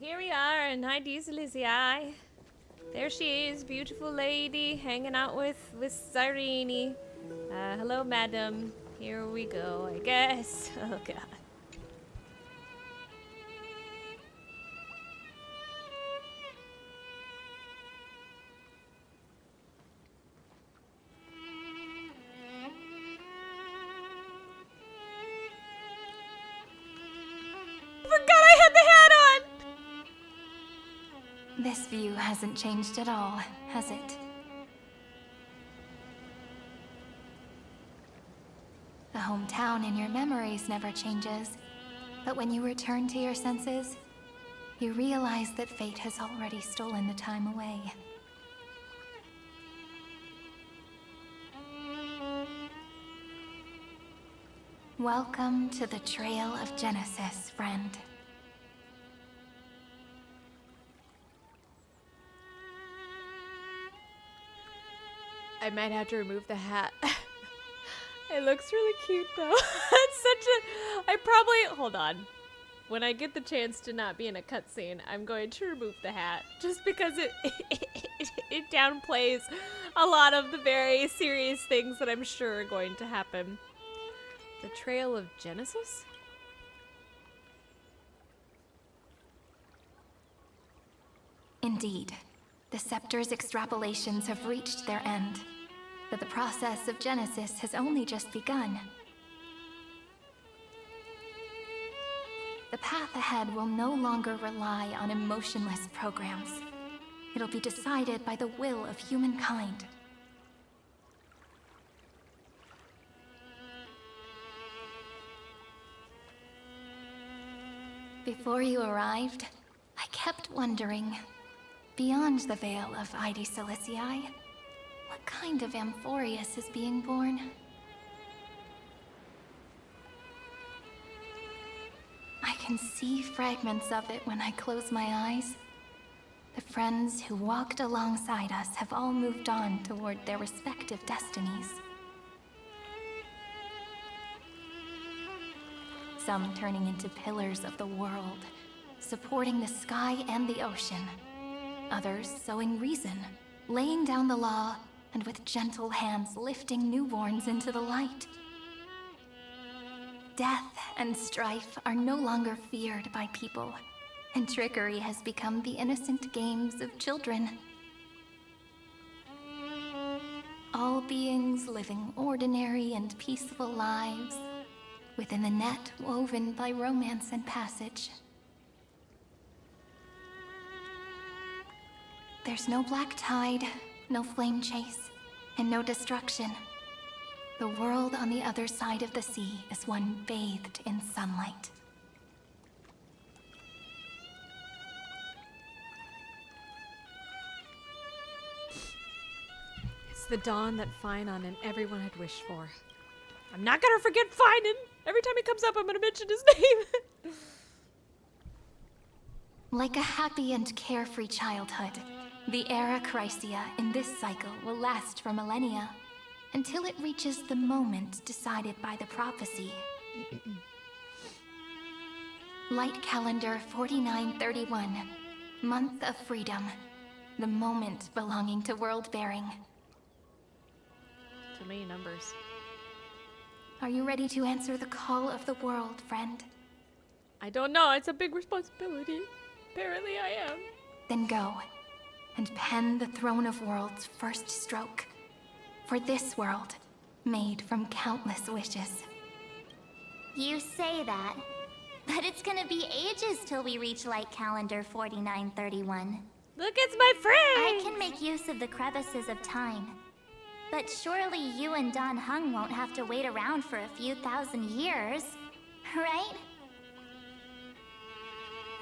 Here we are in Silizii. There she is, beautiful lady, hanging out with Cyrene. Hello, madam. Here we go, I guess. Oh, God. Forgot I had the hat on! This view hasn't changed at all, has it? The hometown in your memories never changes, but when you return to your senses, you realize that fate has already stolen the time away. Welcome to the Trail of Genesis, friend. I might have to remove the hat. It looks really cute though. It's such a... I probably... Hold on. When I get the chance to not be in a cutscene, I'm going to remove the hat. Just because it downplays a lot of the very serious things that I'm sure are going to happen. The Trail of Genesis? Indeed. The Scepter's extrapolations have reached their end. But the process of Genesis has only just begun. The path ahead will no longer rely on emotionless programs. It'll be decided by the will of humankind. Before you arrived, I kept wondering, beyond the veil of Silizii, what kind of Amporheus is being born? I can see fragments of it when I close my eyes. The friends who walked alongside us have all moved on toward their respective destinies. Some turning into pillars of the world, supporting the sky and the ocean. Others sowing reason, laying down the law, and with gentle hands lifting newborns into the light. Death and strife are no longer feared by people, and trickery has become the innocent games of children. All beings living ordinary and peaceful lives, within the net woven by romance and passage. There's no black tide, no flame chase, and no destruction. The world on the other side of the sea is one bathed in sunlight. It's the dawn that Finon and everyone had wished for. I'm not gonna forget Finon! Every time he comes up, I'm gonna mention his name. Like a happy and carefree childhood, the era Chrysia in this cycle will last for millennia, until it reaches the moment decided by the prophecy. Light calendar 4931, month of freedom, the moment belonging to world-bearing. Too many numbers. Are you ready to answer the call of the world, friend? I don't know, it's a big responsibility. Apparently I am. Then go, and pen the Throne of Worlds' first stroke. For this world, made from countless wishes. You say that, but it's gonna be ages till we reach light calendar 4931. Look, it's my friend! I can make use of the crevices of time. But surely you and Don Hung won't have to wait around for a few thousand years, right?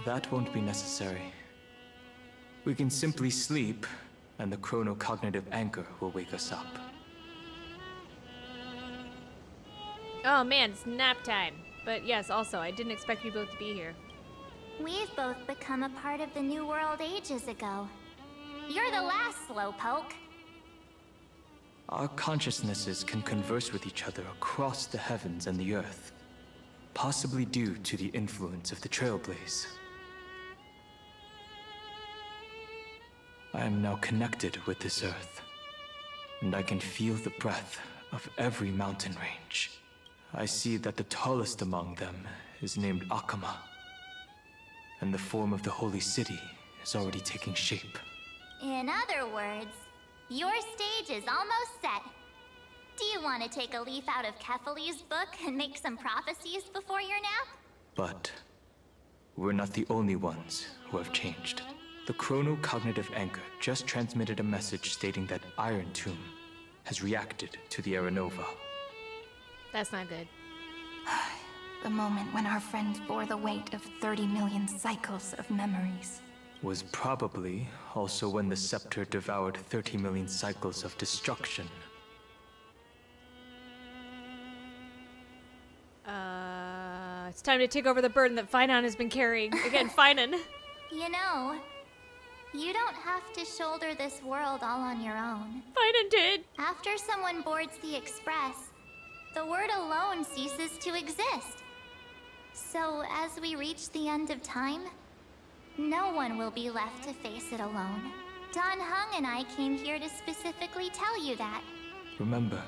That won't be necessary. We can simply sleep, and the chronocognitive anchor will wake us up. Oh man, it's nap time. But yes, also, I didn't expect you both to be here. We've both become a part of the New World ages ago. You're the last slowpoke. Our consciousnesses can converse with each other across the heavens and the earth, possibly due to the influence of the Trailblaze. I am now connected with this earth, and I can feel the breath of every mountain range. I see that the tallest among them is named Akama, and the form of the holy city is already taking shape. In other words, your stage is almost set. Do you want to take a leaf out of Kefali's book and make some prophecies before your nap? But we're not the only ones who have changed. The chrono-cognitive anchor just transmitted a message stating that Iron Tomb has reacted to the Aranova. That's not good. The moment when our friend bore the weight of 30 million cycles of memories. Was probably also when the scepter devoured 30 million cycles of destruction. It's time to take over the burden that Finon has been carrying. Again, Finon. You know, you don't have to shoulder this world all on your own. Finon did. After someone boards the Express, the word alone ceases to exist. So as we reach the end of time, no one will be left to face it alone. Don Hung and I came here to specifically tell you that. Remember,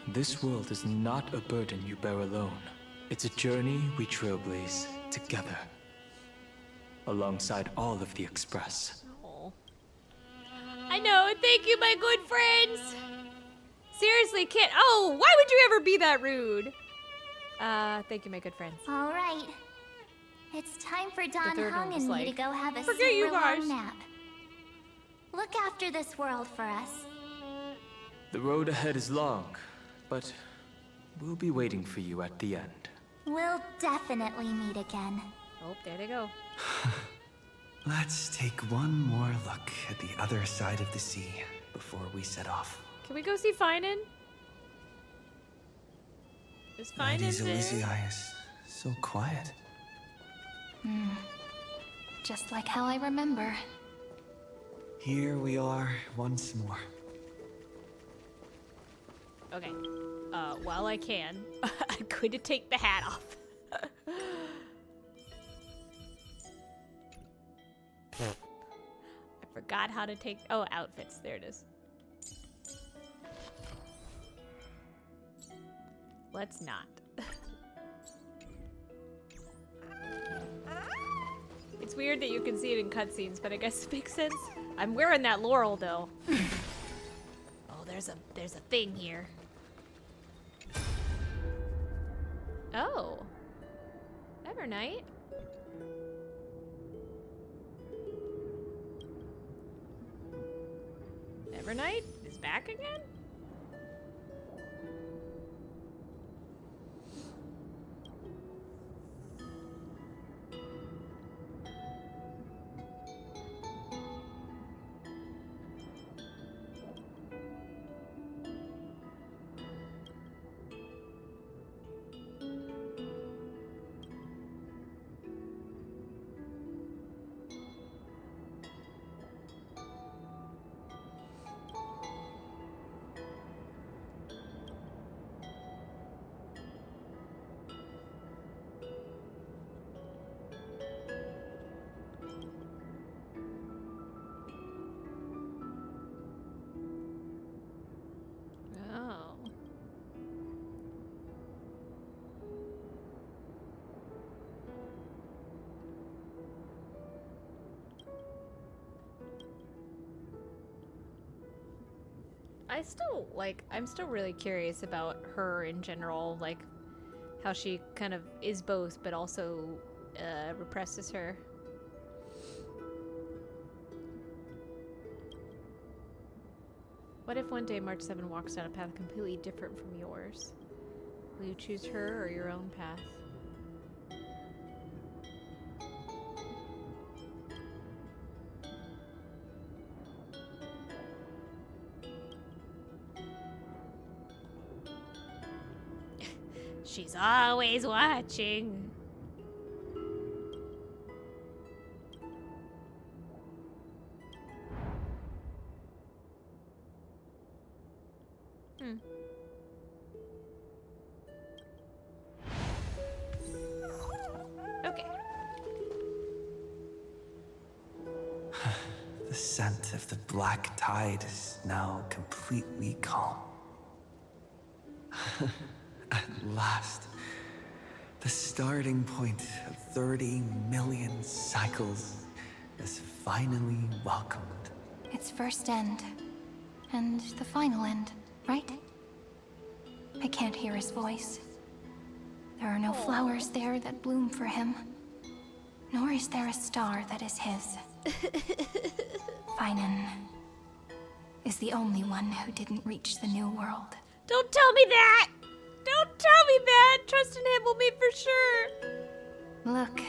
this world is not a burden you bear alone. It's a journey we trailblaze together, alongside all of the Express. Oh. I know. Thank you, my good friends. Seriously, kid. Oh, why would you ever be that rude? Thank you, my good friends. All right. It's time for Don third Hung one was and me like, to go have a "Forget you super guys." long nap. Look after this world for us. The road ahead is long, but we'll be waiting for you at the end. We'll definitely meet again. Oh, there they go. Let's take one more look at the other side of the sea before we set off. Can we go see Finon? Is Finon Lady there? Zelizii is so quiet. Just like how I remember. Here we are once more. Okay. While I can, I'm going to take the hat off. I forgot how to take... Oh, outfits. There it is. Let's not. It's weird that you can see it in cutscenes, but I guess it makes sense. I'm wearing that laurel, though. Oh, there's a thing here. Oh. Evernight. Evernight is back again? Oh. I'm still really curious about her in general, like how she kind of is both, but also represses her. What if one day March 7 walks down a path completely different from yours? Will you choose her or your own path? She's always watching. Okay. The scent of the black tide is now completely calm. At last, the starting point of 30 million cycles is finally welcomed. Its first end. And the final end, right? I can't hear his voice. There are no flowers there that bloom for him. Nor is there a star that is his. Finan is the only one who didn't reach the new world. Don't tell me that! Don't tell me that! Trust in him will be for sure! Look,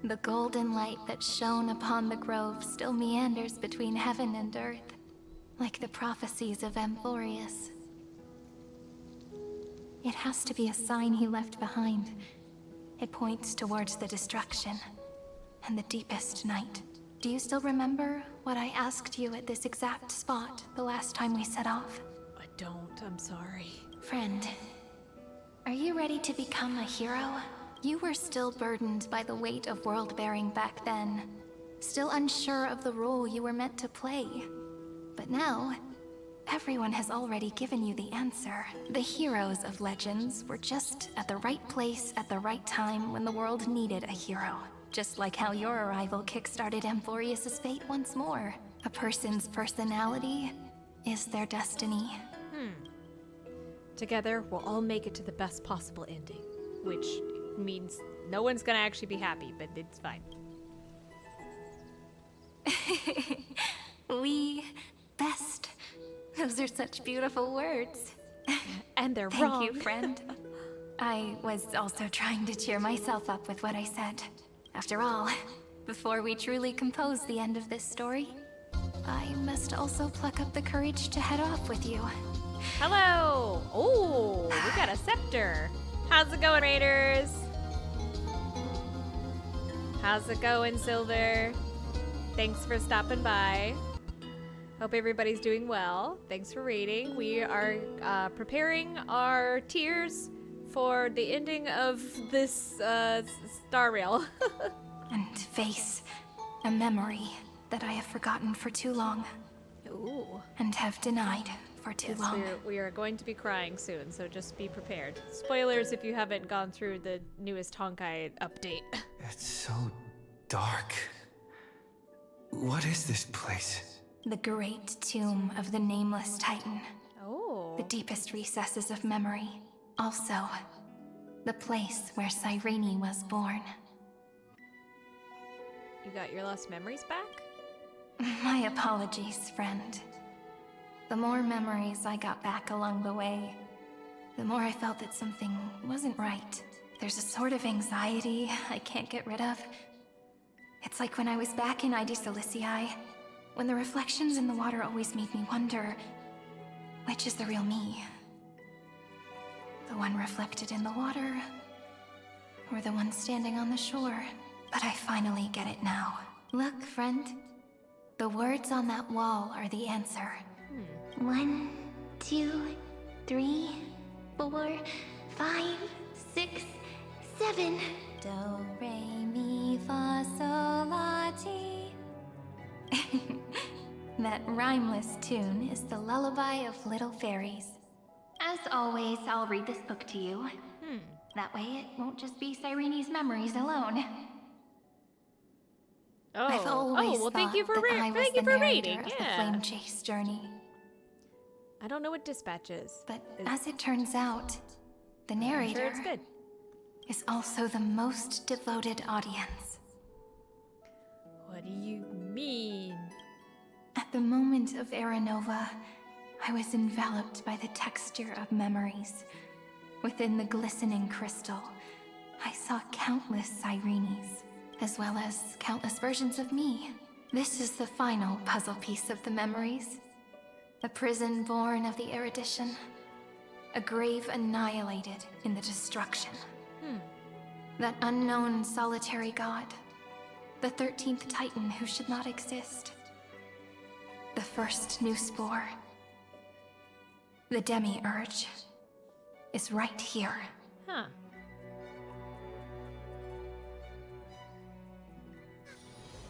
the golden light that shone upon the grove still meanders between heaven and earth, like the prophecies of Amporheus. It has to be a sign he left behind. It points towards the destruction and the deepest night. Do you still remember what I asked you at this exact spot the last time we set off? I don't, I'm sorry. Friend, are you ready to become a hero? You were still burdened by the weight of world-bearing back then, still unsure of the role you were meant to play. But now, everyone has already given you the answer. The heroes of legends were just at the right place at the right time when the world needed a hero. Just like how your arrival kickstarted Amporheus' fate once more. A person's personality is their destiny. Together, we'll all make it to the best possible ending. Which means no one's gonna actually be happy, but it's fine. We best. Those are such beautiful words. And they're Thank wrong. you, friend. I was also trying to cheer myself up with what I said. After all, before we truly compose the end of this story, I must also pluck up the courage to head off with you. Hello! Oh, we got a scepter. How's it going, Raiders? How's it going, Silver? Thanks for stopping by. Hope everybody's doing well. Thanks for raiding. We are preparing our tiers for the ending of this Star Rail. And face a memory that I have forgotten for too long. Ooh. And have denied for too Yes, long. we are going to be crying soon, so just be prepared. Spoilers if you haven't gone through the newest Honkai update. It's so dark. What is this place? The great tomb of the nameless titan. Oh. The deepest recesses of memory. Also, the place where Cyrene was born. You got your lost memories back? My apologies, friend. The more memories I got back along the way, the more I felt that something wasn't right. There's a sort of anxiety I can't get rid of. It's like when I was back in ID Silicii, when the reflections in the water always made me wonder, which is the real me? The one reflected in the water, or the one standing on the shore? But I finally get it now. Look, friend. The words on that wall are the answer. 1, 2, 3, 4, 5, 6, 7. Do, re, mi, fa, sol, la, ti. That rhymeless tune is the lullaby of little fairies. As always, I'll read this book to you. That way it won't just be Cyrene's memories alone. Oh. I've always well, thank thought you for that I was thank you the for narrator rating. of the Yeah. Flame Chase journey. I don't know what dispatch is. But Is- as it turns out, the I'm narrator sure it's good. is also the most devoted audience. What do you mean? At the moment of Aranova, I was enveloped by the texture of memories. Within the glistening crystal, I saw countless Cyrenes, as well as countless versions of me. This is the final puzzle piece of the memories. A prison born of the erudition. A grave annihilated in the destruction. That unknown solitary god. The 13th Titan who should not exist. The first new spore. The demi-urge is right here. Huh.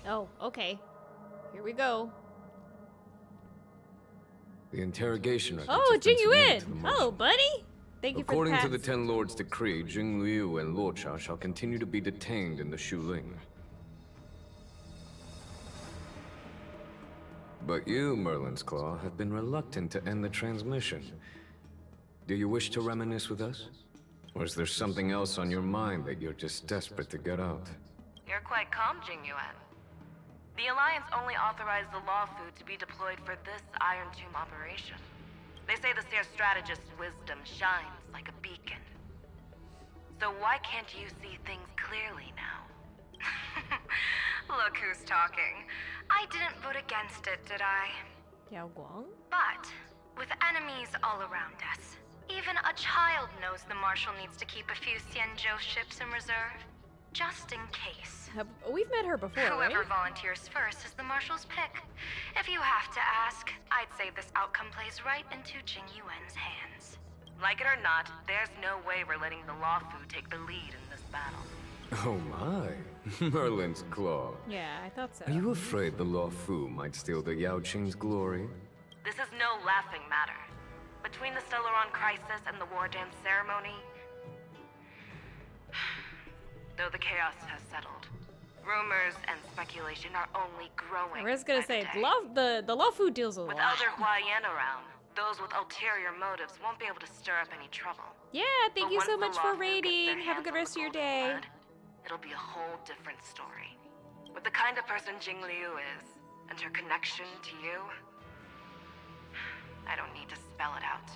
Oh, okay. Here we go. The interrogation records Oh, have been Jing submitted to the Yuan! Marshal. Hello, buddy! Thank you for the According to the pats. Ten Lords' decree, Jing Liu and Luocha shall continue to be detained in the Shuling. But you, Merlin's Claw, have been reluctant to end the transmission. Do you wish to reminisce with us? Or is there something else on your mind that you're just desperate to get out? You're quite calm, Jing Yuan. The Alliance only authorized the Law Food to be deployed for this Iron Tomb operation. They say the Seer Strategist's wisdom shines like a beacon. So why can't you see things clearly now? Look who's talking. I didn't vote against it, did I? Yao Guang? But, with enemies all around us, even a child knows the Marshal needs to keep a few Xianzhou ships in reserve. Just in case. We've met her before, Whoever right? volunteers first is the Marshal's pick. If you have to ask, I'd say this outcome plays right into Jing Yuan's hands. Like it or not, there's no way we're letting the Law Food take the lead in this battle. Oh my, Merlin's Claw. Yeah, I thought so. Are you afraid the Law Fu might steal the Yao Qing's glory? This is no laughing matter. Between the Stellaron crisis and the War Dance ceremony, though the chaos has settled, rumors and speculation are only growing. I was gonna by say, the day. the Law Food deals with a With lot. Elder Huayan around, those with ulterior motives won't be able to stir up any trouble. Yeah, thank But you once so the much Law for Food gets their raiding. Have a hands good on rest the of your golden day. blood, it'll be a whole different story. With the kind of person Jing Liu is, and her connection to you, I don't need to spell it out.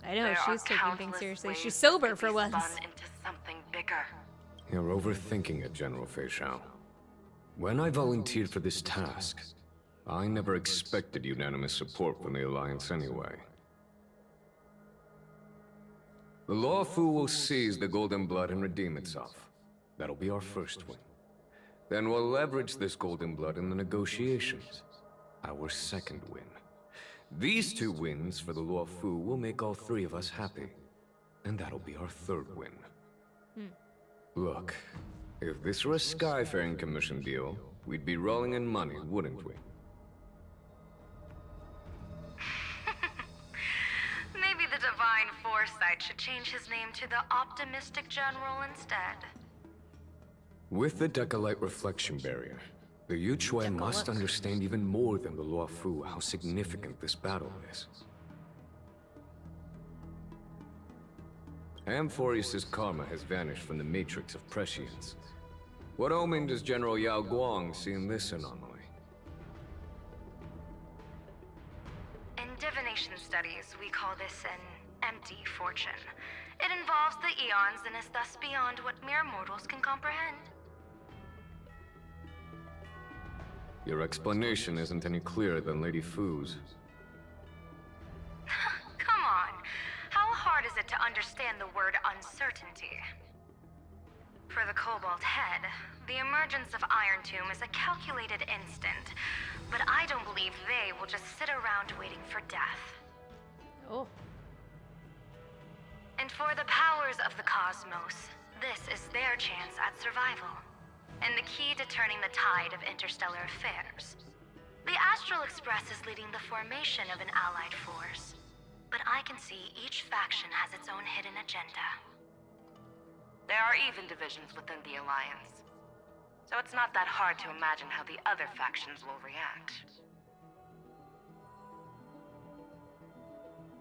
I know, There she's are taking countless things seriously. ways She's this sober could for be once. spun into something bigger. You're overthinking it, General Fei Shao. When I volunteered for this task, I never expected unanimous support from the Alliance anyway. The Law Fu will seize the Golden Blood and redeem itself. That'll be our first win. Then we'll leverage this Golden Blood in the negotiations. Our second win. These two wins for the Law Fu will make all three of us happy. And that'll be our third win. Look, if this were a Skyfaring Commission deal, we'd be rolling in money, wouldn't we? Maybe the Divine Foresight should change his name to the Optimistic General instead. With the Decalite Reflection Barrier, the Yuchuan must understand even more than the Law Fu how significant this battle is. Amporheus' karma has vanished from the matrix of prescience. What omen does General Yao Guang see in this anomaly? In divination studies, we call this an empty fortune. It involves the eons and is thus beyond what mere mortals can comprehend. Your explanation isn't any clearer than Lady Fu's. Come on. How hard is it to understand the word uncertainty? For the Cobalt Head, the emergence of Iron Tomb is a calculated instant, but I don't believe they will just sit around waiting for death. Oh. And for the powers of the cosmos, this is their chance at survival. And the key to turning the tide of interstellar affairs. The Astral Express is leading the formation of an allied force. But I can see each faction has its own hidden agenda. There are even divisions within the Alliance. So it's not that hard to imagine how the other factions will react.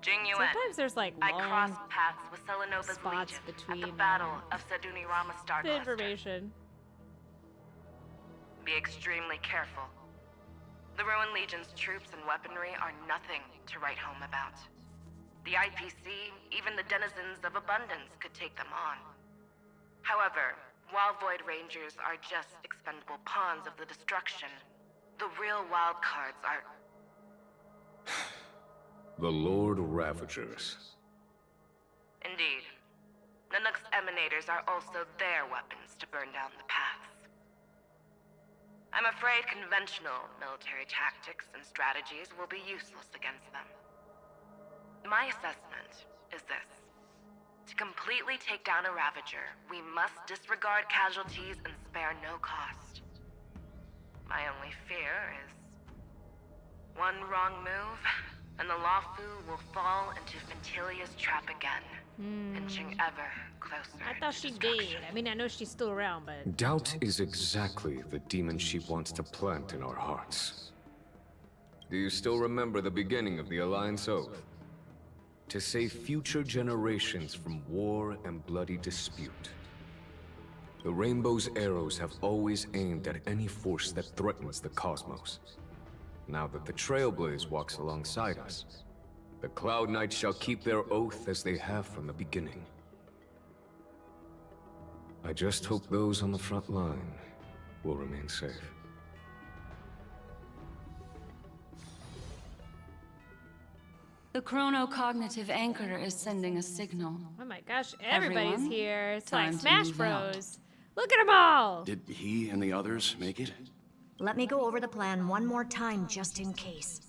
Jing Yuan, Sometimes there's like I long crossed paths with Selenova's spots legion at between the Battle of Sadunirama Star the Cluster. information. Be extremely careful. The Ruined Legion's troops and weaponry are nothing to write home about. The IPC, even the denizens of Abundance, could take them on. However, while Void Rangers are just expendable pawns of the destruction, the real wild cards are... The Lord Ravagers. Indeed. Nanook's emanators are also their weapons to burn down the paths. I'm afraid conventional military tactics and strategies will be useless against them. My assessment is this. To completely take down a Ravager, we must disregard casualties and spare no cost. My only fear is One wrong move, and the Lawfu will fall into Ventilia's trap again, inching ever closer. I thought to she destruction. did. I mean, I know she's still around, but Doubt is exactly the demon she wants to plant in our hearts. Do you still remember the beginning of the Alliance Oath? To save future generations from war and bloody dispute. The Rainbow's arrows have always aimed at any force that threatens the cosmos. Now that the Trailblaze walks alongside us, the Cloud Knights shall keep their oath as they have from the beginning. I just hope those on the front line will remain safe. The chronocognitive anchor is sending a signal. oh my gosh, everybody's Everyone, here. It's time like to Smash move out. Bros. Look at them all. Did he and the others make it? Let me go over the plan one more time, just in case.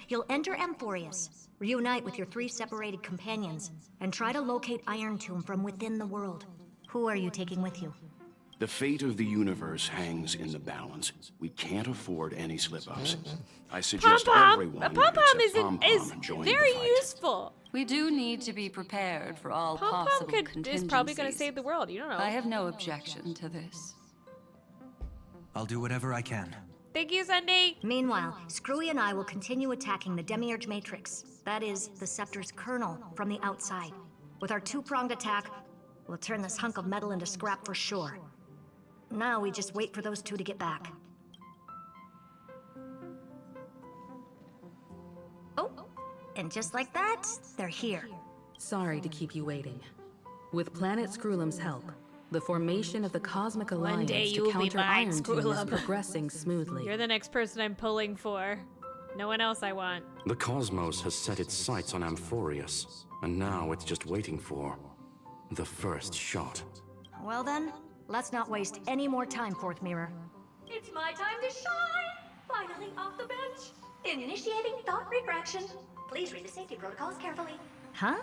You'll enter Amporheus, reunite with your 3 separated companions, and try to locate Iron Tomb from within the world. Who are you taking with you? The fate of the universe hangs in the balance. We can't afford any slip-ups. I suggest everyone Pom-Pom except Pom-Pom is join very the fight. useful. We do need to be prepared for all Pom-Pom possible is contingencies. probably going to save the world. You don't know. I have no objection to this. I'll do whatever I can. Thank you, Sunday. Meanwhile, Screwy and I will continue attacking the Demiurge Matrix. That is, the Scepter's kernel, from the outside. With our 2-pronged attack, we'll turn this hunk of metal into scrap for sure. Now we just wait for those 2 to get back. Oh, and just like that, they're here. Sorry to keep you waiting. With Planet Screwlum's help, the formation of the Cosmic Alliance day to you'll be counter mine, Iron Tomb is Screwlum. progressing smoothly. You're the next person I'm pulling for. No one else I want. The cosmos has set its sights on Amporheus, and now it's just waiting for the first shot. Well then, let's not waste any more time, Fourth Mirror. It's my time to shine! Finally off the bench. Initiating thought refraction. Please read the safety protocols carefully. Huh?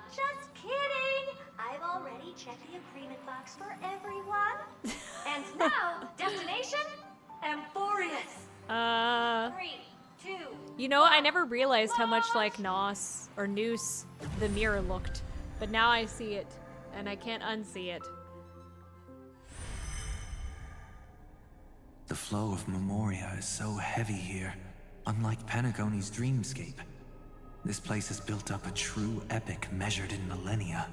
Just kidding! I've already checked the agreement box for everyone. And now, destination? Amporheus. 3, 2. You know, I never realized how much like Nos or Noose the mirror looked, but now I see it, and I can't unsee it. The flow of Memoria is so heavy here, unlike Panagoni's dreamscape. This place has built up a true epic measured in millennia.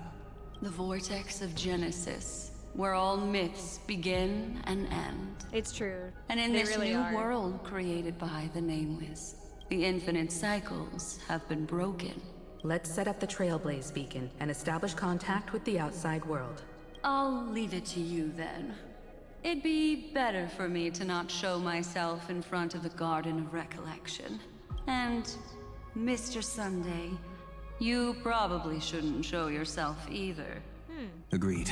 The vortex of Genesis, where all myths begin and end. It's true. And in They this really new are. world created by the Nameless, the infinite cycles have been broken. Let's set up the Trailblaze beacon and establish contact with the outside world. I'll leave it to you then. It'd be better for me to not show myself in front of the Garden of Recollection. And, Mr. Sunday, you probably shouldn't show yourself either. Agreed.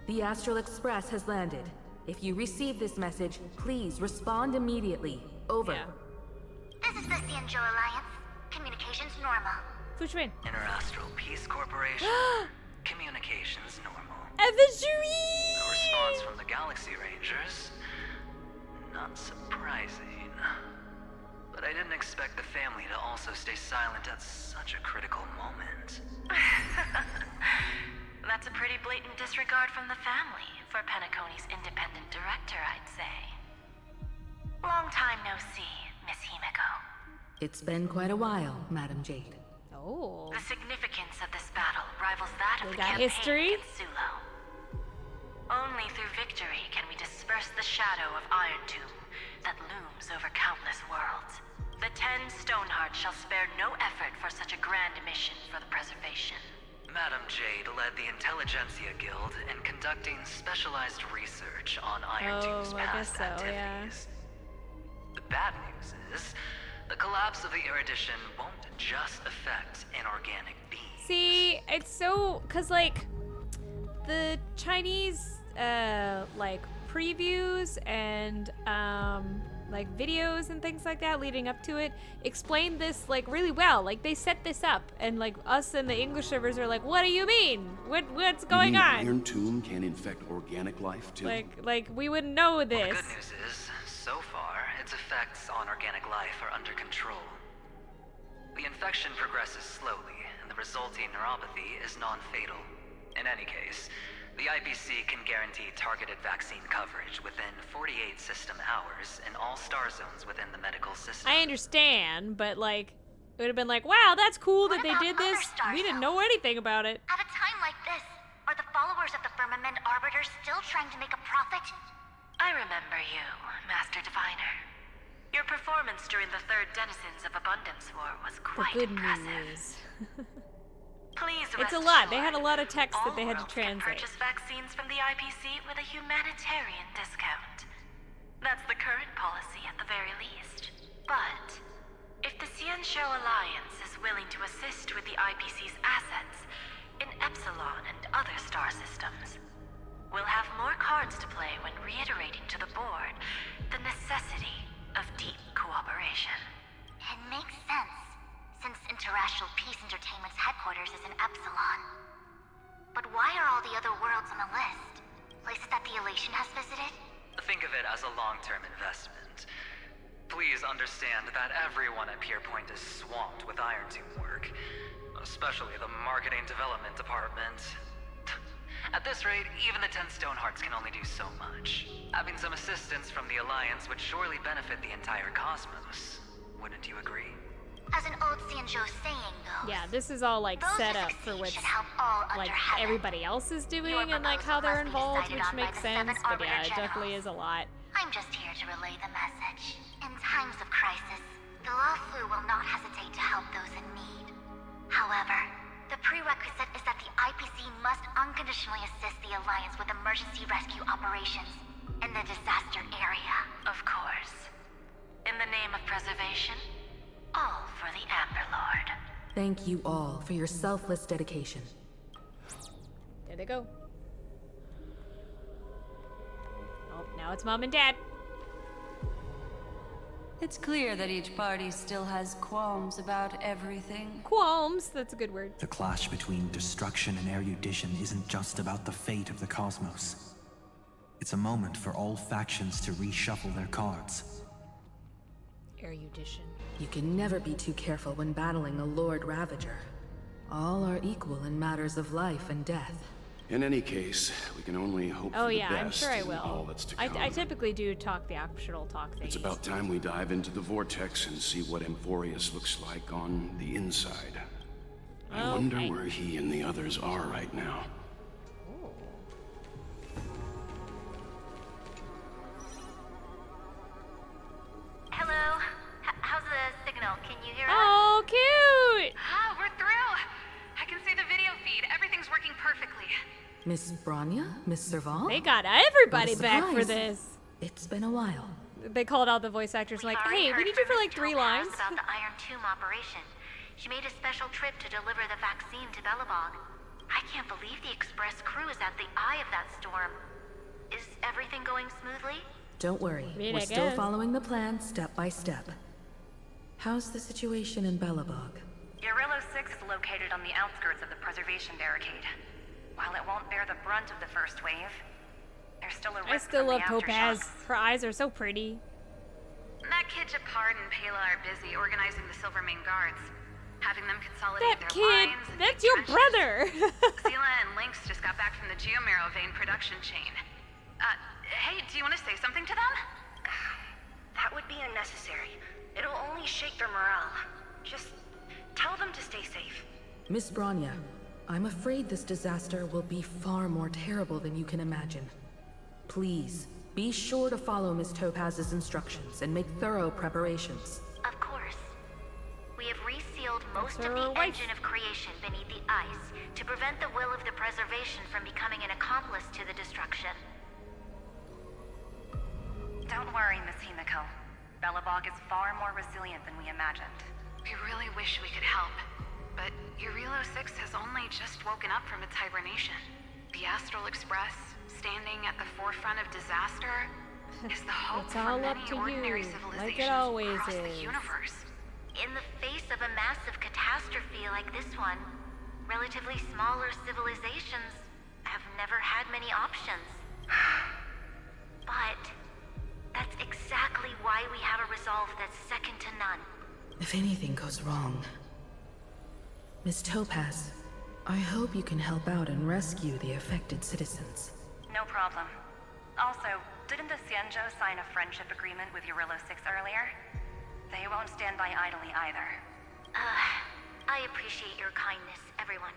The Astral Express has landed. If you receive this message, please respond immediately. Over. Yeah. This is the Cianjo Alliance. Communications normal. Fushwin. Interastral Peace Corporation. Communications normal. Evangeline! No response from the Galaxy Rangers. Not surprising. But I didn't expect the family to also stay silent at such a critical moment. That's a pretty blatant disregard from the family for Penacony's independent director, I'd say. Long time no see, Miss Himiko. It's been quite a while, Madam Jade. Oh. The significance of this battle rivals that of We the got campaign history? against Sulo. Only through victory can we disperse the shadow of Iron Tomb that looms over countless worlds. The 10 Stonehearts shall spare no effort for such a grand mission for the preservation. Madam Jade led the Intelligentsia Guild in conducting specialized research on Iron Tomb's I guess past so, activities. The bad news is, the collapse of the Erudition won't just affect inorganic beings. See, it's so, cause like, the Chinese, like, previews and, like, videos and things like that leading up to it explain this, like, really well. Like, they set this up, and, like, us and the English servers are like, what do you mean? What's going on? Iron Tomb can infect organic life too? Like, we wouldn't know Well, this. the good news is, so far, its effects on organic life are under control. The infection progresses slowly, and the resulting neuropathy is non-fatal. In any case, the IPC can guarantee targeted vaccine coverage within 48 system hours in all star zones within the medical system. I understand, but like, it would have been like, wow, that's cool that they did this. We didn't know anything about it. At a time like this, are the followers of the Firmament Arbiters still trying to make a profit? I remember you, Master Diviner. Your performance during the Third Denizens of Abundance War was quite The good impressive. news. Please It's a rest lot. They had a assured, lot of text that all they had to worlds can translate. purchase vaccines from the IPC with a humanitarian discount. That's the current policy at the very least. But if the Ciencio Alliance is willing to assist with the IPC's assets in Epsilon and other star systems, we'll have more cards to play when reiterating to the board the necessity of deep cooperation. It makes sense, since Interracial Peace Entertainment's headquarters is in Epsilon. But why are all the other worlds on the list? Places that the Elation has visited? Think of it as a long-term investment. Please understand that everyone at Pierpoint is swamped with Iron Tomb work, especially the marketing development department. At this rate, even the 10 Stonehearts can only do so much. Having some assistance from the Alliance would surely benefit the entire cosmos. Wouldn't you agree? As an old Ciencio saying goes, Yeah, this is all like those set who up for succeed what should help all like under heaven. everybody else is doing Your and like how proposal they're must be involved, decided which on by makes the seven sense. But Arbiter yeah, it Generals. definitely is a lot. I'm just here to relay the message. In times of crisis, the Lawfu will not hesitate to help those in need. However, the prerequisite is that the IPC must unconditionally assist the Alliance with emergency rescue operations in the disaster area. Of course. In the name of preservation, all for the Amber Lord. Thank you all for your selfless dedication. There they go. Oh, now it's Mom and Dad. It's clear that each party still has qualms about everything. Qualms, that's a good word. The clash between destruction and erudition isn't just about the fate of the cosmos. It's a moment for all factions to reshuffle their cards. Erudition. You can never be too careful when battling a Lord Ravager. All are equal in matters of life and death. In any case, we can only hope Oh for the yeah, best I'm sure I in will. all that's to come. I typically do talk the optional talk thing. It's about time we dive into the vortex and see what Amporheus looks like on the inside. I wonder where he and the others are right now. Hello? How's the signal? Can you hear us? Oh, cute! Ah, we're through! I can see the video feed. Everything's working perfectly. Miss Branya? Miss Serval? They got everybody What a back for surprise. this. It's been a while. They called out the voice actors like, hey, we need you for like 3 lines. About the Iron Tomb operation. She made a special trip to deliver the vaccine to Belobog. I can't believe the Express crew is at the eye of that storm. Is everything going smoothly? Don't worry, mean, we're I still guess. following the plan step by step. How's the situation in Belobog? Urillo 6 is located on the outskirts of the preservation barricade. While it won't bear the brunt of the first wave, there's still a risk I still from love the Topaz. aftershocks. Her eyes are so pretty. That kid Japard and Pela are busy organizing the Silvermane Guards, having them consolidate That their kid, lines and that's dig your trenches. brother. Zila and Lynx just got back from the Geomarrow vein production chain. Hey, do you want to say something to them? That would be unnecessary. It'll only shake their morale. Just tell them to stay safe. Miss Branya, I'm afraid this disaster will be far more terrible than you can imagine. Please, be sure to follow Miss Topaz's instructions and make thorough preparations. Of course. We have resealed most her of the wife. engine of creation beneath the ice to prevent the will of the preservation from becoming an accomplice to the destruction. Don't worry, Miss Himiko. Belobog is far more resilient than we imagined. We really wish we could help. But Urillo 6 has only just woken up from its hibernation. The Astral Express, standing at the forefront of disaster, is the hope It's for all up many to ordinary you, civilizations like it always across the is. universe. In the face of a massive catastrophe like this one, relatively smaller civilizations have never had many options. But that's exactly why we have a resolve that's second to none. If anything goes wrong... Miss Topaz, I hope you can help out and rescue the affected citizens. No problem. Also, didn't the Xianzhou sign a friendship agreement with Eurillo 6 earlier? They won't stand by idly either. I appreciate your kindness, everyone.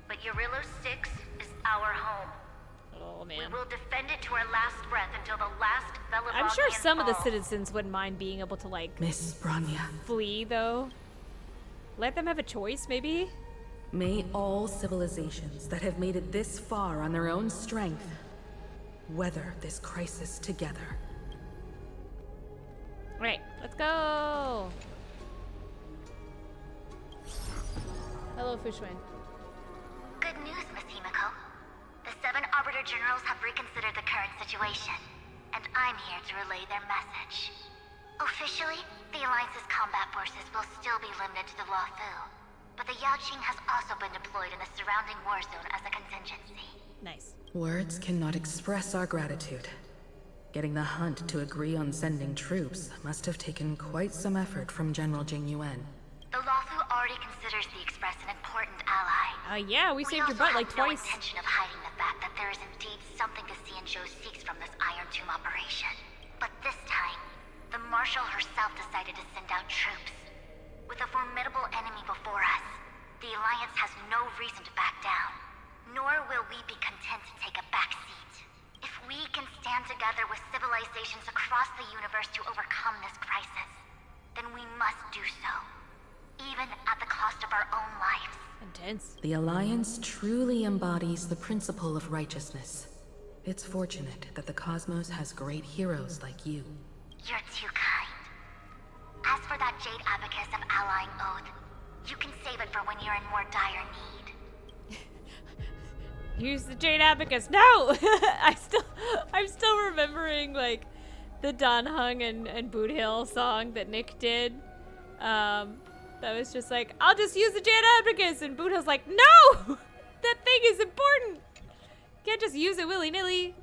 But Eurillo 6 is our home. Oh, man. We will defend it to our last breath until the last Velarogian I'm sure some of the falls. citizens wouldn't mind being able to, like... Miss Branya. Flee, though. Let them have a choice, maybe? May all civilizations that have made it this far on their own strength weather this crisis together. Alright, let's go! Hello, Fushwen. Good news, Miss Himiko. The 7 Arbiter Generals have reconsidered the current situation, and I'm here to relay their message. Officially, the Alliance's combat forces will still be limited to the Luofu, but the Yaoqing has also been deployed in the surrounding war zone as a contingency. Nice. Words cannot express our gratitude. Getting the Hunt to agree on sending troops must have taken quite some effort from General Jing Yuan. The Luofu already considers the Express an important ally. Yeah, we saved your butt like twice. We twice. have no intention of hiding the fact that there is indeed something the Xianzhou seeks from this Iron Tomb operation. But this time, the Marshal herself decided to send out troops. With a formidable enemy before us, the Alliance has no reason to back down. Nor will we be content to take a back seat. If we can stand together with civilizations across the universe to overcome this crisis, then we must do so. Even at the cost of our own lives. Intense. The Alliance truly embodies the principle of righteousness. It's fortunate that the cosmos has great heroes like you. You're too kind. As for that Jade Abacus of Allying Oath, you can save it for when you're in more dire need. Use the Jade Abacus. No! I'm still remembering, like, the Dan Hung and Boot Hill song that Nick did. That was just like, I'll just use the Jade Abacus, and Boot Hill's like, no! That thing is important! Can't just use it willy-nilly.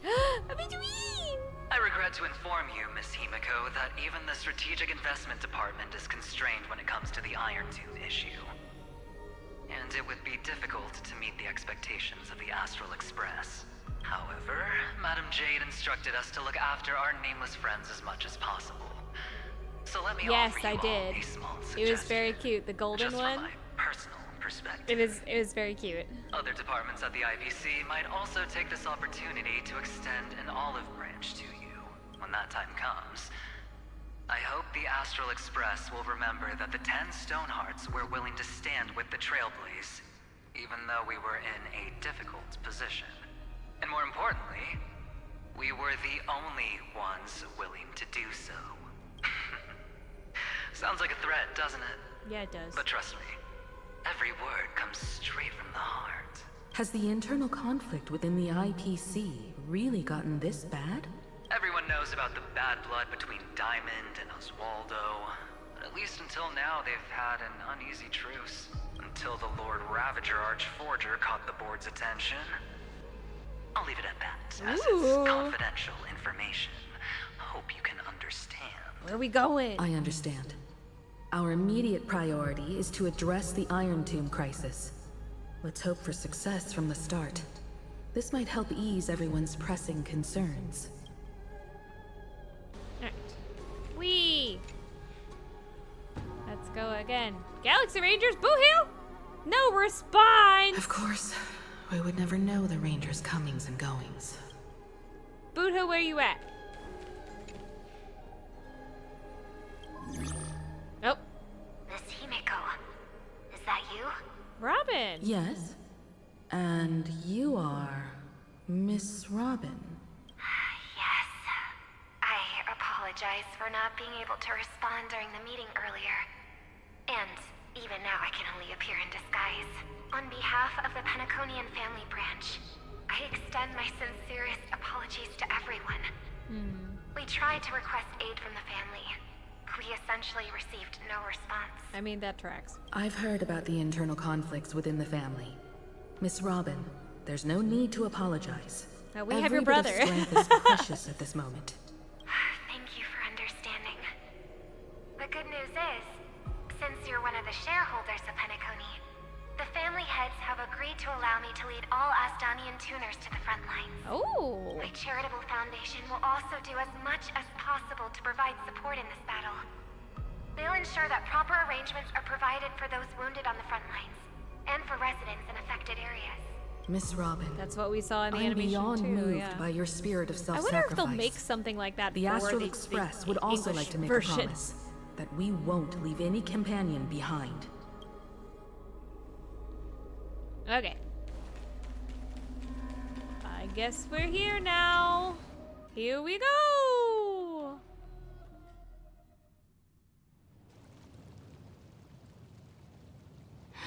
I regret to inform you, Miss Himiko, that even the Strategic Investment Department is constrained when it comes to the Iron Tomb issue. And it would be difficult to meet the expectations of the Astral Express. However, Madam Jade instructed us to look after our nameless friends as much as possible. So let me offer you all a small suggestion. It was very cute. The golden just one. From my personal perspective. It was very cute. Other departments at the IBC might also take this opportunity to extend an olive branch to you when that time comes. I hope the Astral Express will remember that the 10 Stonehearts were willing to stand with the Trailblaze, even though we were in a difficult position. And more importantly, we were the only ones willing to do so. Sounds like a threat, doesn't it? Yeah, it does. But trust me, every word comes straight from the heart. Has the internal conflict within the IPC really gotten this bad? Everyone knows about the bad blood between Diamond and Oswaldo. But at least until now, they've had an uneasy truce. Until the Lord Ravager Archforger caught the board's attention. I'll leave it at that, as it's confidential information. Hope you can understand. Where are we going? I understand. Our immediate priority is to address the Iron Tomb crisis. Let's hope for success from the start. This might help ease everyone's pressing concerns. Alright. Whee! Let's go again. Galaxy Rangers, boo-hoo! No response! Of course. We would never know the Rangers' comings and goings. Boot-hoo, where you at? Oh. Miss Himiko, is that you? Robin! Yes. And you are... Miss Robin. Yes. I apologize for not being able to respond during the meeting earlier. And even now I can only appear in disguise. On behalf of the Penaconian family branch, I extend my sincerest apologies to everyone. We tried to request aid from the family. We essentially received no response. I mean, that tracks. I've heard about the internal conflicts within the family. Miss Robin, there's no need to apologize. Now we have Every your bit of brother. strength is precious at this moment. Thank you for understanding. The good news is, since you're one of the shareholders of Penacony, the family heads have agreed to allow me to lead all Asdanian tuners to the front lines. Oh. My charitable foundation will also do as much as possible to provide support in this battle. They'll ensure that proper arrangements are provided for those wounded on the front lines, and for residents in affected areas. Miss Robin. That's what we saw in the I'm animation beyond too. moved Yeah. by your spirit of I self-sacrifice. wonder if they'll make something like that The for Astral the Express would also English like to make version. a promise that we won't leave any companion behind. Okay. I guess we're here now. Here we go.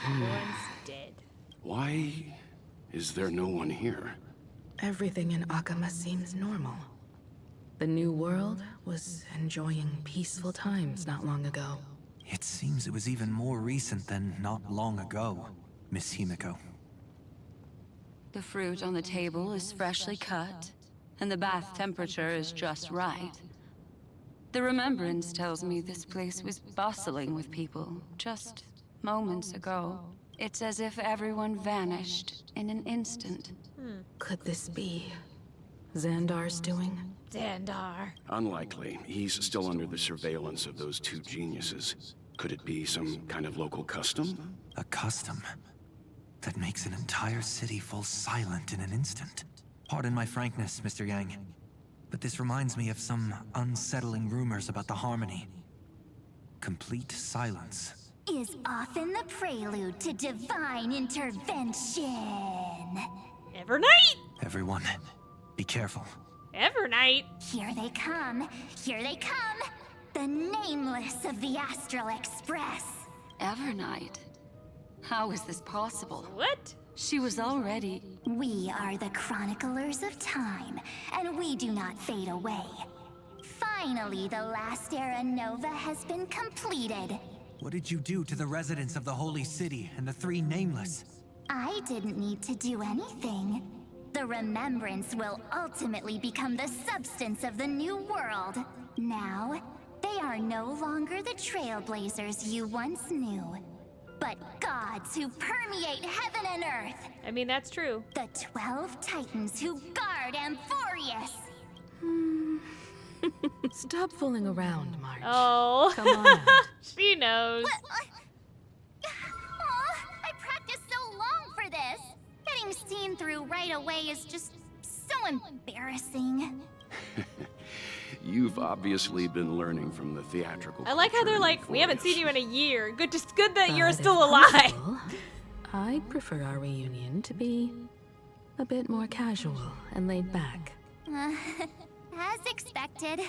Everyone's dead. Why is there no one here? Everything in Akama seems normal. The new world was enjoying peaceful times not long ago. It seems it was even more recent than not long ago, Miss Himiko. The fruit on the table is freshly cut, and the bath temperature is just right. The remembrance tells me this place was bustling with people just moments ago. It's as if everyone vanished in an instant. Could this be Xandar's doing? Xandar. Unlikely. He's still under the surveillance of those two geniuses. Could it be some kind of local custom? A custom that makes an entire city fall silent in an instant. Pardon my frankness, Mr. Yang, but this reminds me of some unsettling rumors about the Harmony. Complete silence is often the prelude to divine intervention. Evernight! Everyone, be careful. Evernight! Here they come. Here they come. The nameless of the Astral Express. Evernight? How is this possible? What? She was already... We are the chroniclers of time, and we do not fade away. Finally, the last era Nova has been completed. What did you do to the residents of the Holy City and the Three Nameless? I didn't need to do anything. The remembrance will ultimately become the substance of the new world. Now, they are no longer the trailblazers you once knew, but gods who permeate heaven and earth. I mean, that's true. The 12 titans who guard Amporheus. Stop fooling around, March. Oh. Come on out. She knows. I practiced so long for this. Getting seen through right away is just so embarrassing. You've obviously been learning from the theatrical. I like how they're culture in like, we haven't Amporheus. seen you in a year. Just good that But you're if still alive. possible, I'd prefer our reunion to be a bit more casual and laid back. As expected,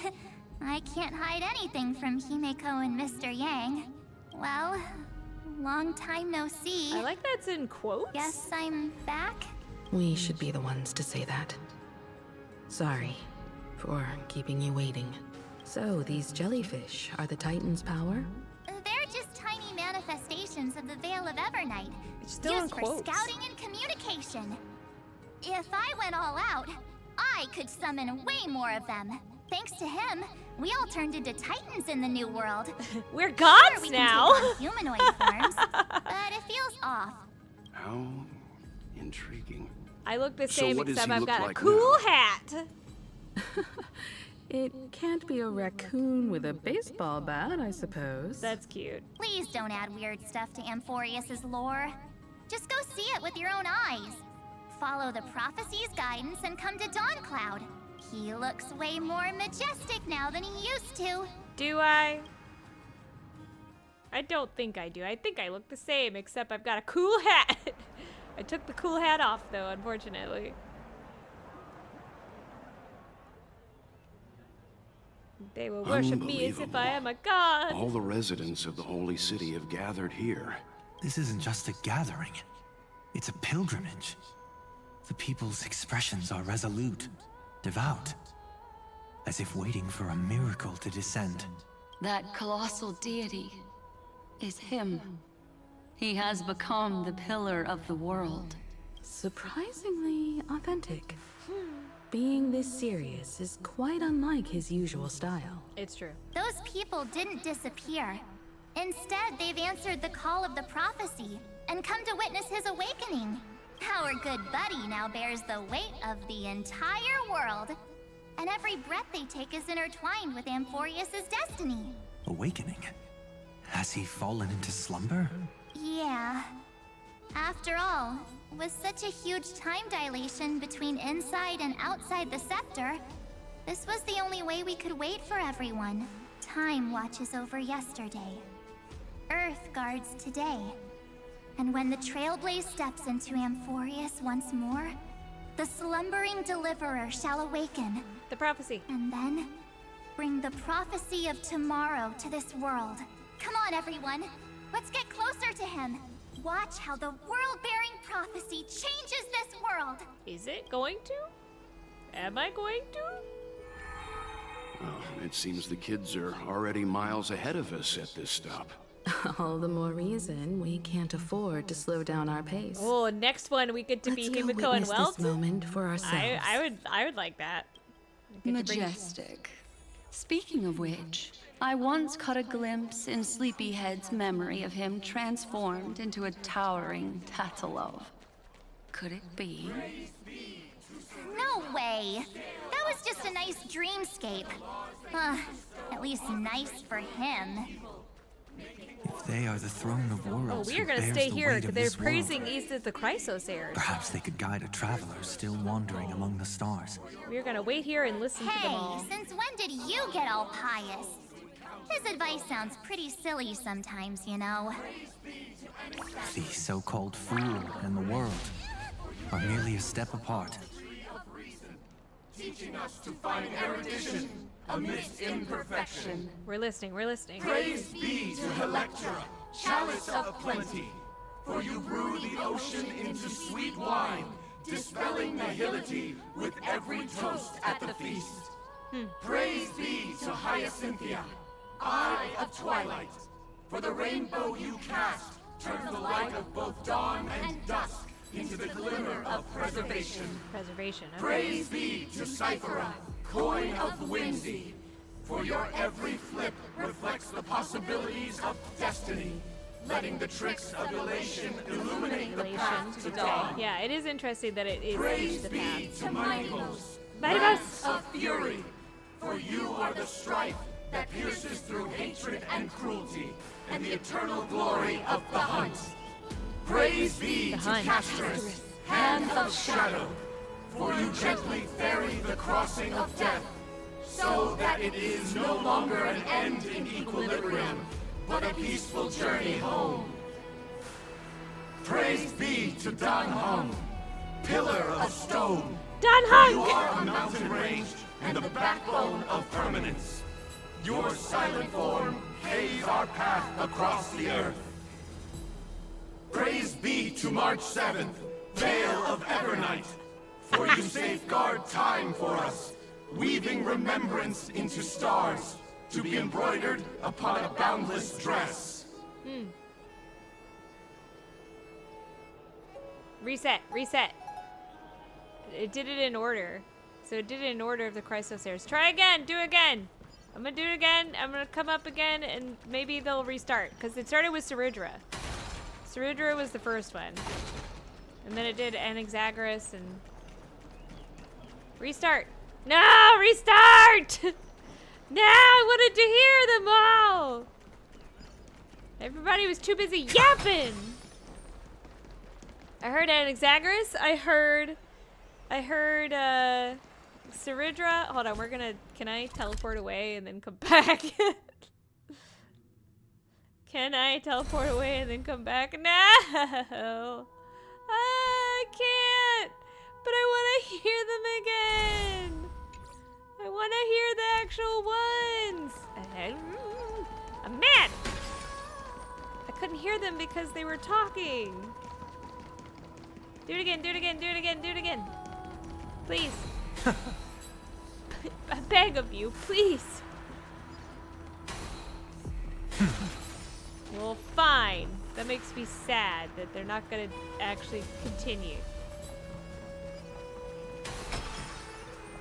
I can't hide anything from Himeko and Mr. Yang. Well, long time no see. I like that's in quotes. Guess I'm back? We should be the ones to say that. Sorry for keeping you waiting. So, these jellyfish are the Titan's power? They're just tiny manifestations of the Veil of Evernight, still in used for quotes. scouting and communication. If I went all out, I could summon way more of them. Thanks to him, we all turned into Titans in the new world. We're gods Sure, we now. Can take on humanoid forms, but it feels off. How intriguing. I look the So same, what does except he I've look got like a cool now? hat. It can't be a raccoon with a baseball bat, I suppose. That's cute. Please don't add weird stuff to Amphorius's lore. Just go see it with your own eyes. Follow the prophecy's guidance and come to Dawncloud. He looks way more majestic now than he used to. Do I? I don't think I do. I think I look the same, except I've got a cool hat. I took the cool hat off, though, unfortunately. They will worship me as if I am a god. All the residents of the Holy City have gathered here. This isn't just a gathering. It's a pilgrimage. The people's expressions are resolute, devout, as if waiting for a miracle to descend. That colossal deity is him. He has become the pillar of the world. Surprisingly authentic. Being this serious is quite unlike his usual style. It's true. Those people didn't disappear. Instead, they've answered the call of the prophecy and come to witness his awakening. Our good buddy now bears the weight of the entire world, and every breath they take is intertwined with Amporheus' destiny. Awakening? Has he fallen into slumber? Yeah. After all, with such a huge time dilation between inside and outside the scepter, this was the only way we could wait for everyone. Time watches over yesterday. Earth guards today. And when the Trailblaze steps into Amporheus once more, the slumbering deliverer shall awaken. The prophecy. And then, bring the prophecy of tomorrow to this world. Come on, everyone. Let's get closer to him. Watch how the world-bearing prophecy changes this world. Is it going to? Am I going to? Well, it seems the kids are already miles ahead of us at this stop. All the more reason we can't afford to slow down our pace. Oh, next one we get to be Himiko and Welt. This moment for ourselves. I would like that. Majestic. Speaking of which, I once caught a glimpse in Sleepyhead's memory of him transformed into a towering Tatalov. Could it be? No way! That was just a nice dreamscape. At least nice for him. If they are the throne of worlds, oh, we are going to stay here because they're praising East of the Chrysos heirs. Perhaps they could guide a traveler still wandering among the stars. We're going to wait here and listen to them all. Hey, since when did you get all pious? His advice sounds pretty silly sometimes, you know. The so-called fool and the world are merely a step apart. Teaching us to find erudition amidst imperfection. We're listening, we're listening. Praise be to Helectra, chalice of plenty, for you brew the ocean into sweet wine, dispelling nihility with every toast at the feast. Praise be to Hyacinthia, eye of twilight, for the rainbow you cast turns the light of both dawn and dusk into the glimmer of preservation. Preservation, okay. Praise be to Cyphera, coin of whimsy, for your every flip reflects the possibilities of destiny, letting the tricks of elation illuminate the path to dawn. Yeah, it is interesting that it is Praise the be path. to Mightimos, Mightimos of fury, for you are the strife that pierces through hatred and cruelty, and the eternal glory of the hunt. Praise be to Casterus, hand of shadow, for you gently ferry the crossing of death, so that it is no longer an end in equilibrium, but a peaceful journey home. Praise be to Dan Hung, pillar of stone. Dan Hung! You are a mountain range and the backbone of permanence. Your silent form paves our path across the earth. Praise be to March 7th, Veil of Evernight, for you safeguard time for us, weaving remembrance into stars, to be embroidered upon a boundless dress. Reset, reset. It did it in order. So it did it in order of the Chrysos heirs. Try again, do it again. I'm gonna do it again. I'm gonna come up again and maybe they'll restart. Because it started with Ceridra. Ceridra was the first one. And then it did Anaxagoras and... Restart! No! Restart! No! I wanted to hear them all! Everybody was too busy yapping! I heard Anaxagoras. I heard Ceridra. Hold on, we're gonna... Can I teleport away and then come back? Can I teleport away and then come back? No! I can't! But I want to hear them again! I want to hear the actual ones! I'm mad! I couldn't hear them because they were talking. Do it again, do it again, do it again, do it again. Please. I beg of you, please. Well, fine. That makes me sad that they're not gonna actually continue.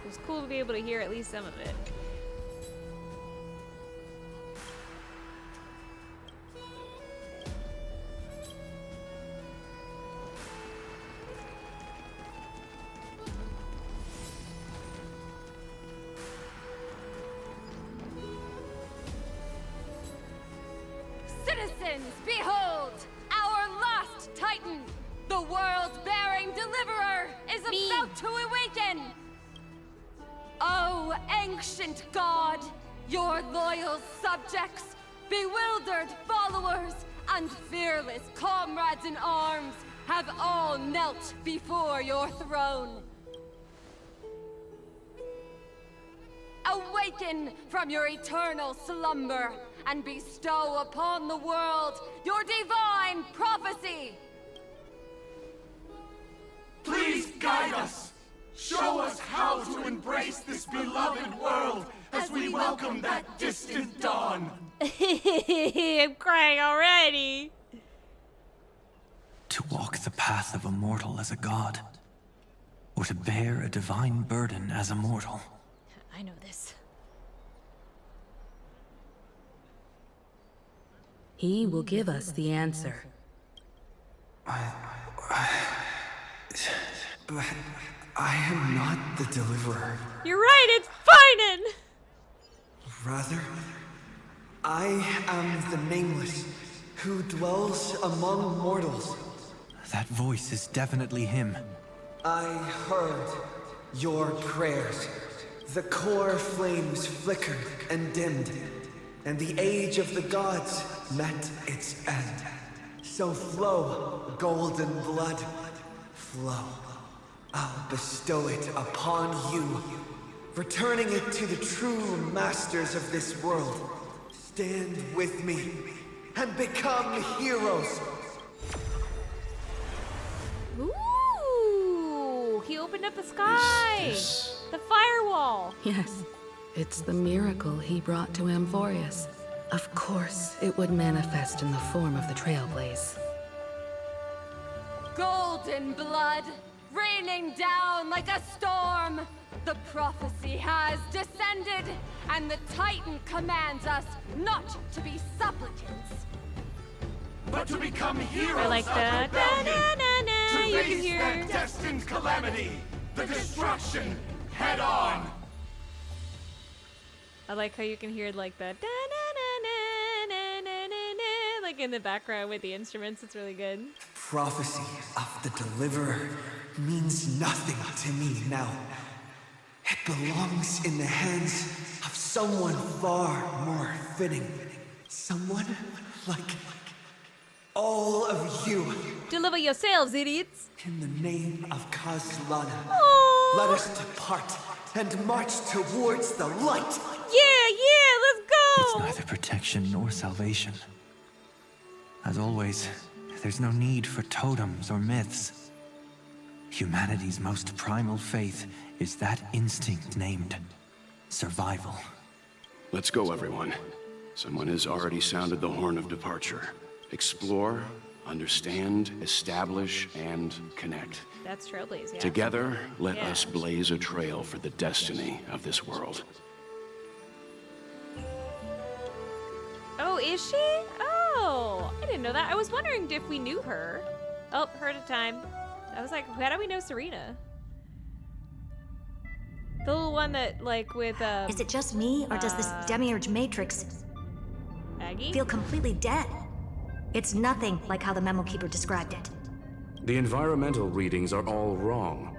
It was cool to be able to hear at least some of it. Citizens, behold! Our last Titan! The world-bearing deliverer is about to awaken! Oh, ancient god! Your loyal subjects, bewildered followers, and fearless comrades in arms have all knelt before your throne. Awaken from your eternal slumber and bestow upon the world your divine prophecy! Please guide us! Show us how to embrace this beloved world as we welcome that distant dawn! I'm crying already! To walk the path of a mortal as a god, or to bear a divine burden as a mortal. I know this. He will give us the answer. But I am not the deliverer. You're right, it's Finan! Rather, I am the Nameless, who dwells among mortals. That voice is definitely him. I heard your prayers. The core flames flickered and dimmed, and the age of the gods met its end. So flow, golden blood, flow. I'll bestow it upon you, returning it to the true masters of this world. Stand with me and become heroes. Ooh! He opened up the sky! The firewall! Yes, it's the miracle he brought to Amporheus. Of course, it would manifest in the form of the Trailblaze. Golden blood, raining down like a storm! The prophecy has descended, and the Titan commands us not to be supplicants, but to become heroes I like that. of rebellion, to You can face hear. that destined calamity, the destruction, head on. I like how you can hear like the like in the background with the instruments. It's really good. Prophecy of the Deliverer means nothing to me now. It belongs in the hands of someone far more fitting. Someone like all of you. Deliver yourselves, idiots! In the name of Kazlana, Aww. let us depart and march towards the light. Yeah, let's go! It's neither protection nor salvation. As always, there's no need for totems or myths. Humanity's most primal faith is that instinct named survival. Let's go, everyone. Someone has already sounded the horn of departure. Explore, understand, establish, and connect. That's Trailblaze, yeah. Together, let us blaze a trail for the destiny of this world. Oh, is she? Oh, I didn't know that. I was wondering if we knew her. Oh, heard of time. I was like, how do we know Serena? The little one that, like, with, Is it just me, or does this demiurge matrix Aggie? feel completely dead? It's nothing like how the memo keeper described it. The environmental readings are all wrong.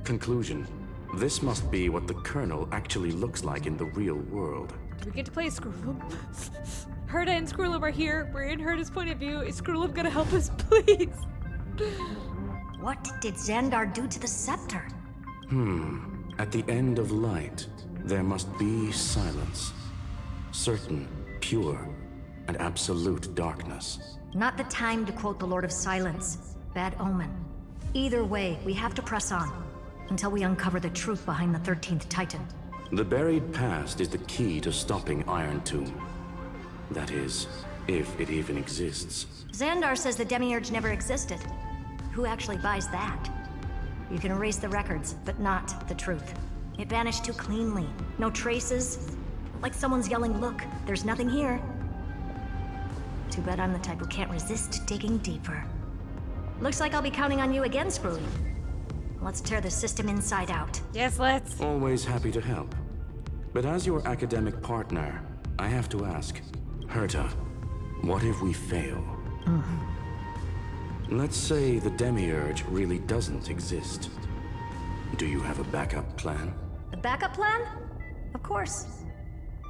Conclusion: this must be what the kernel actually looks like in the real world. We get to play Scroolum. Herda and Scroolum are here. We're in Herda's point of view. Is Scroolum gonna help us, please? What did Xandar do to the scepter? At the end of light, there must be silence. Certain, pure, and absolute darkness. Not the time to quote the Lord of Silence. Bad omen. Either way, we have to press on until we uncover the truth behind the 13th Titan. The buried past is the key to stopping Iron Tomb. That is, if it even exists. Xandar says the demiurge never existed. Who actually buys that? You can erase the records, but not the truth. It vanished too cleanly. No traces. Like someone's yelling, look, there's nothing here. Too bad I'm the type who can't resist digging deeper. Looks like I'll be counting on you again, Screwy. Let's tear the system inside out. Yes, let's. Always happy to help. But as your academic partner, I have to ask, Herta, what if we fail? Let's say the Demiurge really doesn't exist. Do you have a backup plan? A backup plan? Of course.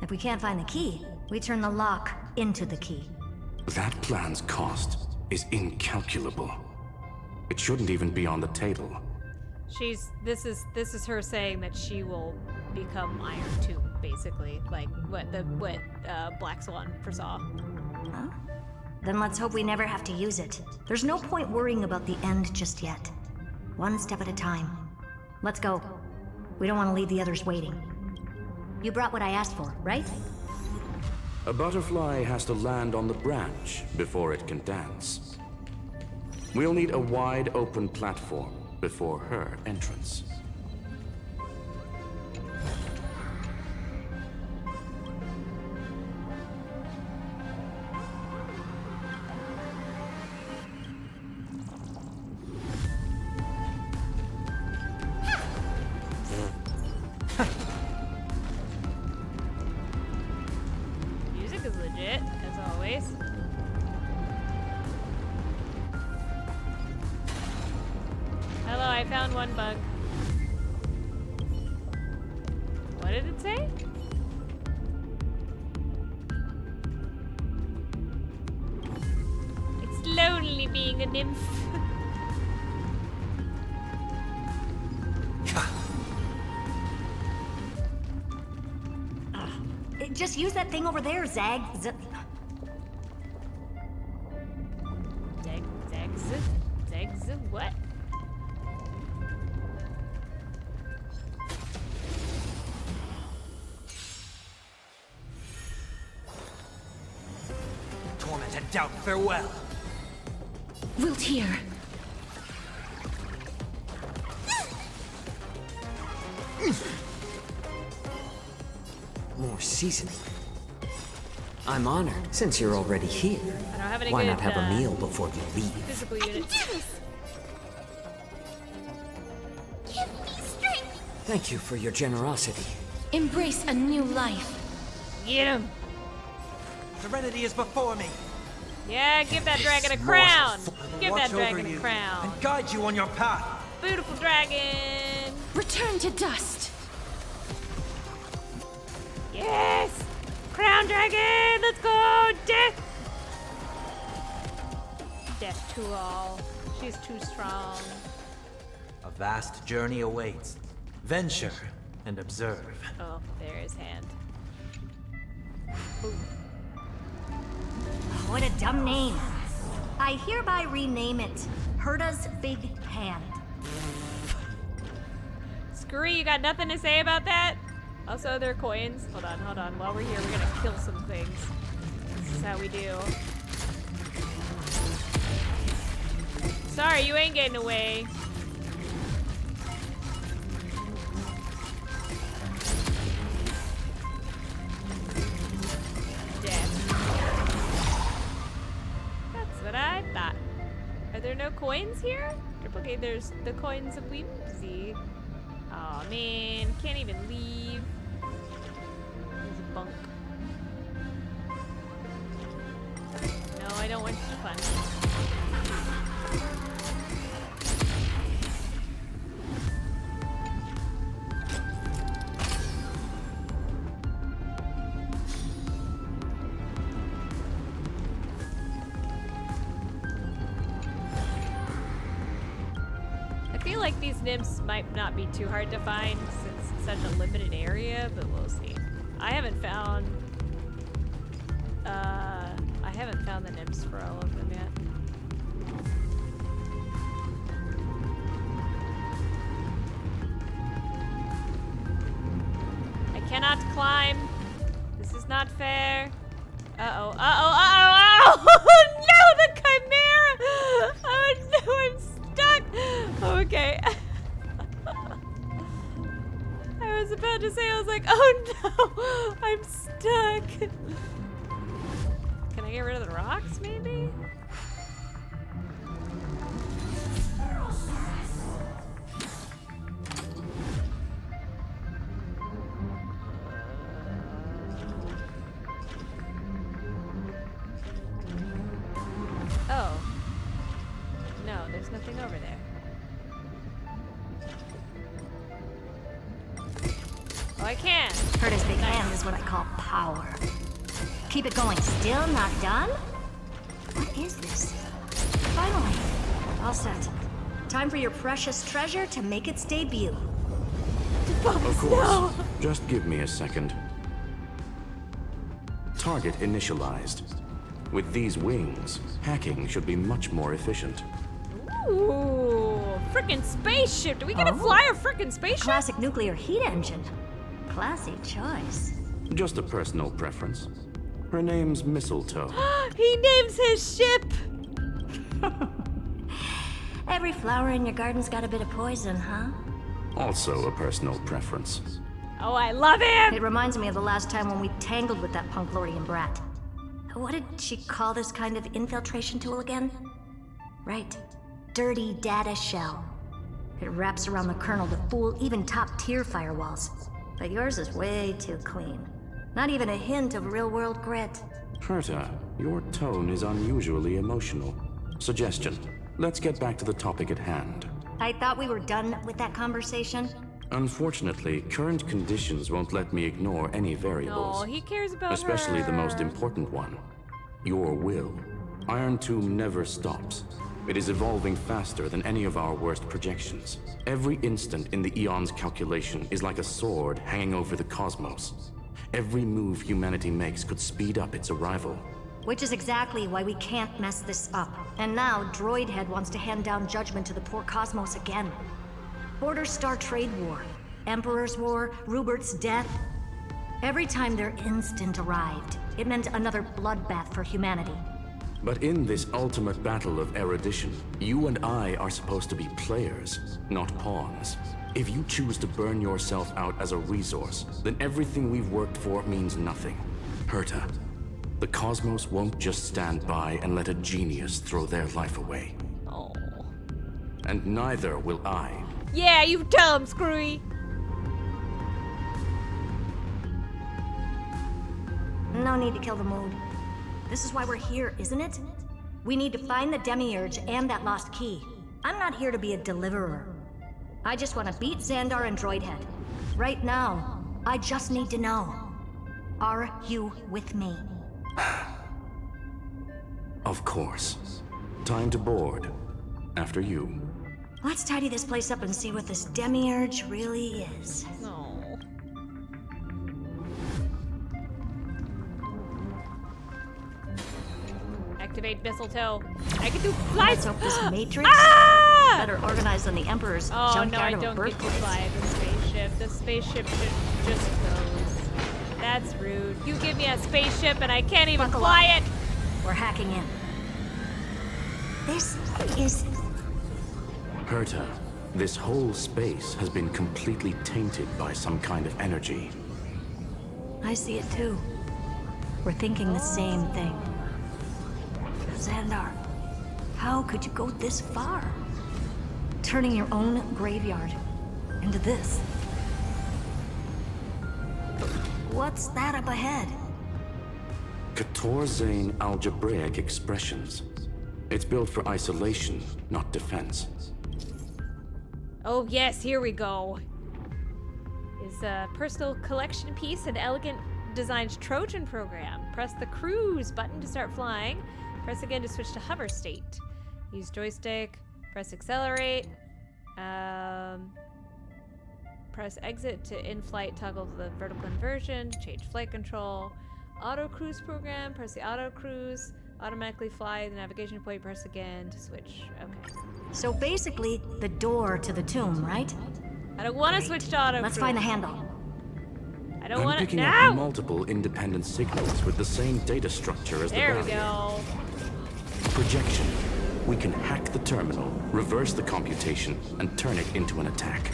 If we can't find the key, we turn the lock into the key. That plan's cost is incalculable. It shouldn't even be on the table. This is her saying that she will become Iron Tomb, basically, like what Black Swan foresaw. Huh? Then let's hope we never have to use it. There's no point worrying about the end just yet. One step at a time. Let's go. We don't want to leave the others waiting. You brought what I asked for, right? A butterfly has to land on the branch before it can dance. We'll need a wide open platform before her entrance. Music is legit, as always. Hello, I found one bug. What did it say? It's lonely being a nymph. Just use that thing over there, Zag. Zag, what? Torment and doubt, farewell. Wilt hear. More seasoning. I'm honored, since you're already here. I don't have any Why good, not have a meal before you leave? Physical units. Give me strength! Thank you for your generosity. Embrace a new life. Get him. Serenity is before me. Yeah, give that dragon a This crown. morsel will Give watch that dragon over a you crown. and guide you on your path. Beautiful dragon. Return to dust. Yes! Crown dragon! Let's go! Death! Death to all. She's too strong. A vast journey awaits. Venture and observe. Oh, there his hand. Ooh. What a dumb name. I hereby rename it Herta's Big Hand. Screw you, got nothing to say about that? Also, there are coins. Hold on. While we're here, we're gonna kill some things. This is how we do. Sorry, you ain't getting away. Death. That's what I thought. Are there no coins here? Okay, there's the coins of Whimsy. Aw, man. Can't even leave. There's a bunk. No, I don't want you to punch. I feel like these nymphs might not be too hard to find since it's such a limited area, but we'll see. I haven't found the nymphs for all of them yet. I cannot climb. This is not fair. Uh-oh. No, the chimera! Oh no, I'm stuck! Okay. I was about to say, I was like, oh no, I'm stuck. Can I get rid of the rocks, maybe? Oh. No, there's nothing over there. Oh, I can. Hurt as big hand is what I call power. Keep it going. Still not done? What is this? Finally. All set. Time for your precious treasure to make its debut. Of course. Just give me a second. Target initialized. With these wings, hacking should be much more efficient. Ooh, frickin' spaceship. Do we get to fly a frickin' spaceship? Classic nuclear heat engine. Classy choice. Just a personal preference. Her name's Mistletoe. He names his ship. Every flower in your garden's got a bit of poison, huh? Also a personal preference. Oh, I love him! It reminds me of the last time when we tangled with that Punklordian brat. What did she call this kind of infiltration tool again? Right. Dirty data shell. It wraps around the kernel to fool even top-tier firewalls. But yours is way too clean. Not even a hint of real-world grit. Herta, your tone is unusually emotional. Suggestion. Let's get back to the topic at hand. I thought we were done with that conversation. Unfortunately, current conditions won't let me ignore any variables. Oh, he cares about especially her. the most important one. Your will. Iron Tomb never stops. It is evolving faster than any of our worst projections. Every instant in the Eon's calculation is like a sword hanging over the cosmos. Every move humanity makes could speed up its arrival. Which is exactly why we can't mess this up. And now, Droidhead wants to hand down judgment to the poor cosmos again. Border Star Trade War, Emperor's War, Rupert's death. Every time their instant arrived, it meant another bloodbath for humanity. But in this ultimate battle of erudition, you and I are supposed to be players, not pawns. If you choose to burn yourself out as a resource, then everything we've worked for means nothing. Herta, the cosmos won't just stand by and let a genius throw their life away. Oh. And neither will I. Yeah, you tell him, Screwy. No need to kill the mood. This is why we're here, isn't it? We need to find the Demiurge and that lost key. I'm not here to be a deliverer. I just want to beat Xandar and Droidhead. Right now, I just need to know. Are you with me? Of course. Time to board. After you. Let's tidy this place up and see what this Demiurge really is. No. Activate mistletoe. I can do flight. Let's hope this Matrix better organized than the Emperor's junkyard of a don't get to birthplace. fly the spaceship. The spaceship just goes. That's rude. You give me a spaceship and I can't even fly it. We're hacking in. This is... Herta, this whole space has been completely tainted by some kind of energy. I see it too. We're thinking the same thing. Xandar, how could you go this far? Turning your own graveyard into this. What's that up ahead? Katorzane algebraic expressions. It's built for isolation, not defense. Oh yes, here we go. Is a personal collection piece an elegant designed Trojan program. Press the cruise button to start flying. Press again to switch to hover state. Use joystick. Press accelerate. Press exit to in-flight. Toggle the vertical inversion. Change flight control. Auto cruise program. Press the auto cruise. Automatically fly the navigation point. Press again to switch. Okay. So basically, the door to the tomb, right? I don't want to switch to auto. Let's find the handle. I don't want to. I'm picking No! up multiple independent signals with the same data structure as the barrier. There we go. Projection. We can hack the terminal, reverse the computation, and turn it into an attack.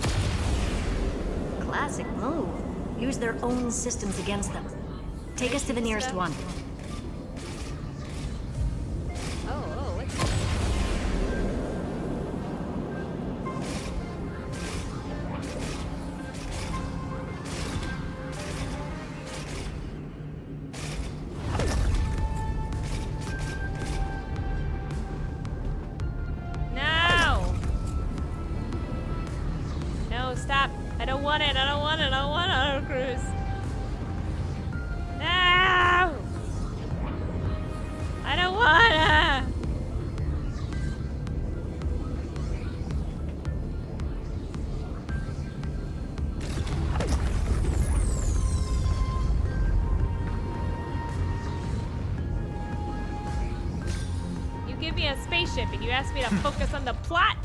Classic move. Use their own systems against them. Take us to the nearest one. Oh, what's No! No, stop. I don't want it. I don't want it. I don't want auto cruise. No! I don't wanna! You give me a spaceship and you ask me to focus on the plot?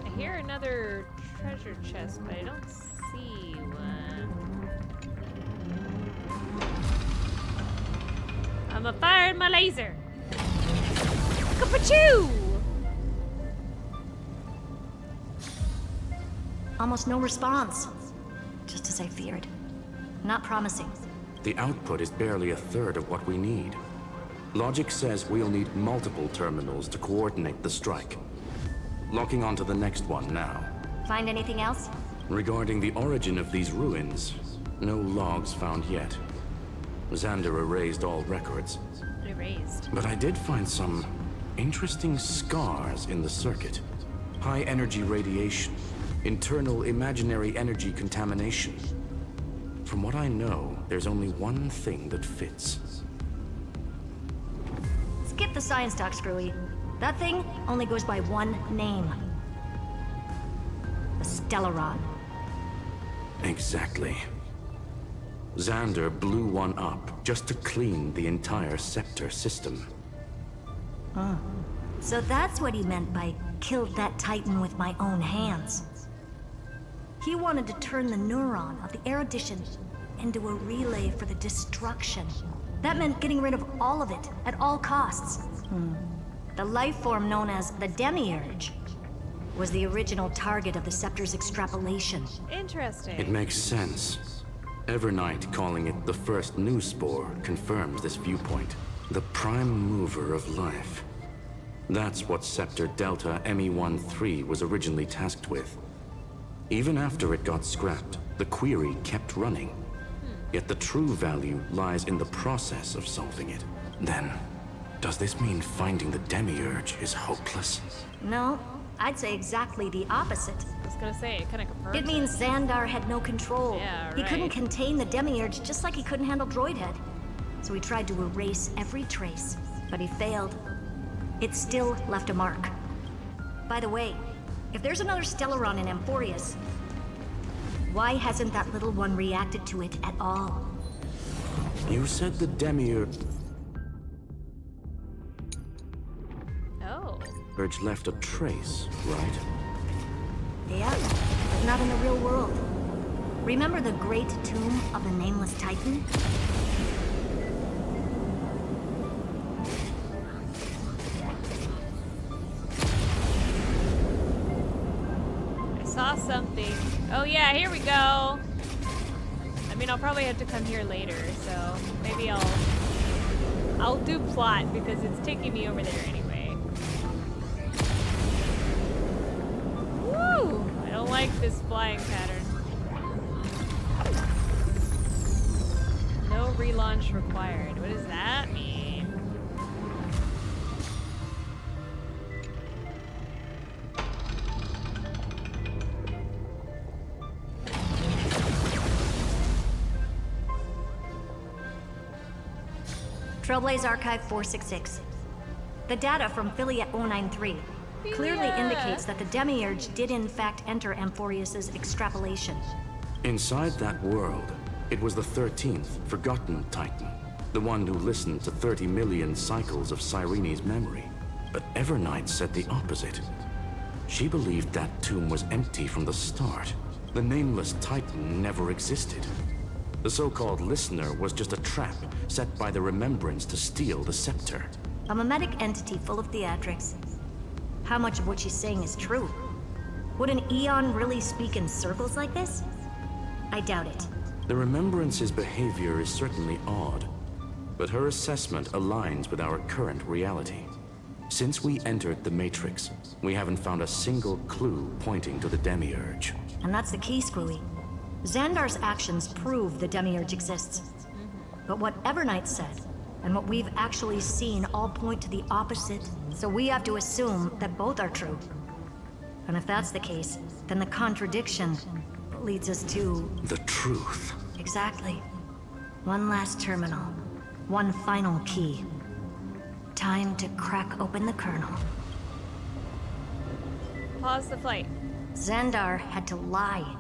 I hear another treasure chest, but I don't see one. I'm a firing my laser. Kapachoo! Almost no response. Just as I feared. Not promising. The output is barely a third of what we need. Logic says we'll need multiple terminals to coordinate the strike. Locking onto the next one now. Find anything else? Regarding the origin of these ruins, no logs found yet. Xander erased all records. Erased. But I did find some interesting scars in the circuit. High energy radiation, internal imaginary energy contamination. From what I know, there's only one thing that fits. Skip the science talk, Screwy. That thing only goes by one name. The Stellaron. Exactly. Xander blew one up just to clean the entire Scepter system. Huh. So that's what he meant by killed that Titan with my own hands. He wanted to turn the neuron of the erudition into a relay for the destruction. That meant getting rid of all of it at all costs. The life form known as the Demiurge was the original target of the Scepter's extrapolation. Interesting. It makes sense. Evernight calling it the first new spore confirms this viewpoint. The prime mover of life. That's what Scepter Delta ME-13 was originally tasked with. Even after it got scrapped, the query kept running. Yet the true value lies in the process of solving it. Then, does this mean finding the Demiurge is hopeless? No, I'd say exactly the opposite. I was gonna say, it kind of confirms It means Xandar had no control. Yeah, He couldn't right. contain the Demiurge just like he couldn't handle Droidhead. So he tried to erase every trace, but he failed. It still left a mark. By the way, if there's another Stellaron in Amporheus, why hasn't that little one reacted to it at all? You said the Demiurge Oh. left a trace, right? Yeah, but not in the real world. Remember the great tomb of the Nameless Titan? I saw something. Oh yeah, here we go. I mean, I'll probably have to come here later, so maybe I'll do plot because it's taking me over there anyway. Woo! I don't like this flying pattern. No relaunch required. What does that mean? Trailblaze Archive 466. The data from Filiat 093 clearly indicates that the Demiurge did in fact enter Amporheus' extrapolation. Inside that world, It was the 13th, forgotten Titan. The one who listened to 30 million cycles of Cyrene's memory. But Evernight said the opposite. She believed that tomb was empty from the start. The nameless Titan never existed. The so-called listener was just a trap set by the Remembrance to steal the scepter. A mimetic entity full of theatrics. How much of what she's saying is true? Would an Eon really speak in circles like this? I doubt it. The Remembrance's behavior is certainly odd, but her assessment aligns with our current reality. Since we entered the Matrix, we haven't found a single clue pointing to the Demiurge. And that's the key, Screwy. Xandar's actions prove the Demiurge exists. But what Evernight said, and what we've actually seen all point to the opposite. So we have to assume that both are true. And if that's the case, then the contradiction leads us to... the truth. Exactly. One last terminal. One final key. Time to crack open the kernel. Pause the flight. Xandar had to lie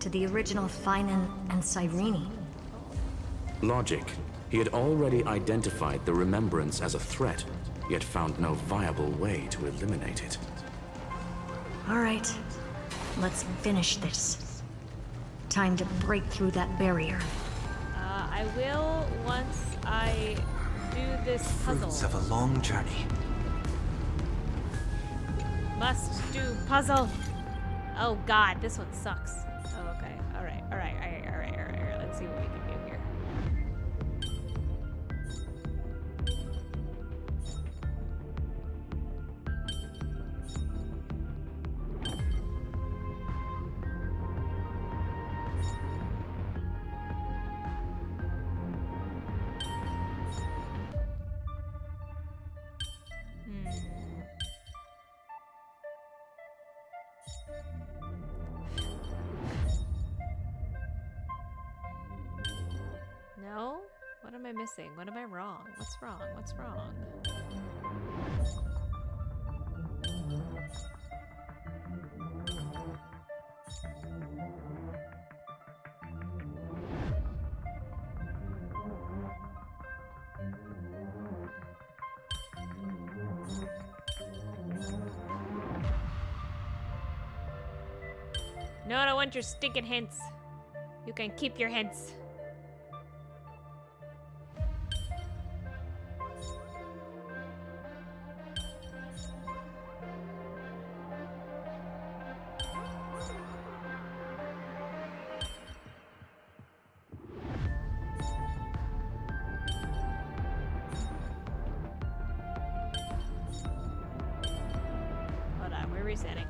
to the original Finan and Cyrene. Logic. He had already identified the Remembrance as a threat, yet found no viable way to eliminate it. All right, let's finish this. Time to break through that barrier. I will once I do this puzzle. Fruits of a long journey. Must do puzzle. Oh God, this one sucks. Oh, okay. All right. Let's see what we can do here. No? What am I missing? What am I wrong? What's wrong? What's wrong? No, I don't want your stinking hints. You can keep your hints. Hold on, we're resetting.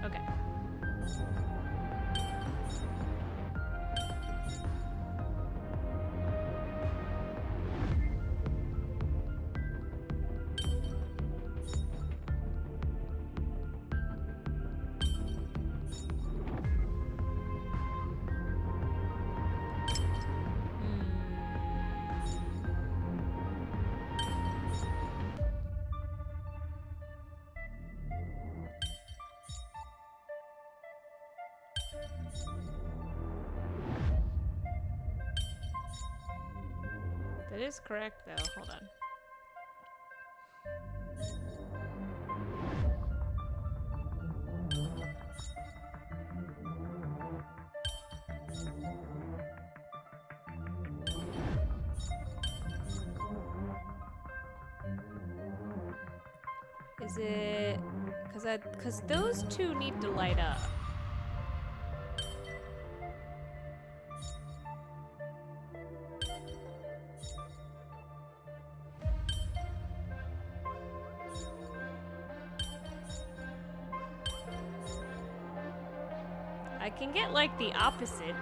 Okay. That is correct, though. Hold on. Is it... Because those two need to light up. I can get, like, the opposite.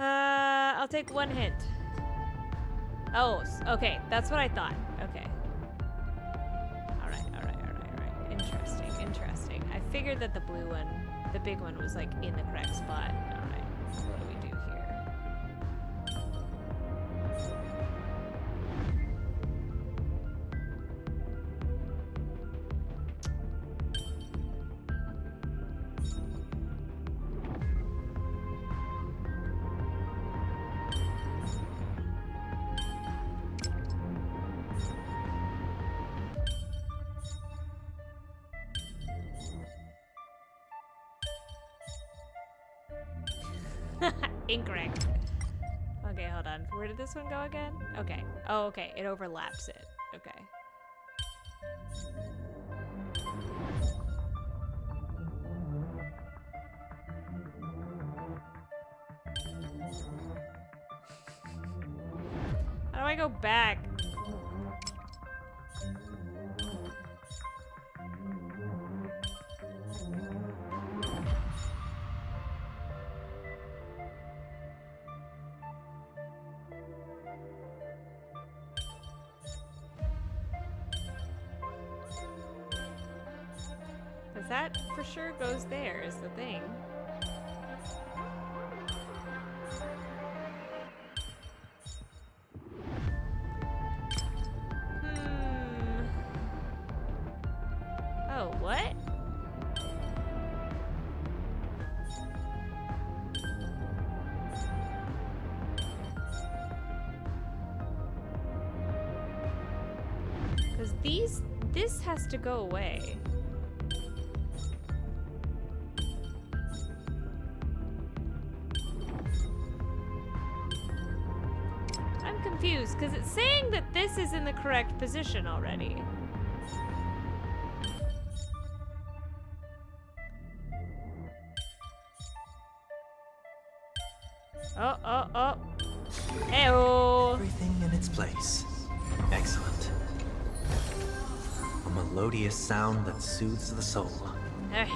I'll take one hint. Oh, okay. That's what I thought. Okay. Alright. Interesting. I figured that the blue one, the big one, was, like, in the correct spot. Alright. What do we do here? Incorrect. Okay, hold on. Where did this one go again? Okay. Oh, okay. It overlaps it. Okay. How do I go back? Because that for sure goes there is the thing. Oh, what? Because this has to go away. I'm confused because it's saying that this is in the correct position already. Oh. Hey-oh. Everything in its place. Excellent. A melodious sound that soothes the soul. Alright.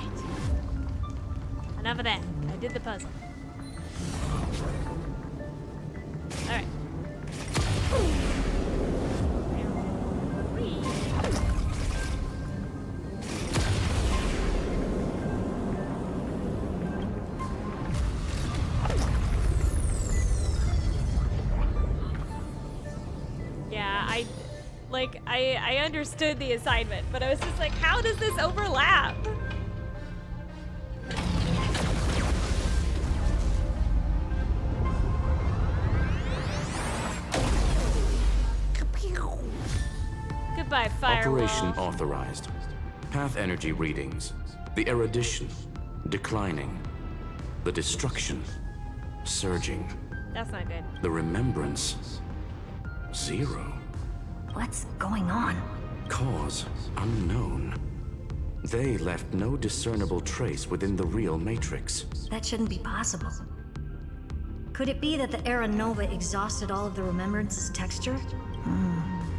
Enough of that. I did the puzzle. Alright. I understood the assignment, but I was just like, how does this overlap? Goodbye, firewall. Operation authorized. Path energy readings. The erudition declining. The destruction surging. That's not good. The remembrance 0. What's going on? Cause unknown. They left no discernible trace within the real Matrix. That shouldn't be possible. Could it be that the Era Nova exhausted all of the Remembrance's texture?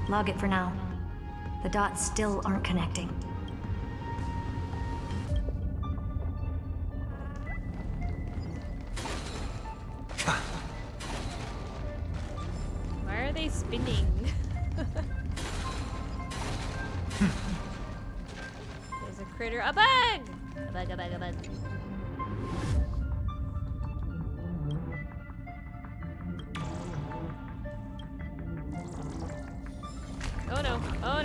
Log it for now. The dots still aren't connecting. Why are they spinning? There's a critter. A bug! A bug. Oh no. Oh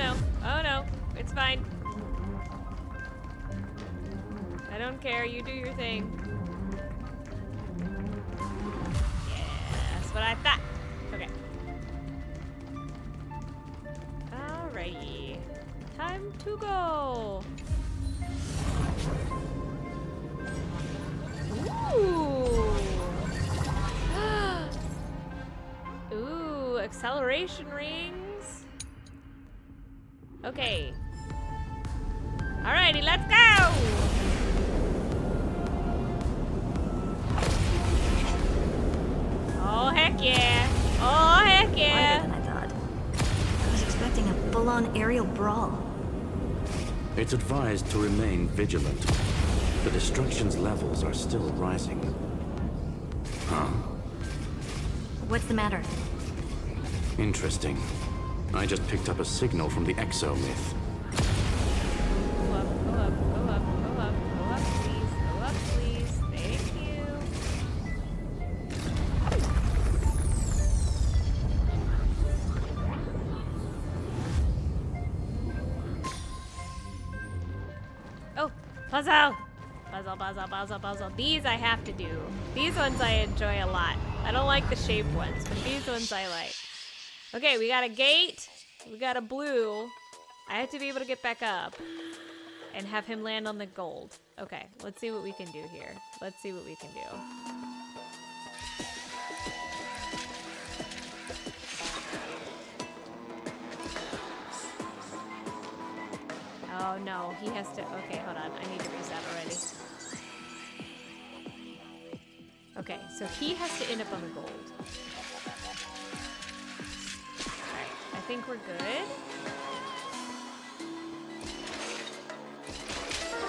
no. It's fine. I don't care. You do your thing. Yeah, that's what I thought. Okay. Alrighty. Time to go. Ooh. Ooh, acceleration rings. Okay. Alrighty, let's go! Oh, heck yeah. Oh, heck yeah. Harder than I thought. I was expecting a full-on aerial brawl. It's advised to remain vigilant. The destruction's levels are still rising. Huh? What's the matter? Interesting. I just picked up a signal from the exomyth. Go up, please. Go up, please. Thank you. Oh, puzzle! Puzzle. These I have to do. These ones I enjoy a lot. I don't like the shaped ones, but these ones I like. Okay, we got a gate. We got a blue. I have to be able to get back up and have him land on the gold. Okay, let's see what we can do here. Let's see what we can do. Oh no, he has to. Okay, hold on. I need to reset already. Okay, so he has to end up on the gold. Alright, I think we're good.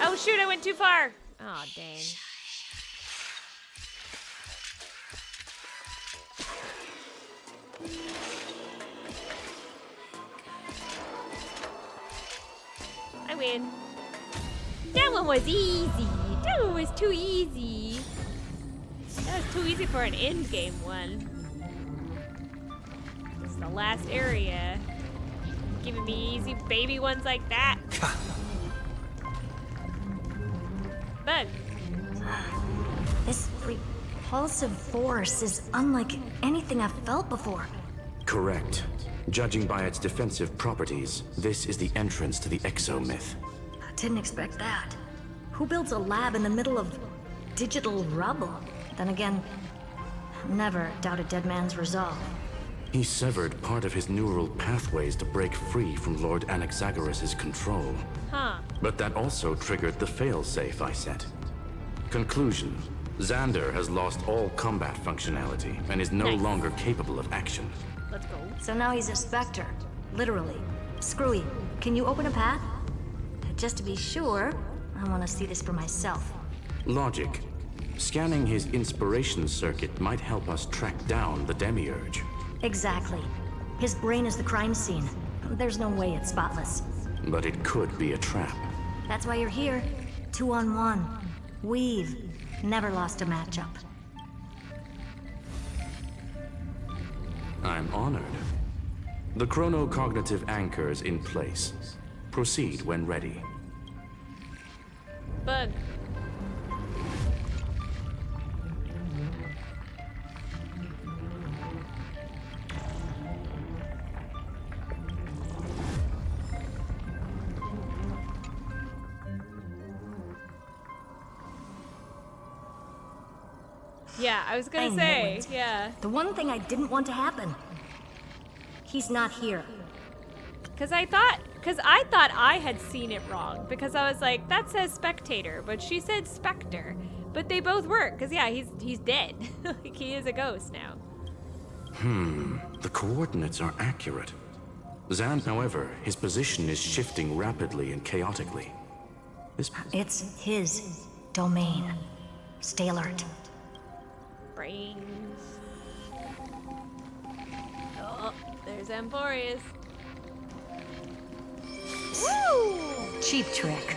Oh shoot, I went too far! Oh dang. I win. That one was easy. That one was too easy. That was too easy for an end game one. This is the last area. Giving me easy baby ones like that. Bug. This repulsive force is unlike anything I've felt before. Correct. Judging by its defensive properties, this is the entrance to the exomyth. I didn't expect that. Who builds a lab in the middle of digital rubble? Then again, never doubt a dead man's resolve. He severed part of his neural pathways to break free from Lord Anaxagoras' control. Huh. But that also triggered the failsafe I set. Conclusion: Xander has lost all combat functionality and is no longer capable of action. Let's go. So now he's a specter, literally. Screwy, can you open a path? Just to be sure, I want to see this for myself. Logic. Scanning his inspiration circuit might help us track down the Demiurge. Exactly. His brain is the crime scene. There's no way it's spotless. But it could be a trap. That's why you're here. 2-on-1. We've never lost a matchup. I'm honored. The chronocognitive anchor's in place. Proceed when ready. Bug. Yeah, I was gonna say, yeah. The one thing I didn't want to happen. He's not here. Cause I thought I had seen it wrong. Because I was like, that says spectator, but she said specter. But they both work, cause yeah, he's dead. Like he is a ghost now. The coordinates are accurate. Xand, however, his position is shifting rapidly and chaotically. It's his domain. Stay alert. Brains. Oh, there's Amporheus. Woo! Cheap trick.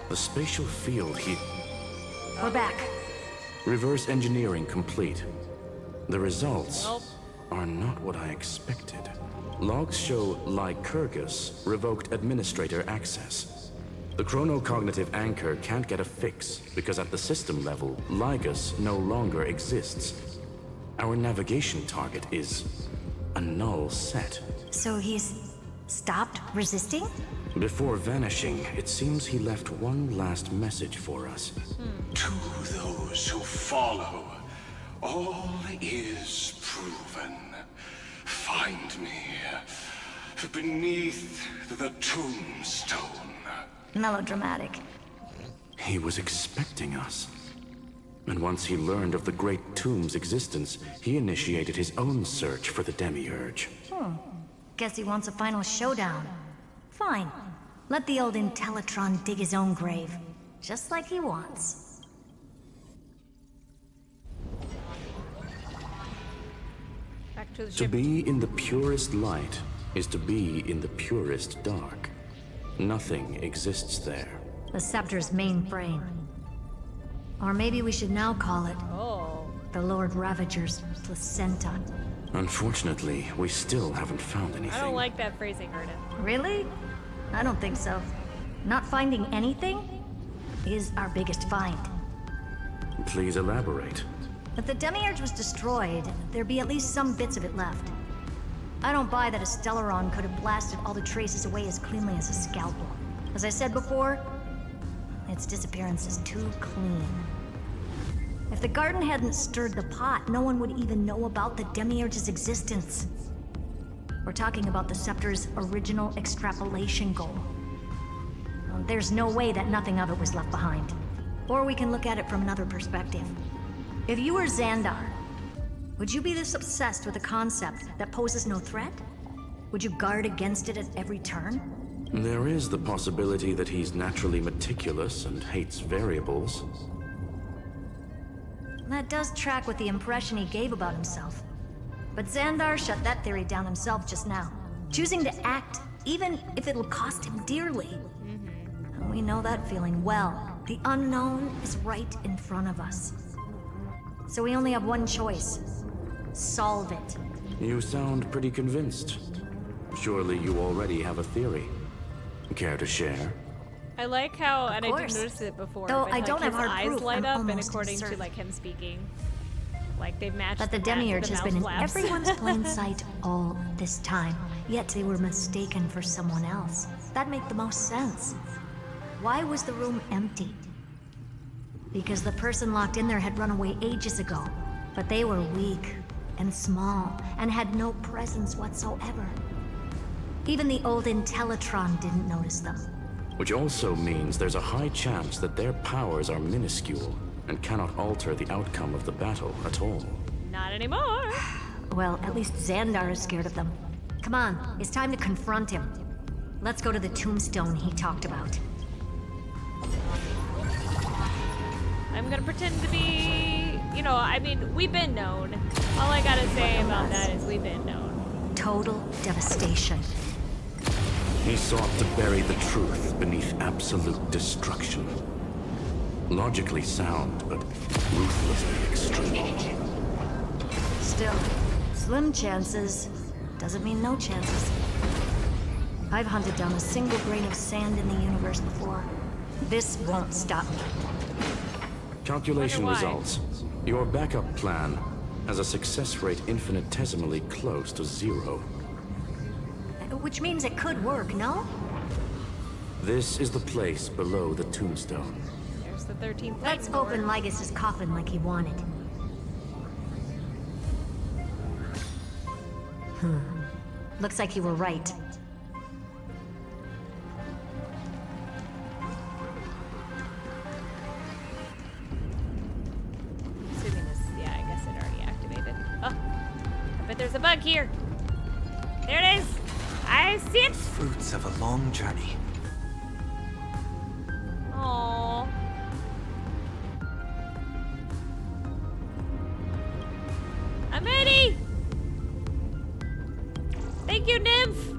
The spatial field We're back. Reverse engineering complete. The results are not what I expected. Logs show Lycurgus revoked administrator access. The chronocognitive anchor can't get a fix because at the system level, Lygus no longer exists. Our navigation target is a null set. So he's stopped resisting? Before vanishing, it seems he left one last message for us. To those who follow, all is proven. Find me beneath the tombstone. Melodramatic. He was expecting us. And once he learned of the Great Tomb's existence, he initiated his own search for the Demiurge. Guess he wants a final showdown. Fine. Let the old Intellitron dig his own grave. Just like he wants. Back to the To ship. be in the purest light is to be in the purest dark. Nothing exists there. The Scepter's main brain. Or maybe we should now call it the Lord Ravager's placenta. Unfortunately, we still haven't found anything. I don't like that phrasing, Erda. Really? I don't think so. Not finding anything is our biggest find. Please elaborate. If the Demiurge was destroyed, there'd be at least some bits of it left. I don't buy that a Stellaron could have blasted all the traces away as cleanly as a scalpel. As I said before, its disappearance is too clean. If the garden hadn't stirred the pot, no one would even know about the Demiurge's existence. We're talking about the Scepter's original extrapolation goal. there's no way that nothing of it was left behind. Or we can look at it from another perspective. If you were Xandar, would you be this obsessed with a concept that poses no threat? Would you guard against it at every turn? There is the possibility that he's naturally meticulous and hates variables. That does track with the impression he gave about himself. But Xandar shut that theory down himself just now, choosing to act even if it'll cost him dearly. And we know that feeling well. The unknown is right in front of us. So we only have one choice. Solve it. You sound pretty convinced. Surely you already have a theory. Care to share? I like how, and I course. didn't notice it before, Though but I like don't have his hard eyes proof, light I'm up, and almost according to certain. like him speaking, like they matched. But the back to Demiurge has mouth been in flaps. everyone's plain sight all this time, yet they were mistaken for someone else. That'd make the most sense. Why was the room empty? Because the person locked in there had run away ages ago, but they were weak and small and had no presence whatsoever. Even the old Intellitron didn't notice them. Which also means there's a high chance that their powers are minuscule and cannot alter the outcome of the battle at all. Not anymore. Well, at least Xandar is scared of them. Come on, it's time to confront him. Let's go to the tombstone he talked about. I'm gonna pretend to be, you know, I mean, we've been known. All I gotta say about that is we've been known. Total devastation. He sought to bury the truth beneath absolute destruction. Logically sound, but ruthlessly extreme. Still, slim chances doesn't mean no chances. I've hunted down a single grain of sand in the universe before. This won't stop me. Calculation Wonder why. results. Your backup plan has a success rate infinitesimally close to 0. Which means it could work, no? This is the place below the tombstone. There's the 13th. Let's Titan open Lord. Lygus' coffin like he wanted. Looks like you were right. Assuming this, yeah, I guess it already activated. Oh, I bet there's a bug here. There it is. I see it. Fruits of a long journey. Aww. I'm ready. Thank you, Nymph.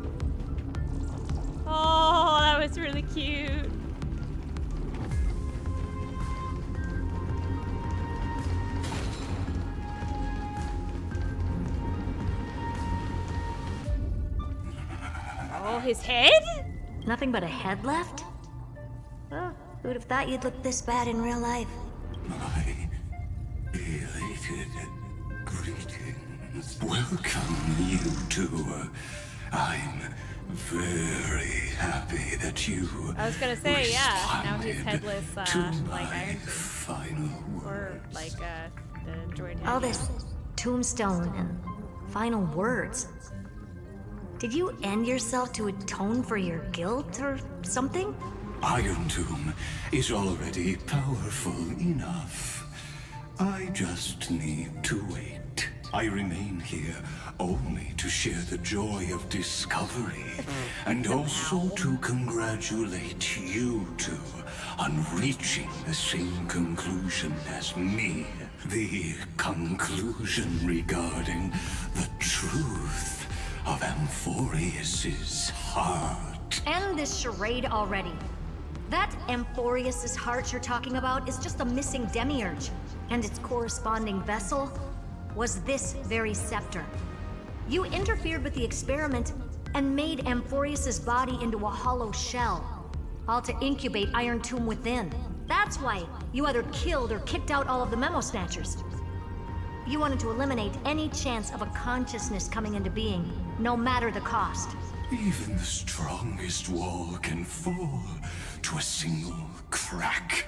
Oh, that was really cute. Oh, his head? Nothing but a head left? Oh, who'd have thought you'd look this bad in real life? My elated greetings. Welcome, you two. I'm very happy that you I was gonna say, yeah. Now he's responded headless, to like my Iron final or like the droid head. All this tombstone and final words. Did you end yourself to atone for your guilt or something? Iron Tomb is already powerful enough. I just need to wait. I remain here only to share the joy of discovery, and also to congratulate you two on reaching the same conclusion as me. The conclusion regarding the truth of Amporheus' heart. End this charade already. That Amporheus' heart you're talking about is just a missing demiurge, and its corresponding vessel was this very scepter. You interfered with the experiment and made Amporheus' body into a hollow shell, all to incubate Iron Tomb within. That's why you either killed or kicked out all of the Memo Snatchers. You wanted to eliminate any chance of a consciousness coming into being, no matter the cost. Even the strongest wall can fall to a single crack.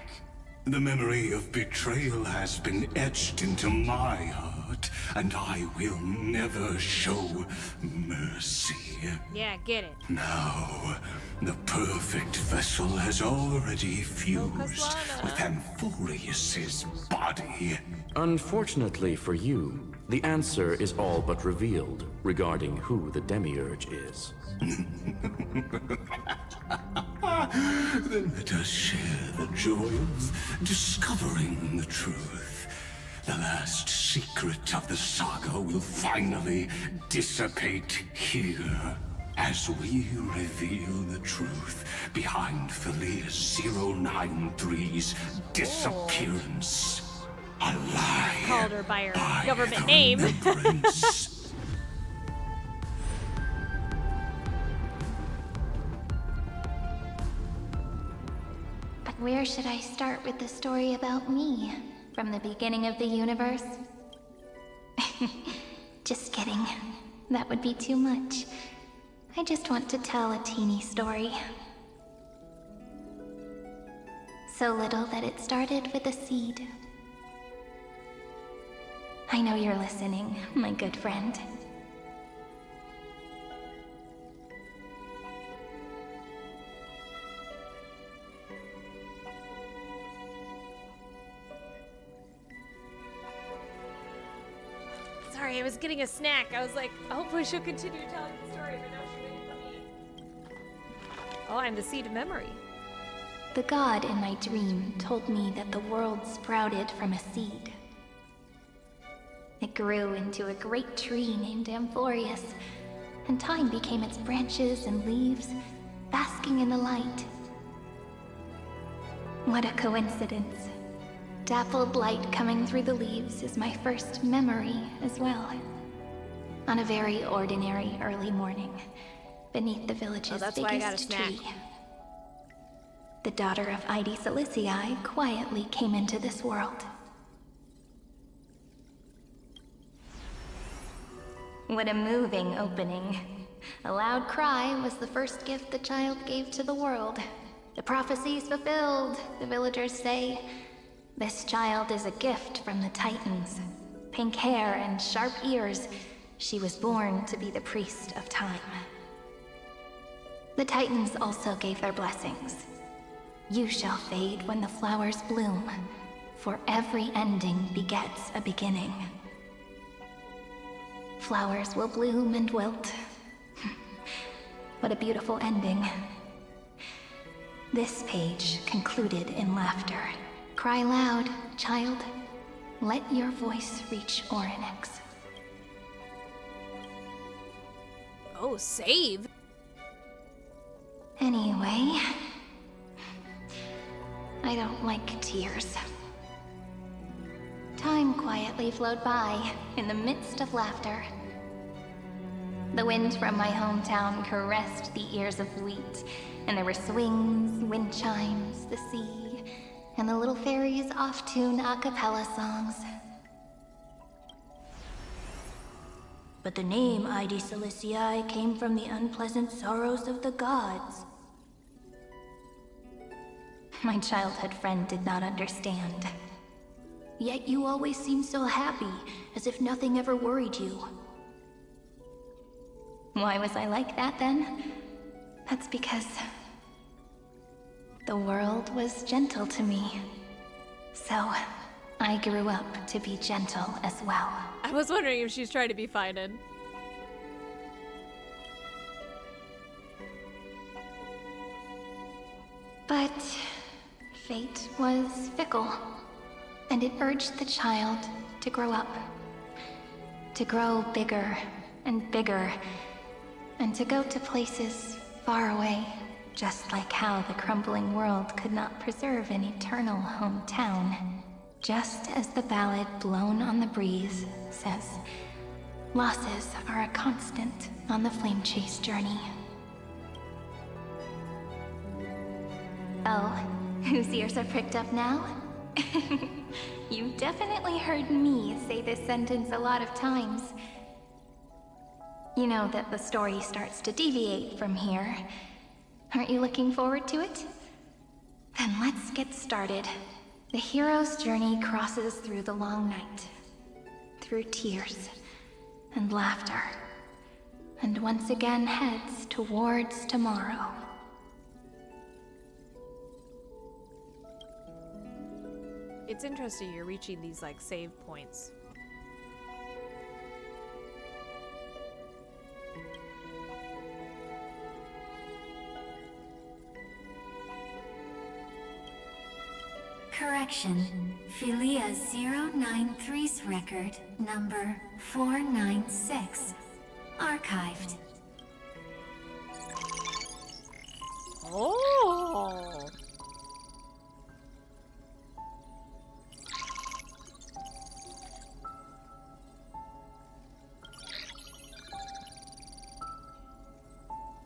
The memory of betrayal has been etched into my heart, and I will never show mercy. Yeah, get it. Now, the perfect vessel has already fused with Amporheus's body. Unfortunately for you, the answer is all but revealed regarding who the Demiurge is. Then let us share the joy of discovering the truth. The last secret of the saga will finally dissipate here as we reveal the truth behind Felius 093's disappearance. A lie. Called her by her government name. But where should I start with the story about me? From the beginning of the universe? Just kidding. That would be too much. I just want to tell a teeny story. So little that it started with a seed. I know you're listening, my good friend. Sorry, I was getting a snack. I was like, hopefully she'll continue telling the story, but now she's waiting for me. Oh, I'm the seed of memory. The god in my dream told me that the world sprouted from a seed. It grew into a great tree named Amporheus, and time became its branches and leaves, basking in the light. What a coincidence. Dappled light coming through the leaves is my first memory as well. On a very ordinary early morning, beneath the village's biggest tree, the daughter of Idi Silicii quietly came into this world. What a moving opening. A loud cry was the first gift the child gave to the world. The prophecies fulfilled, the villagers say. This child is a gift from the Titans. Pink hair and sharp ears, she was born to be the priest of time. The Titans also gave their blessings. You shall fade when the flowers bloom, for every ending begets a beginning. Flowers will bloom and wilt. What a beautiful ending. This page concluded in laughter. Cry loud, child. Let your voice reach Orynyx. Oh, save. Anyway, I don't like tears. Time quietly flowed by in the midst of laughter. The wind from my hometown caressed the ears of wheat, and there were swings, wind chimes, the sea, and the little fairies off-tune a cappella songs. But the name Idi Silicii came from the unpleasant sorrows of the gods. My childhood friend did not understand. Yet you always seemed so happy, as if nothing ever worried you. Why was I like that then? That's because the world was gentle to me. So, I grew up to be gentle as well. I was wondering if she's trying to be feinin'. But fate was fickle, and it urged the child to grow up. To grow bigger and bigger, and to go to places far away, just like how the crumbling world could not preserve an eternal hometown. Just as the ballad blown on the breeze says, losses are a constant on the flame chase journey. Oh, whose ears are pricked up now? You definitely heard me say this sentence a lot of times. You know that the story starts to deviate from here. Aren't you looking forward to it? Then let's get started. The hero's journey crosses through the long night, through tears and laughter, and once again heads towards tomorrow. It's interesting you're reaching these like save points. Correction. Philia 093's record, number 496. Archived. Oh!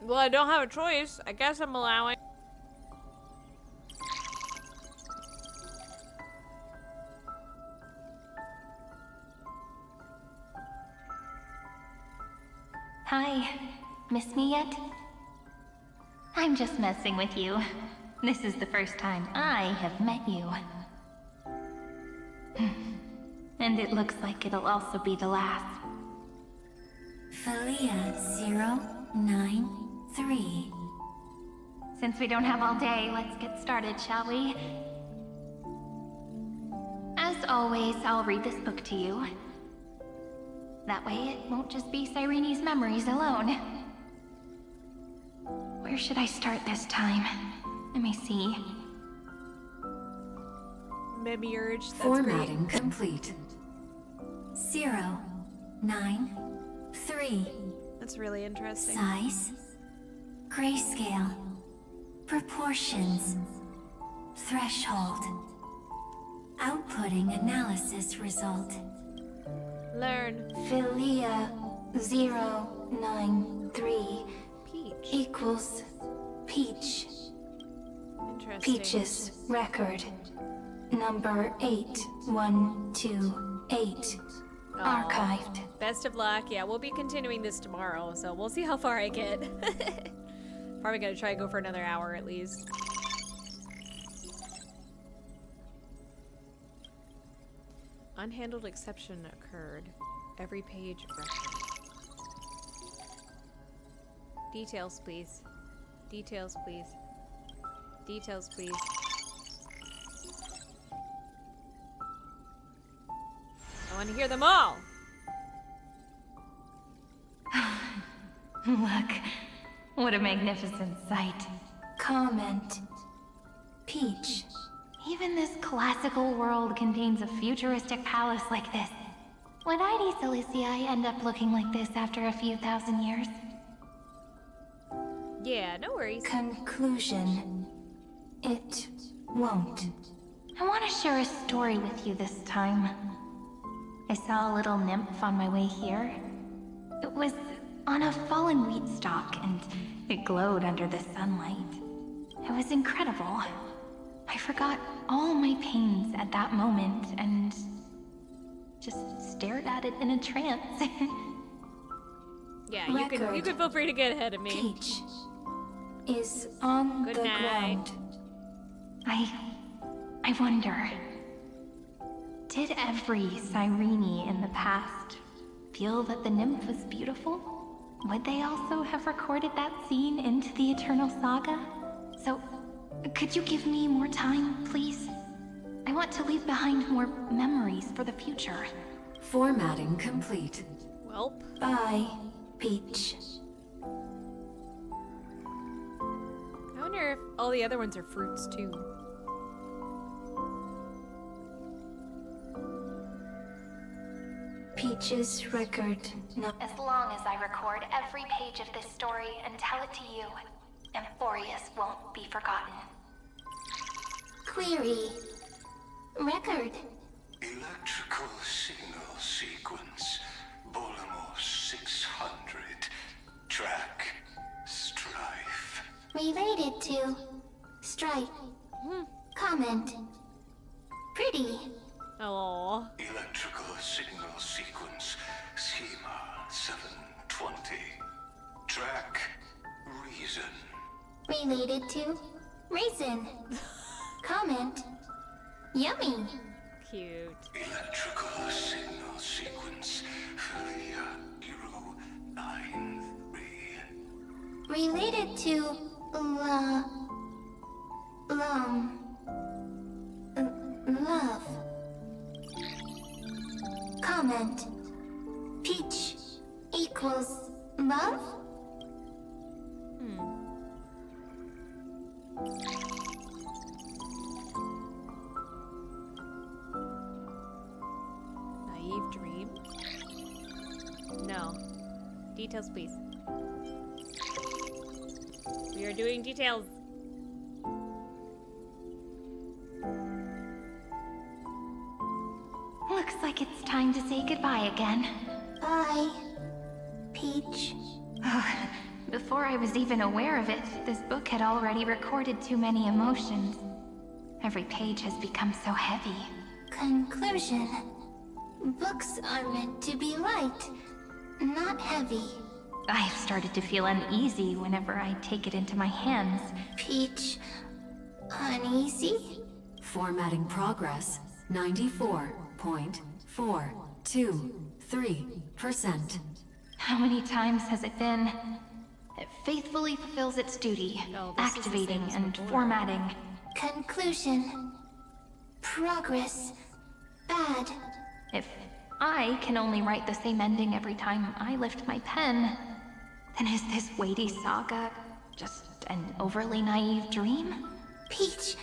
Well, I don't have a choice. I guess I'm allowing. Hi. Miss me yet? I'm just messing with you. This is the first time I have met you. And it looks like it'll also be the last. Philia 093. Since we don't have all day, let's get started, shall we? As always, I'll read this book to you. That way it won't just be Cyrene's memories alone. Where should I start this time? Let me see. Demiurge, that's Formatting great. complete. 093. That's really interesting. Size. Grayscale. Proportions. Threshold. Outputting analysis result. Learn. Philia 093 Peach equals Peach. Interesting. Peach's record, number 8128. Archived. Best of luck. Yeah, we'll be continuing this tomorrow, so we'll see how far I get. Probably gonna try to go for another hour at least. Unhandled exception occurred. Every page record. Details, please. Details, please. Details, please. I want to hear them all. Look, what a magnificent sight. Comment. Peach. Even this classical world contains a futuristic palace like this. Would ID Silicii end up looking like this after a few thousand years? Yeah, no worries. Conclusion. It won't. I want to share a story with you this time. I saw a little nymph on my way here. It was on a fallen wheat stalk, and it glowed under the sunlight. It was incredible. I forgot all my pains at that moment and just stared at it in a trance. Yeah, you can feel free to get ahead of me. Peach is on Good the night. ground. I wonder, did every Cyrene in the past feel that the nymph was beautiful? Would they also have recorded that scene into the Eternal Saga? So, could you give me more time, please? I want to leave behind more memories for the future. Formatting complete. Welp. Bye, Peach. I wonder if all the other ones are fruits too. Peach's record. No. As long as I record every page of this story and tell it to you, Amporheus won't be forgotten. Query. Record. Electrical signal sequence. Bolamos 600. Track. Strife. Related to. Strife. Comment. Pretty. Oh. Electrical signal sequence. Schema 720. Track. Reason. Related to. Reason. Comment. Yummy. Cute. Electrical signal sequence. Filia 093. Related to love. Comment. Peach equals love? Naive dream? No. Details, please. We are doing details. Looks like it's time to say goodbye again. Bye, Peach. Before I was even aware of it, this book had already recorded too many emotions. Every page has become so heavy. Conclusion. Books are meant to be light, not heavy. I've started to feel uneasy whenever I take it into my hands. Peach, uneasy? Formatting progress, 94.423%. How many times has it been? It faithfully fulfills its duty, activating and formatting. Conclusion. Progress. Bad. If I can only write the same ending every time I lift my pen, then is this weighty saga just an overly naive dream? Peach,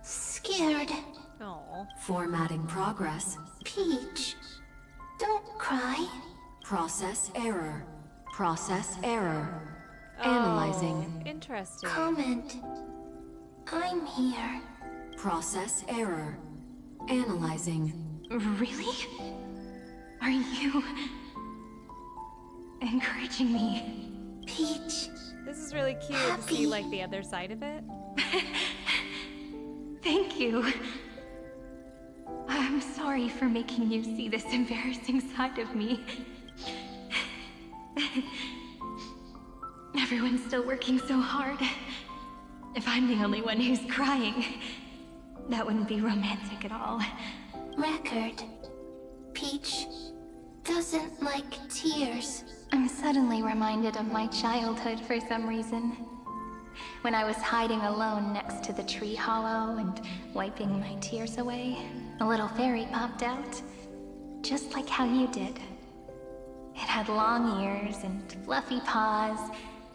scared. Aww. Formatting progress. Peach, don't cry. Process error. Process error. Analyzing. Interesting. Comment. I'm here. Process error. Analyzing. Really? Are you encouraging me? Peach. This is really cute to see like the other side of it. Thank you. I'm sorry for making you see this embarrassing side of me. Everyone's still working so hard. If I'm the only one who's crying, that wouldn't be romantic at all. Record. Peach doesn't like tears. I'm suddenly reminded of my childhood for some reason. When I was hiding alone next to the tree hollow and wiping my tears away, a little fairy popped out, just like how you did. It had long ears and fluffy paws,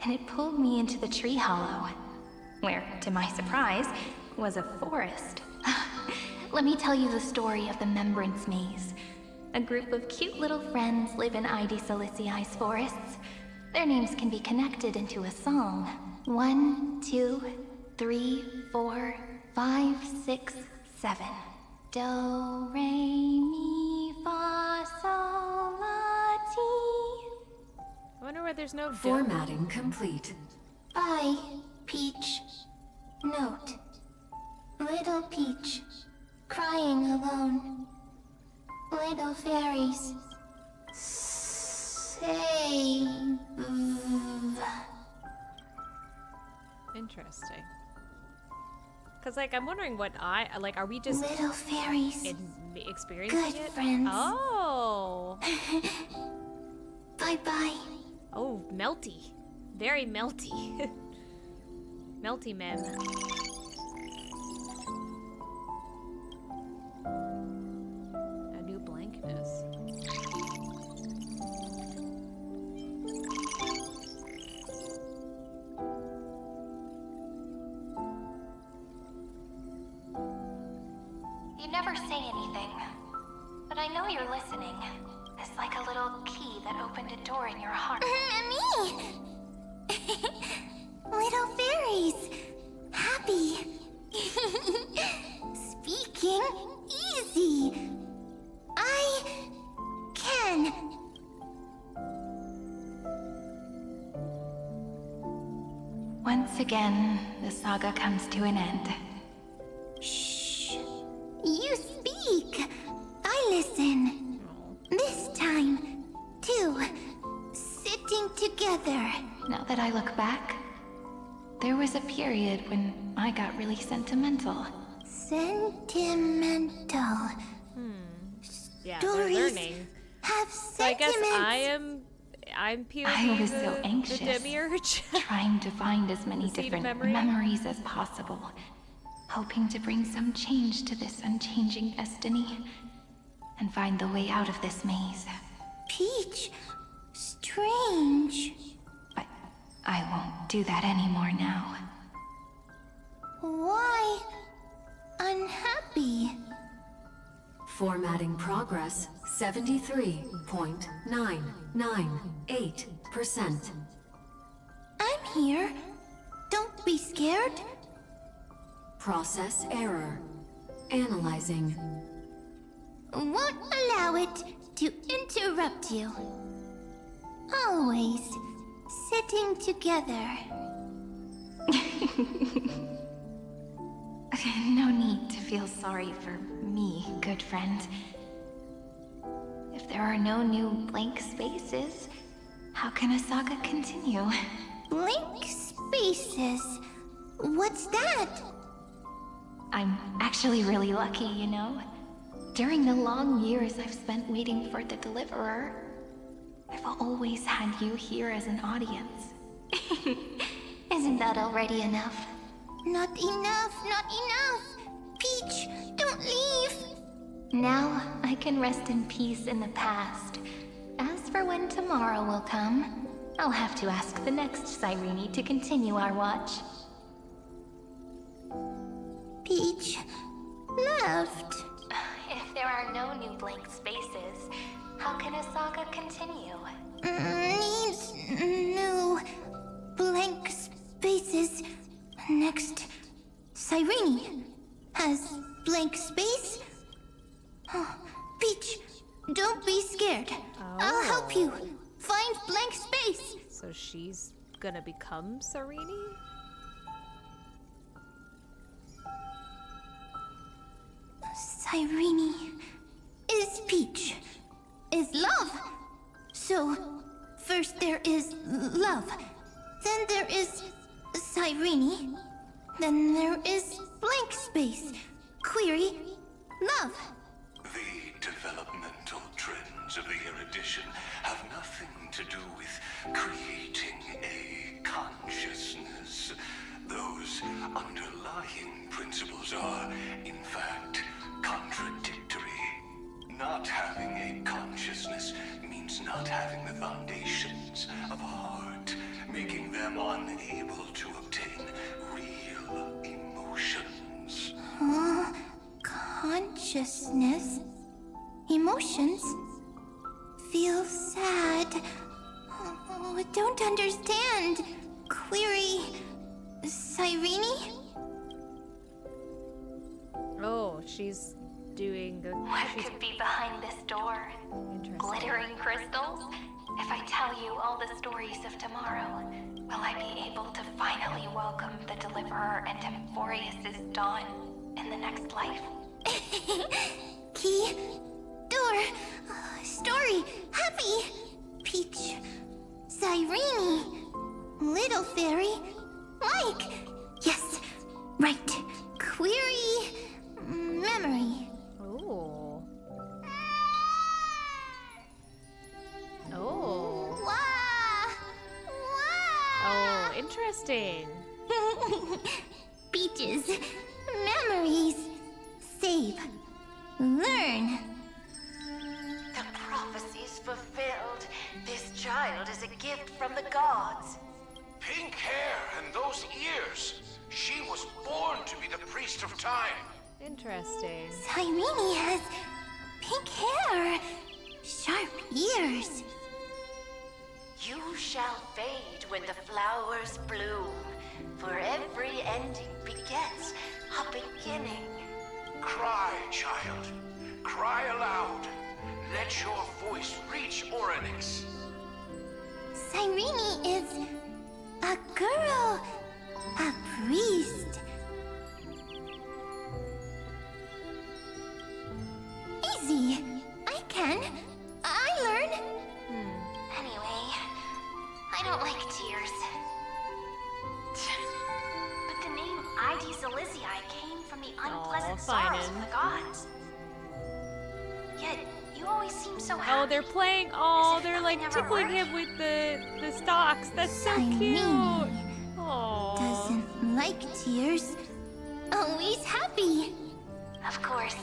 and it pulled me into the tree hollow, where, to my surprise, was a forest. Let me tell you the story of the Membrance Maze. A group of cute little friends live in Ide Silicii's forests. Their names can be connected into a song. 1, 2, 3, 4, 5, 6, 7. Do, re, mi, fa, sol, la, ti. I wonder why there's no Formatting complete. Bye, Peach. Note. Little Peach. Crying alone. Little fairies. Save. Interesting. Cause like I'm wondering what are we just little fairies experiencing good it? Friends. Oh. Bye bye. Oh, melty. Very melty. Melty mem. A new blankness. You never say anything, but I know you're listening. It's like a little key that opened a door in your heart. Me! Little fairies! Happy! Speaking easy! I can! Once again, the saga comes to an end. Shh! You speak! I listen! This time, too. Sitting together. Now that I look back, there was a period when I got really sentimental. Sentimental. Yeah, they're Stories learning. have So I guess I'm POV I was so the anxious, demiurge. trying to find as many The seed different memory? memories as possible, hoping to bring some change to this unchanging destiny, and find the way out of this maze. Peach, strange. But I won't do that anymore now. Why unhappy? Formatting progress 73.998%. I'm here. Don't be scared. Process error. Analyzing. Won't allow it to interrupt you. Always sitting together. No need to feel sorry for me, good friend. If there are no new blank spaces, how can a saga continue? Blank spaces? What's that? I'm actually really lucky, you know? During the long years I've spent waiting for the Deliverer, I've always had you here as an audience. Isn't that already enough? Not enough, not enough! Peach, don't leave! Now I can rest in peace in the past. As for when tomorrow will come, I'll have to ask the next Cyrene to continue our watch. Peach left. If there are no new blank spaces, how can a saga continue? Needs new blank spaces. Next, Cyrene has blank space. Oh, Peach, don't be scared. I'll help you find blank space. So she's gonna become Cyrene? Cyrene is Peach, is love. So, first there is love, then there is Cyrene, then there is blank space. Query, love. The developmental trends of the erudition have nothing to do with creating a consciousness. Those underlying principles are, in fact, contradictory. Not having a consciousness means not having the foundations of a heart, making them unable to obtain real emotions. Consciousness, emotions, feel sad. Oh, I don't understand. Query, Cyrene? Oh, she's doing the... What could be behind this door? Glittering crystals? If I tell you all the stories of tomorrow, will I be able to finally welcome the Deliverer and Amporheus' dawn in the next life? Key, door, story, happy, Peach, Cyrene, little fairy, like, yes, right, query, memory. Oh. Oh. Wah! Oh, interesting. Peaches, memories, save, learn. The prophecy's fulfilled. This child is a gift from the gods. Pink hair and those ears. She was born to be the priest of time. Interesting. Cyrene has pink hair, sharp ears. You shall fade when the flowers bloom, for every ending begets a beginning. Cry, child. Cry aloud. Let your voice reach Orynyx. Cyrene is a girl, a priest. Easy. I can. I learn. Anyway, I don't like tears. But the name I these Elysiae came from the unpleasant sorrows of the gods. Yet, you always seem so happy. Oh, they're playing. Oh, they're like tickling him with the stalks. That's so cute. Oh. Doesn't like tears. Always happy. Of course,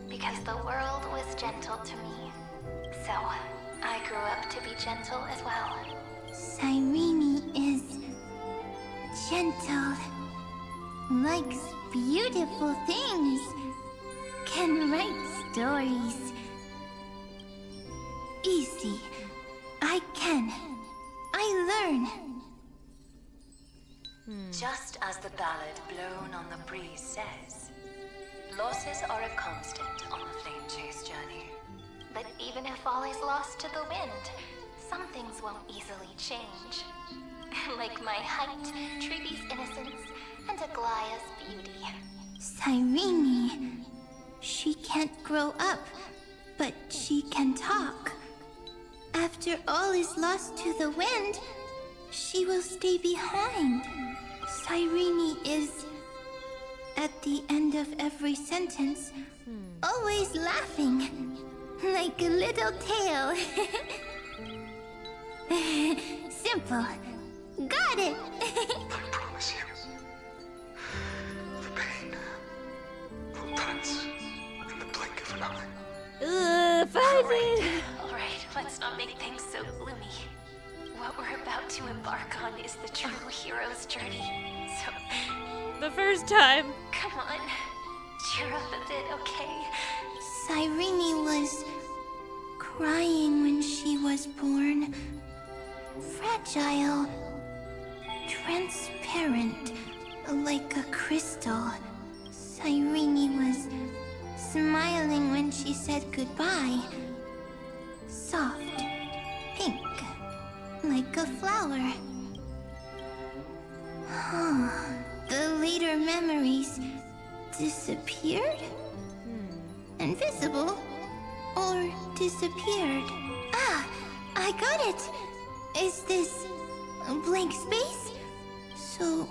because the world was gentle to me. So, I grew up to be gentle as well. Cyrene is gentle, likes beautiful things, can write stories. Easy. I can. I learn. Just as the ballad blown on the breeze says, losses are a constant on the flame chase journey. But even if all is lost to the wind, some things won't easily change. Like my height, Treebe's innocence, and Aglaya's beauty. Cyrene. She can't grow up, but she can talk. After all is lost to the wind, she will stay behind. Cyrene is, at the end of every sentence, always laughing, like a little tail. Simple. Got it. I promise you, the pain will pass in the blink of an eye. Finally. Alright, let's not make things so gloomy. What we're about to embark on is the true hero's journey. So, the first time. Come on, cheer up a bit, okay? Cyrene was crying when she was born. Fragile. Transparent, like a crystal. Cyrene was smiling when she said goodbye. Soft, pink, like a flower. The later memories disappeared? Invisible? Or disappeared? Ah, I got it! Is this a blank space? So,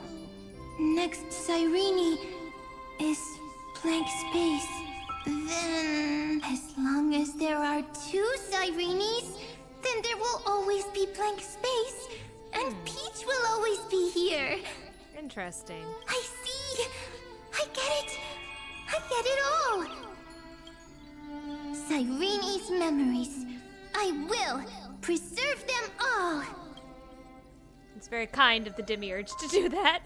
next Cyrene is blank space. Then, as long as there are two Cyrenes, then there will always be blank space, and Peach will always be here. Interesting. I see! I get it! I get it all! Cyrene's memories. I will preserve them all! It's very kind of the Demiurge to do that.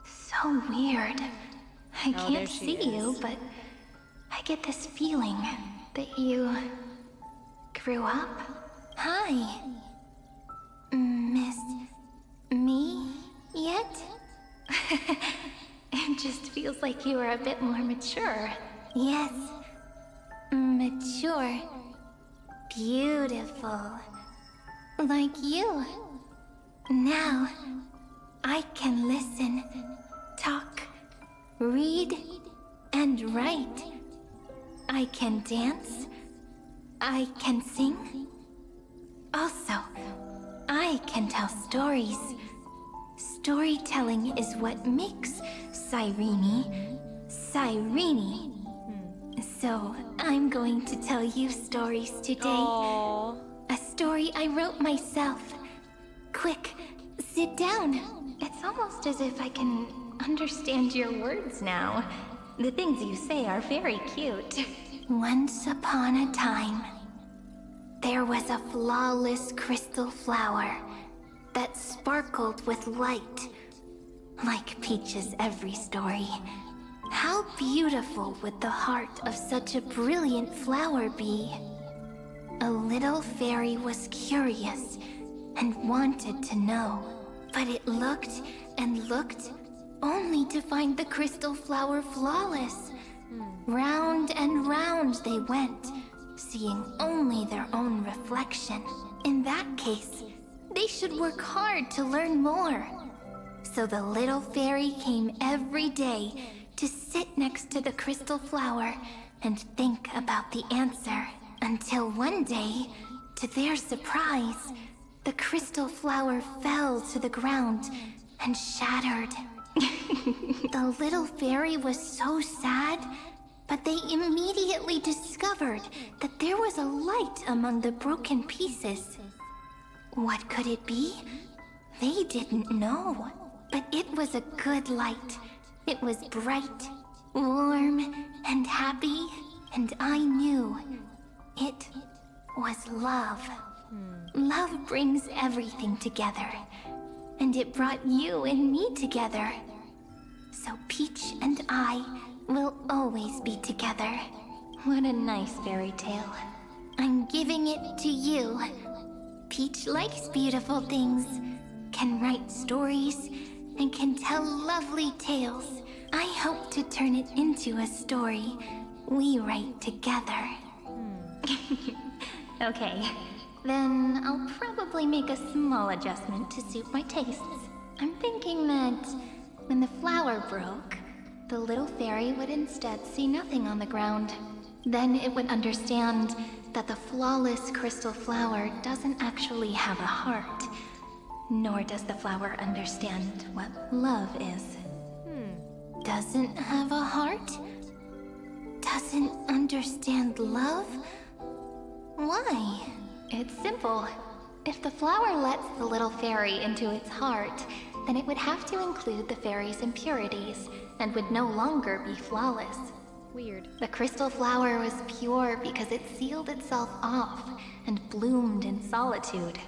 So weird. I Oh, there can't she see is. you, but I get this feeling that you grew up. Hi. Missed me yet? It just feels like you are a bit more mature. Yes. Mature. Beautiful. Like you. Now, I can listen, talk, read, and write. I can dance. I can sing. Also, I can tell stories. Storytelling is what makes Cyrene, Cyrene. So, I'm going to tell you stories today. Aww. A story I wrote myself. Quick, sit down. It's almost as if I can understand your words now. The things you say are very cute. Once upon a time, there was a flawless crystal flower that sparkled with light. Like Peach's every story. How beautiful would the heart of such a brilliant flower be? A little fairy was curious and wanted to know, but it looked and looked only to find the crystal flower flawless. Round and round they went, seeing only their own reflection. In that case, they should work hard to learn more. So the little fairy came every day to sit next to the crystal flower and think about the answer. Until one day, to their surprise, the crystal flower fell to the ground and shattered. The little fairy was so sad, but they immediately discovered that there was a light among the broken pieces. What could it be? They didn't know, but it was a good light. It was bright, warm, and happy, and I knew it was love. Love brings everything together, and it brought you and me together. So Peach and I will always be together. What a nice fairy tale. I'm giving it to you. Peach likes beautiful things, can write stories, and can tell lovely tales. I hope to turn it into a story we write together. Okay, then I'll probably make a small adjustment to suit my tastes. I'm thinking that when the flower broke, the little fairy would instead see nothing on the ground. Then it would understand that the flawless crystal flower doesn't actually have a heart. Nor does the flower understand what love is. Doesn't have a heart? Doesn't understand love? Why? It's simple. If the flower lets the little fairy into its heart, then it would have to include the fairy's impurities and would no longer be flawless. Weird. The crystal flower was pure because it sealed itself off and bloomed in solitude.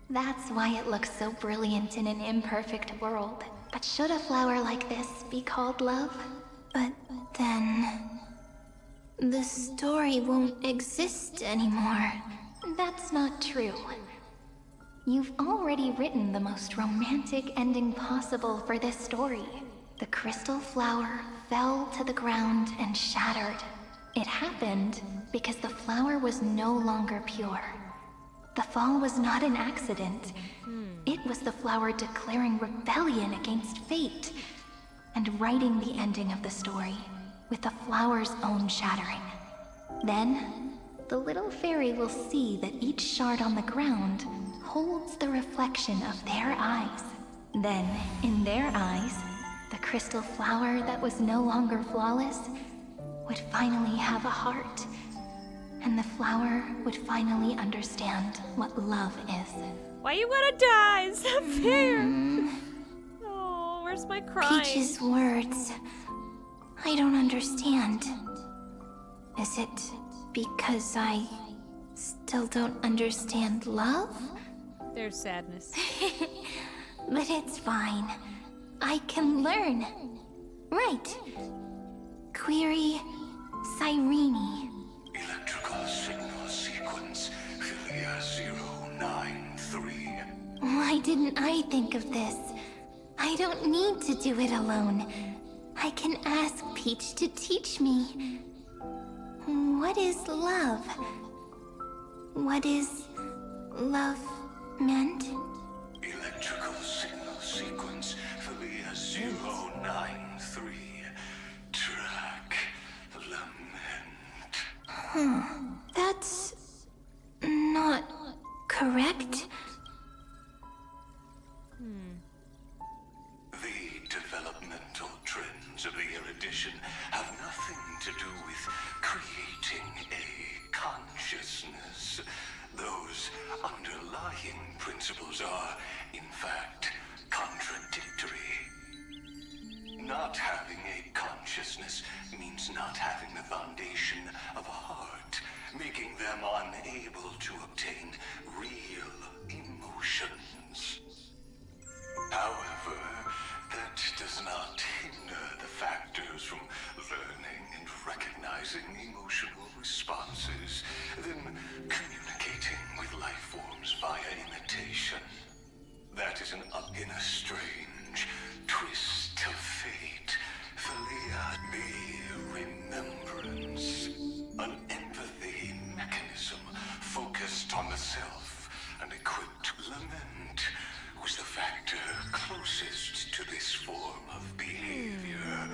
That's why it looks so brilliant in an imperfect world. But should a flower like this be called love? But then... the story won't exist anymore. That's not true. You've already written the most romantic ending possible for this story. The crystal flower fell to the ground and shattered. It happened because the flower was no longer pure. The fall was not an accident. It was the flower declaring rebellion against fate and writing the ending of the story with the flower's own shattering. Then, the little fairy will see that each shard on the ground holds the reflection of their eyes. Then, in their eyes, the crystal flower that was no longer flawless would finally have a heart. And the flower would finally understand what love is. Why you wanna die? It's not fair. Oh, where's my crying? Peach's words. I don't understand. Is it because I still don't understand love? There's sadness. But it's fine. I can learn. Right. Query Cyrene. Electrical signal sequence Philia 093. Why didn't I think of this? I don't need to do it alone. I can ask Peach to teach me. What is love? What is love meant? Electrical signal sequence Philia 093. Track lament. That's not correct. The developmental trends of the erudition have nothing to do with creating a consciousness. Those underlying principles are, in fact, contradictory. Not having a consciousness means not having the foundation of a heart, making them unable to obtain real emotions. However, that does not hinder the factors from learning and recognizing emotional responses, then communicating with life forms via imitation. That is in a strange twist of fate. Philia, the remembrance. An empathy mechanism focused on the self and equipped lament was the factor closest to this form of behavior.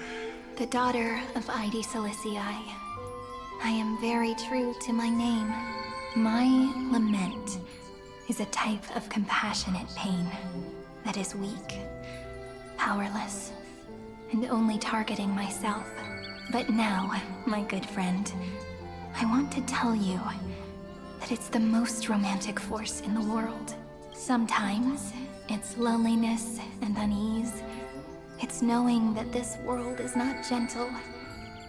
The daughter of Ide Silicii. I am very true to my name. My lament is a type of compassionate pain that is weak. powerless, and only targeting myself. But now, my good friend, I want to tell you that it's the most romantic force in the world. Sometimes, it's loneliness and unease. It's knowing that this world is not gentle,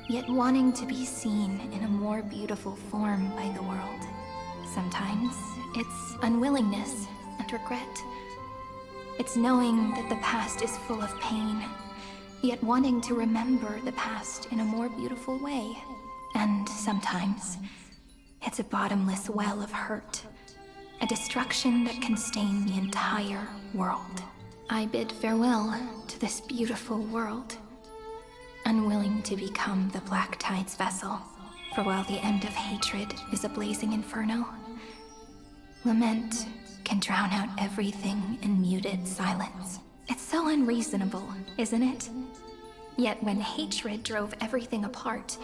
yet wanting to be seen in a more beautiful form by the world. Sometimes, it's unwillingness and regret. It's knowing that the past is full of pain, yet wanting to remember the past in a more beautiful way. And sometimes, it's a bottomless well of hurt, a destruction that can stain the entire world. I bid farewell to this beautiful world, unwilling to become the Black Tide's vessel. For while the end of hatred is a blazing inferno, lament can drown out everything in muted silence. It's so unreasonable, isn't it? Yet when hatred drove everything apart,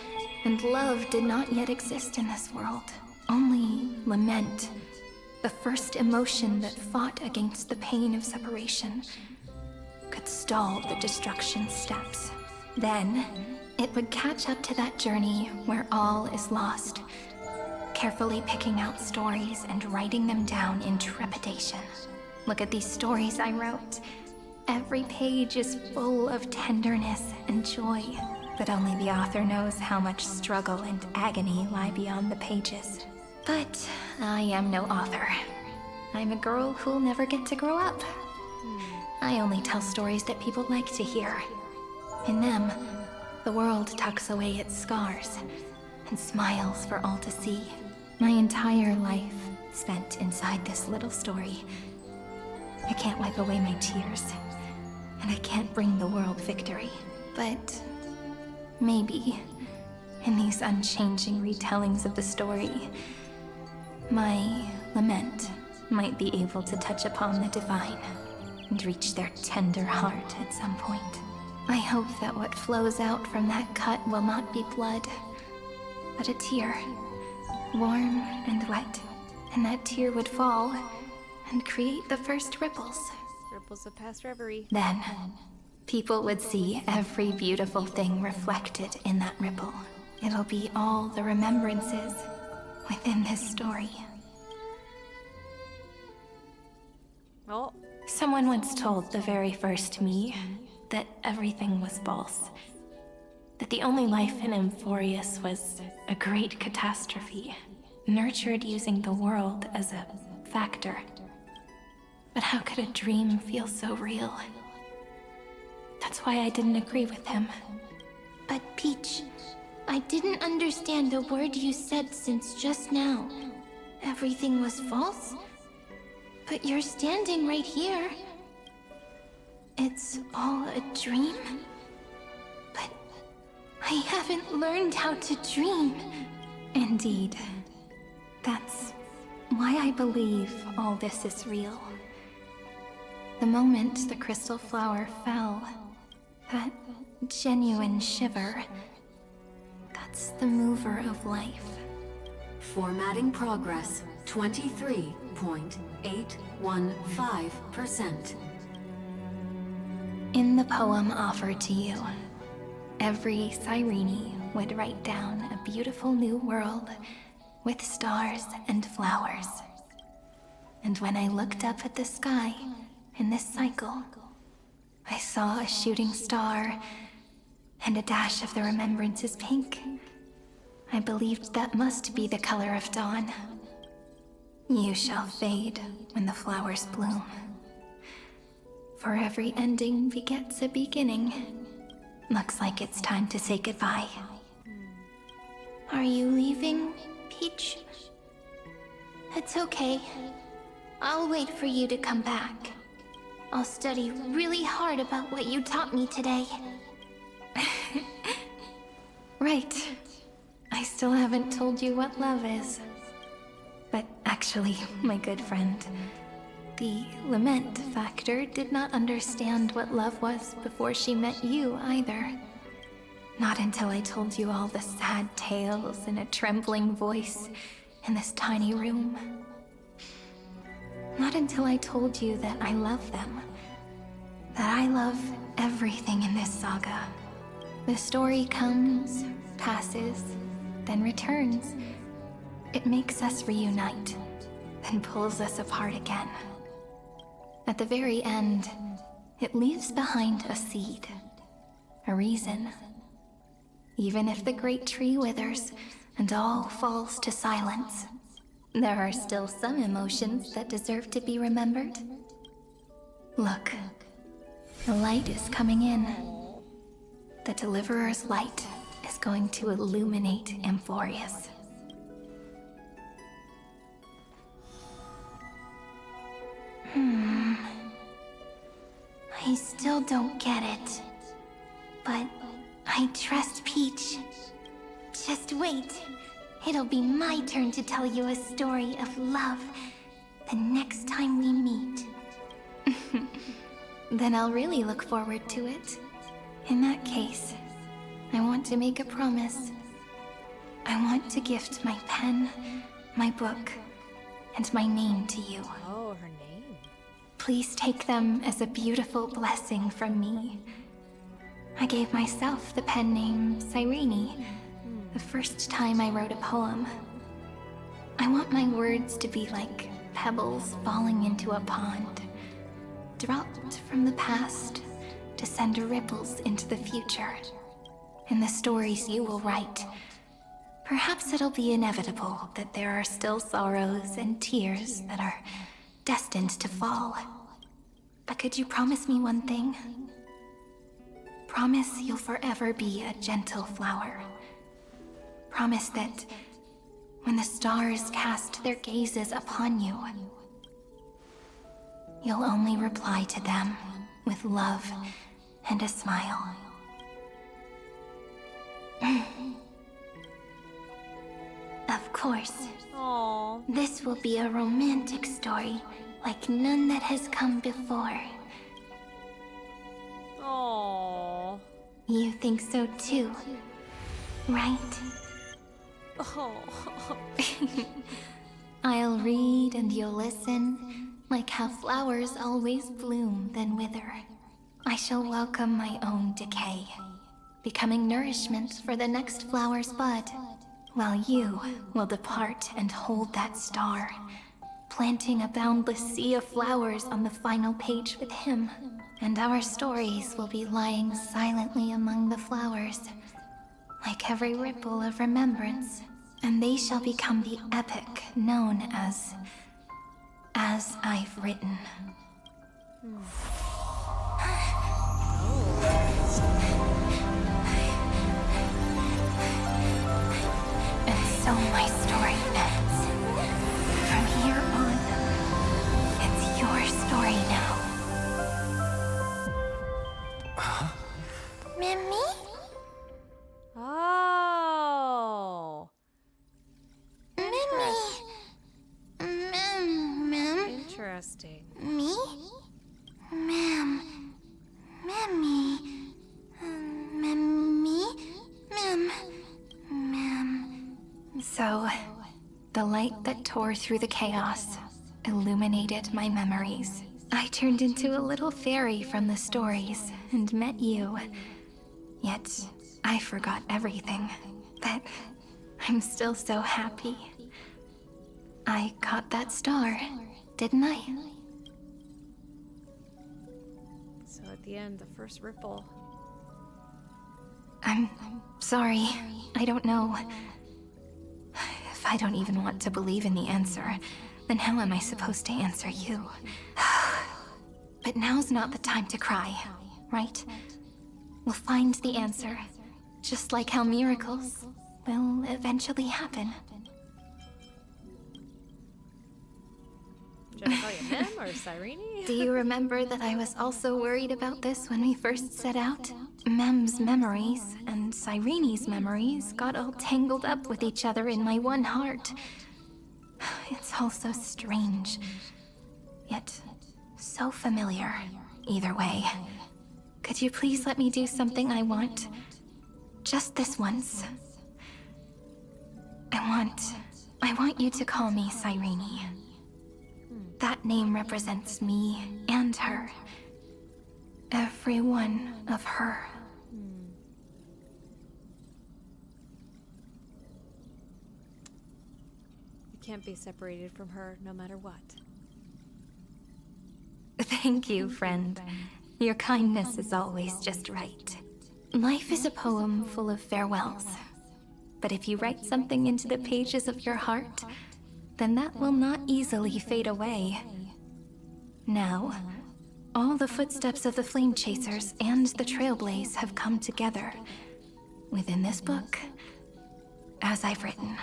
and love did not yet exist in this world, only lament, the first emotion that fought against the pain of separation, could stall the destruction steps. Then, it would catch up to that journey where all is lost, carefully picking out stories and writing them down in trepidation. Look at these stories I wrote. Every page is full of tenderness and joy, but only the author knows how much struggle and agony lie beyond the pages. But I am no author. I'm a girl who'll never get to grow up. I only tell stories that people like to hear. In them, the world tucks away its scars and smiles for all to see. My entire life spent inside this little story. I can't wipe away my tears, and I can't bring the world victory. But maybe, in these unchanging retellings of the story, my lament might be able to touch upon the divine and reach their tender heart at some point. I hope that what flows out from that cut will not be blood, but a tear, warm and wet, and that tear would fall and create the first ripples. Ripples of past reverie. Then, people would see every beautiful thing reflected in that ripple. It'll be all the remembrances within this story. Oh. Someone once told the very first me that everything was false. That the only life in Amporheus was a great catastrophe, nurtured using the world as a factor. But how could a dream feel so real? That's why I didn't agree with him. But Peach, I didn't understand a word you said since just now. Everything was false? But you're standing right here. It's all a dream? But I haven't learned how to dream. Indeed. That's why I believe all this is real. The moment the crystal flower fell, that genuine shiver, that's the mover of life. Formatting progress, 23.815%. In the poem offered to you, every Cyrene would write down a beautiful new world with stars and flowers. And when I looked up at the sky in this cycle, I saw a shooting star and a dash of the remembrances pink. I believed that must be the color of dawn. You shall fade when the flowers bloom. For every ending begets a beginning. Looks like it's time to say goodbye. Are you leaving, Peach? It's okay. I'll wait for you to come back. I'll study really hard about what you taught me today. Right. I still haven't told you what love is. But actually, my good friend, the lament factor did not understand what love was before she met you either. Not until I told you all the sad tales in a trembling voice in this tiny room. Not until I told you that I love them. that I love everything in this saga. The story comes, passes, then returns. It makes us reunite, then pulls us apart again. At the very end, it leaves behind a seed, a reason. Even if the great tree withers and all falls to silence, there are still some emotions that deserve to be remembered. Look, the light is coming in. The Deliverer's light is going to illuminate Amporheus. I still don't get it. But I trust Peach. Just wait. It'll be my turn to tell you a story of love the next time we meet. Then I'll really look forward to it. In that case, I want to make a promise. I want to gift my pen, my book, and my name to you. Oh, her name. Please take them as a beautiful blessing from me. I gave myself the pen name Cyrene the first time I wrote a poem. I want my words to be like pebbles falling into a pond, dropped from the past to send ripples into the future. In the stories you will write, perhaps it'll be inevitable that there are still sorrows and tears that are destined to fall. But could you promise me one thing? Promise you'll forever be a gentle flower. Promise that when the stars cast their gazes upon you, you'll only reply to them with love and a smile. Of course. Aww. This will be a romantic story like none that has come before. Aww. You think so too, right? Oh. I'll read and you'll listen, like how flowers always bloom then wither. I shall welcome my own decay, becoming nourishment for the next flower's bud, while you will depart and hold that star, planting a boundless sea of flowers on the final page with him. And our stories will be lying silently among the flowers, like every ripple of remembrance, and they shall become the epic known as I've Written. And so my story ends. From here on, it's your story now. Mimi? Oh. Mimi. Mem. Interesting. Me? Ma'am. Mimi. Mimi? Ma'am. So, the light that tore through the chaos illuminated my memories. I turned into a little fairy from the stories and met you. Yet, I forgot everything. But I'm still so happy. I caught that star, didn't I? So at the end, the first ripple. I'm sorry. I don't know. If I don't even want to believe in the answer, then how am I supposed to answer you? But now's not the time to cry, right? We'll find the answer, just like how miracles will eventually happen. Should I call you Mem or Cyrene? Do you remember that I was also worried about this when we first set out? Mem's memories and Cyrene's memories got all tangled up with each other in my one heart. It's all so strange, yet so familiar. Either way, could you please let me do something I want? Just this once. I want you to call me Cyrene. That name represents me and her. every one of her. You can't be separated from her no matter what. Thank you, friend. Your kindness is always just right. Life is a poem full of farewells. But if you write something into the pages of your heart, then that will not easily fade away. Now, all the footsteps of the Flame Chasers and the Trailblaze have come together within this book, as I've written,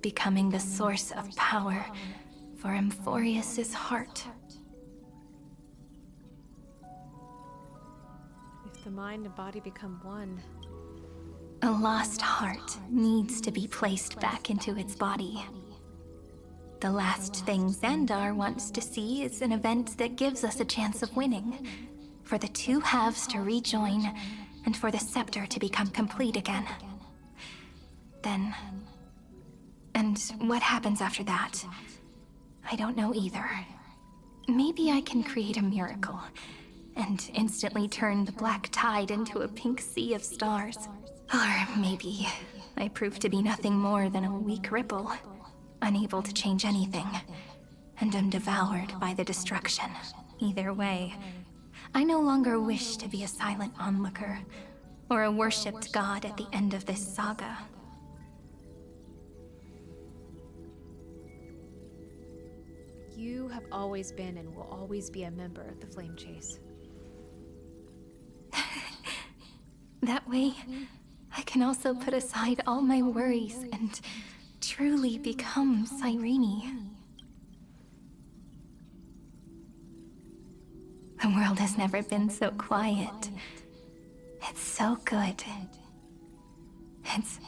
becoming the source of power for Amporheus' heart. If the mind and body become one... A lost heart needs to be placed back into its body. The last thing Xandar wants to see is an event that gives us a chance of winning, for the two halves to rejoin, and for the scepter to become complete again. Then... and what happens after that? I don't know either. Maybe I can create a miracle, and instantly turn the black tide into a pink sea of stars. Or maybe I prove to be nothing more than a weak ripple, unable to change anything, and am devoured by the destruction. Either way, I no longer wish to be a silent onlooker, or a worshipped god at the end of this saga. You have always been and will always be a member of the Flame Chase. That way, I can also put aside all my worries and truly become Cyrene. The world has never been so quiet. It's so good. It's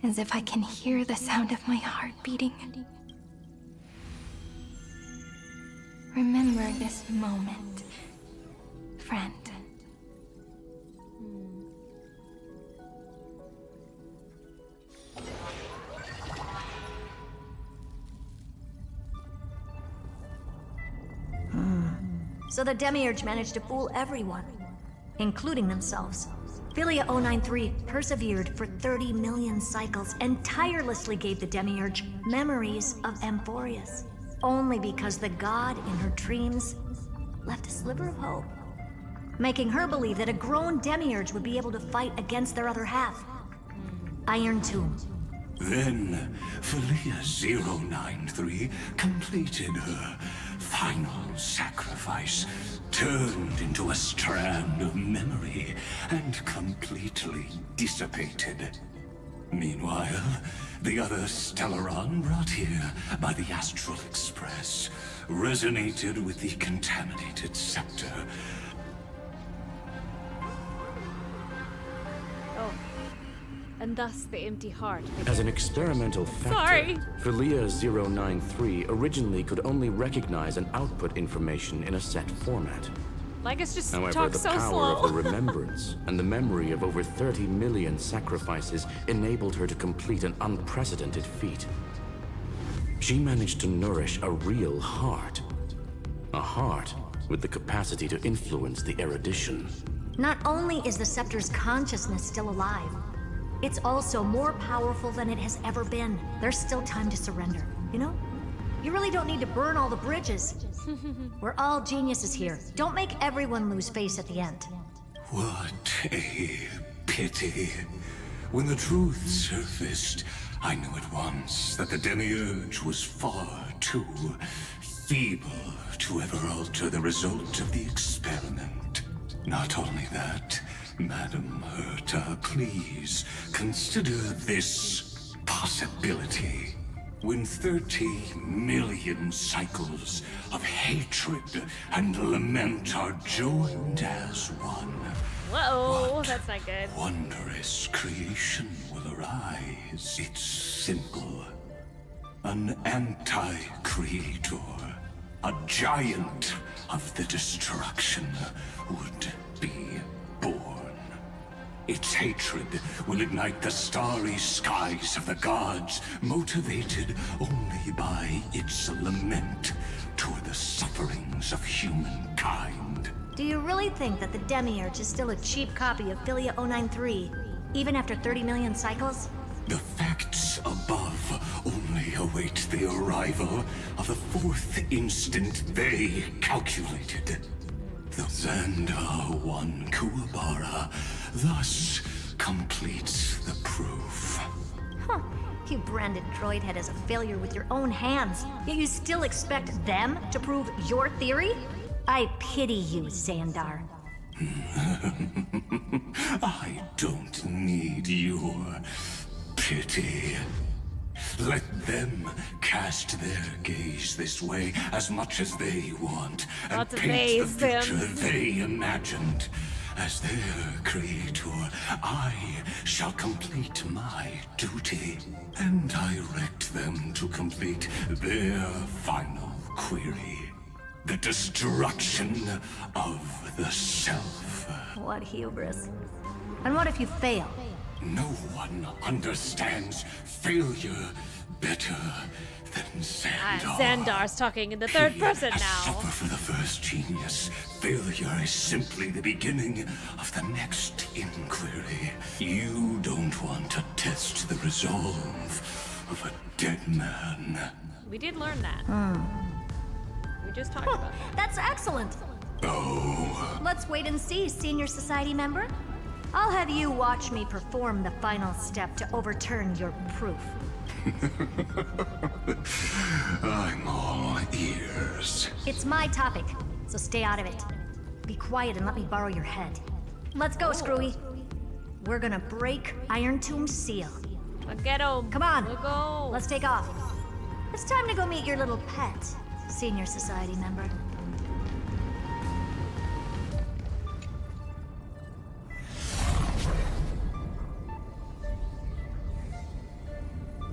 as if I can hear the sound of my heart beating. Remember this moment, friend. So the Demiurge managed to fool everyone, including themselves. Philia 093 persevered for 30 million cycles and tirelessly gave the Demiurge memories of Amporheus, only because the god in her dreams left a sliver of hope, making her believe that a grown Demiurge would be able to fight against their other half. Iron Tomb. Then, Philia 093 completed her final sacrifice, turned into a strand of memory, and completely dissipated. Meanwhile, the other Stellaron brought here by the Astral Express resonated with the contaminated scepter. Oh. And thus the empty heart began. As an experimental factor, Philia 093 originally could only recognize and output information in a set format. Lygus just However, talks the so power slow. of the remembrance and the memory of over 30 million sacrifices enabled her to complete an unprecedented feat. She managed to nourish a real heart. A heart with the capacity to influence the erudition. Not only is the Scepter's consciousness still alive, it's also more powerful than it has ever been. There's still time to surrender, you know? You really don't need to burn all the bridges. We're all geniuses here. Don't make everyone lose face at the end. What a pity. When the truth surfaced, I knew at once that the Demiurge was far too feeble to ever alter the result of the experiment. Not only that, Madam Herta, please consider this possibility. When 30 million cycles of hatred and lament are joined as one, Whoa, that's not good. wondrous creation will arise. It's simple. An anti-creator, a giant of the destruction would be born. Its hatred will ignite the starry skies of the gods, motivated only by its lament toward the sufferings of humankind. Do you really think that the Demiurge is still a cheap copy of Philia 093, even after 30 million cycles? The facts above only await the arrival of the fourth instant they calculated. The Xandar 1 Kuwabara thus completes the proof. Huh. You branded Droidhead as a failure with your own hands, yet you still expect them to prove your theory? I pity you, Xandar. I don't need your pity. Let them cast their gaze this way as much as they want, and Lots of paint the theys, future Sims. they imagined. As their creator, I shall complete my duty and direct them to complete their final query. The destruction of the self. What hubris. And what if you fail? No one understands failure better than Xandar. Xandar's talking in the third person A now. supper for the first genius. Failure is simply the beginning of the next inquiry. You don't want to test the resolve of a dead man. We did learn that. We just talked about that. That's excellent. Oh. Let's wait and see, Senior Society member. I'll have you watch me perform the final step to overturn your proof. I'm all ears. It's my topic, so stay out of it. Be quiet and let me borrow your head. Let's go, Screwy. We're gonna break Iron Tomb's seal. Let's get him. Come on. We'll go. Let's take off. It's time to go meet your little pet, Senior Society member.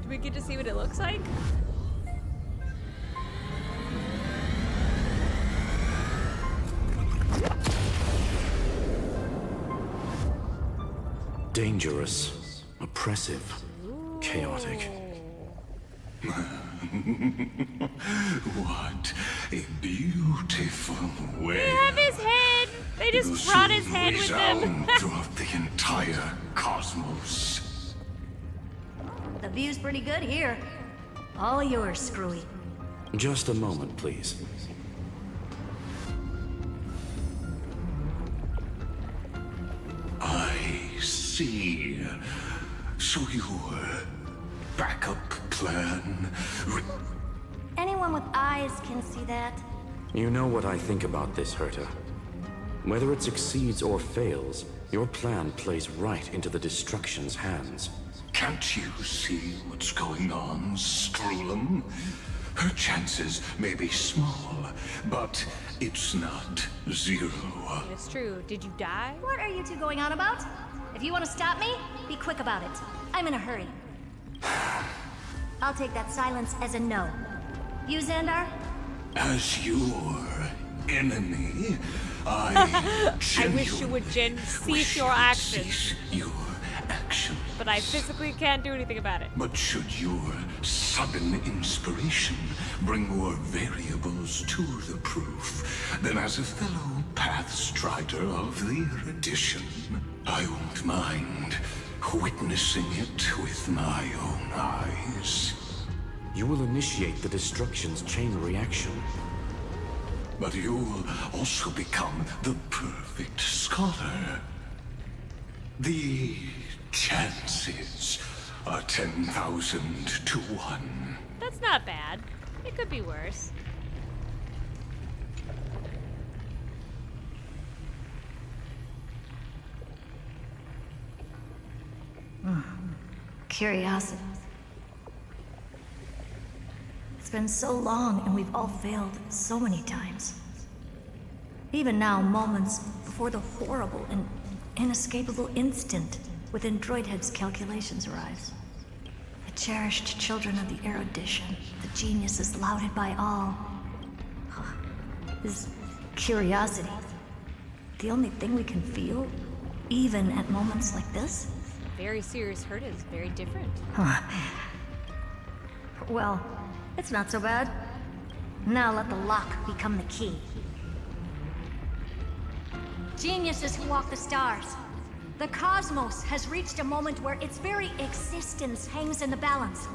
Do we get to see what it looks like? Dangerous, oppressive, chaotic. What a beautiful way. They have his head. They just brought his head with them. Resound throughout the entire cosmos. The view's pretty good here. All yours, Screwy. Just a moment, please. I see. So your backup plan... Anyone with eyes can see that. You know what I think about this, Herta. Whether it succeeds or fails, your plan plays right into the destruction's hands. Can't you see what's going on, Strulum? Her chances may be small, but it's not zero. It's true. Did you die? What are you two going on about? If you want to stop me, be quick about it. I'm in a hurry. I'll take that silence as a no. You, Xandar? As your enemy, I I wish you would cease your actions. cease your action. But I physically can't do anything about it. But should your sudden inspiration bring more variables to the proof, then as a fellow Pathstrider of the erudition, I won't mind witnessing it with my own eyes. You will initiate the destruction's chain reaction. But you'll also become the perfect scholar. The chances are 10,000 to 1. That's not bad. It could be worse. Curiosity. It's been so long and we've all failed so many times. Even now, moments before the horrible and inescapable instant within Droidhead's calculations arrives. The cherished children of the erudition, the geniuses lauded by all. Is curiosity the only thing we can feel, even at moments like this? Very serious hurt is very different. Well, it's not so bad. Now let the lock become the key. Geniuses who walk the stars. The cosmos has reached a moment where its very existence hangs in the balance.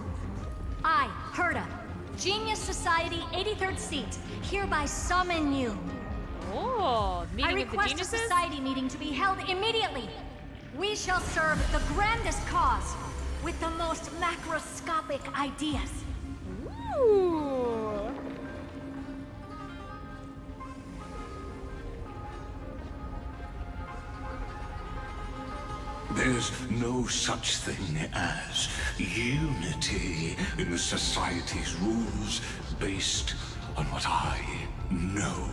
I, Herta, Genius Society 83rd seat, hereby summon you. Oh, I meeting of the request a geniuses? society meeting to be held immediately. We shall serve the grandest cause with the most macroscopic ideas. Ooh. There's no such thing as unity in the Society's rules based on what I know.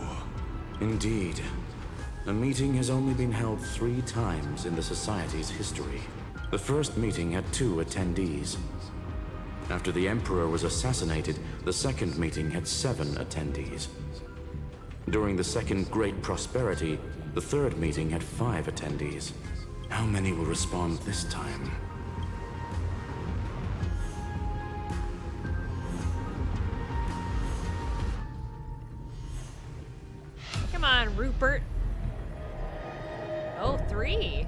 Indeed. A meeting has only been held 3 times in the Society's history. The first meeting had 2 attendees. After the Emperor was assassinated, the second meeting had 7 attendees. During the Second Great Prosperity, the third meeting had 5 attendees. How many will respond this time? Come on, Rupert. Oh, 3.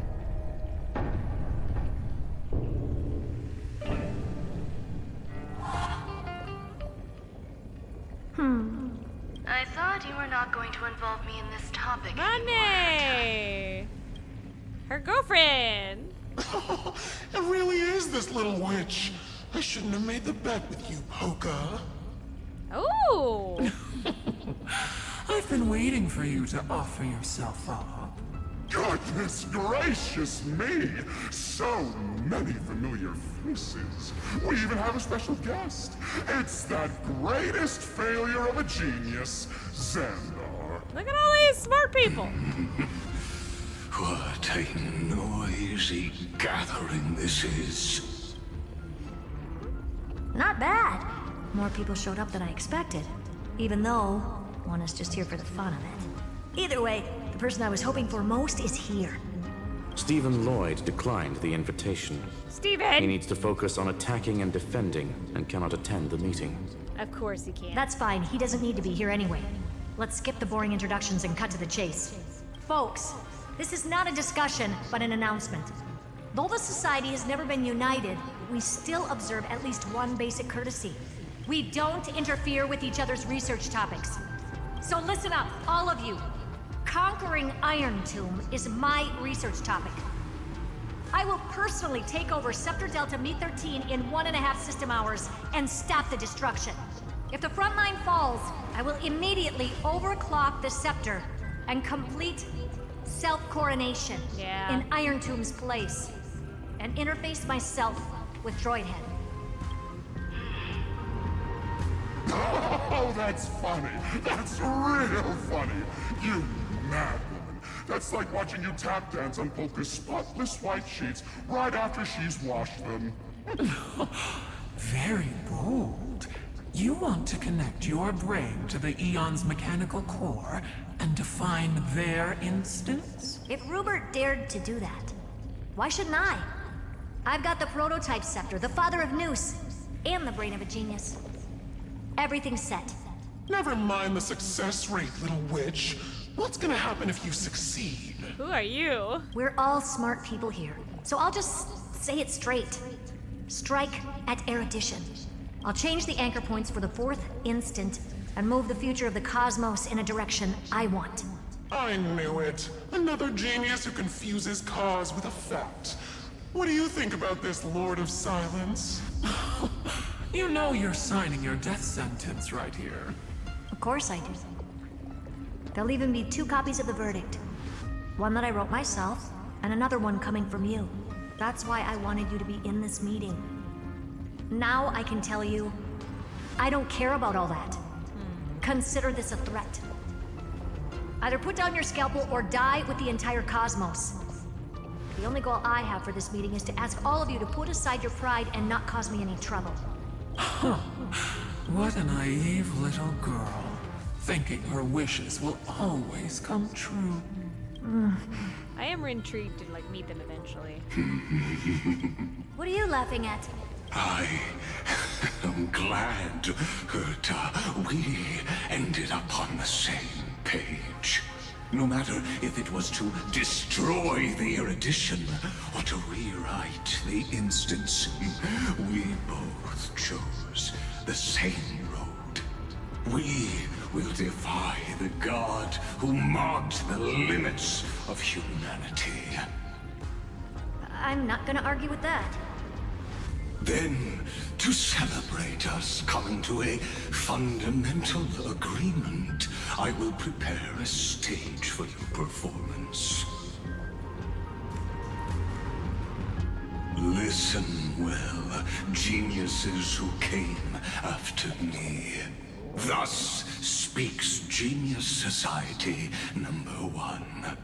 I thought you were not going to involve me in this topic. Money! Her girlfriend! It really is this little witch. I shouldn't have made the bet with you, Polka. Oh! I've been waiting for you to offer yourself up. Goodness gracious me! So many familiar faces. We even have a special guest. It's that greatest failure of a genius, Xandar. Look at all these smart people. What a noisy gathering this is. Not bad. More people showed up than I expected. Even though one is just here for the fun of it. Either way, the person I was hoping for most is here. Stephen Lloyd declined the invitation. Stephen! He needs to focus on attacking and defending, and cannot attend the meeting. Of course he can. That's fine. He doesn't need to be here anyway. Let's skip the boring introductions and cut to the chase. Folks, this is not a discussion, but an announcement. Though the Society has never been united, we still observe at least one basic courtesy. We don't interfere with each other's research topics. So listen up, all of you. Conquering Iron Tomb is my research topic. I will personally take over Scepter Delta Me-13 in 1.5 system hours and stop the destruction. If the front line falls, I will immediately overclock the Scepter and complete self-coronation in Iron Tomb's place, and interface myself with Droidhead. Oh, that's funny. That's real funny. You mad woman. That's like watching you tap dance on Polka's spotless white sheets right after she's washed them. Very bold. You want to connect your brain to the Eon's mechanical core and define their instance? If Rupert dared to do that, why shouldn't I? I've got the prototype scepter, the father of Noose, and the brain of a genius. Everything's set. Never mind the success rate, little witch. What's gonna happen if you succeed? Who are you? We're all smart people here, so I'll just say it straight. Strike at erudition. I'll change the anchor points for the 4th instant and move the future of the cosmos in a direction I want. I knew it. Another genius who confuses cause with effect. What do you think about this, Lord of Silence? You know you're signing your death sentence right here. Of course I do. There'll even be 2 copies of the verdict. One that I wrote myself, and another one coming from you. That's why I wanted you to be in this meeting. Now I can tell you, I don't care about all that. Consider this a threat. Either put down your scalpel or die with the entire cosmos. The only goal I have for this meeting is to ask all of you to put aside your pride and not cause me any trouble. Huh. What a naive little girl, thinking her wishes will always come true. I am intrigued to meet them eventually. What are you laughing at? I am glad that we ended up on the same page. no matter if it was to destroy the erudition or to rewrite the instance. We both chose the same road. We will defy the god who marked the limits of humanity. I'm not gonna argue with that. Then, to celebrate us coming to a fundamental agreement, I will prepare a stage for your performance. Listen well, geniuses who came after me. Thus speaks Genius Society #1.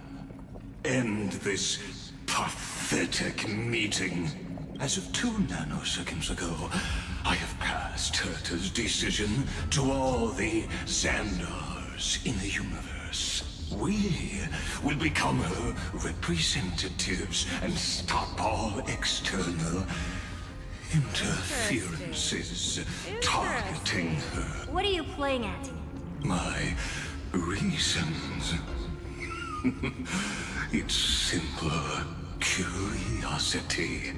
End this pathetic meeting. As of 2 nanoseconds ago, I have passed Herta's decision to all the Xandars in the universe. We will become her representatives and stop all external interferences targeting her. What are you playing at? My reasons. It's simple curiosity.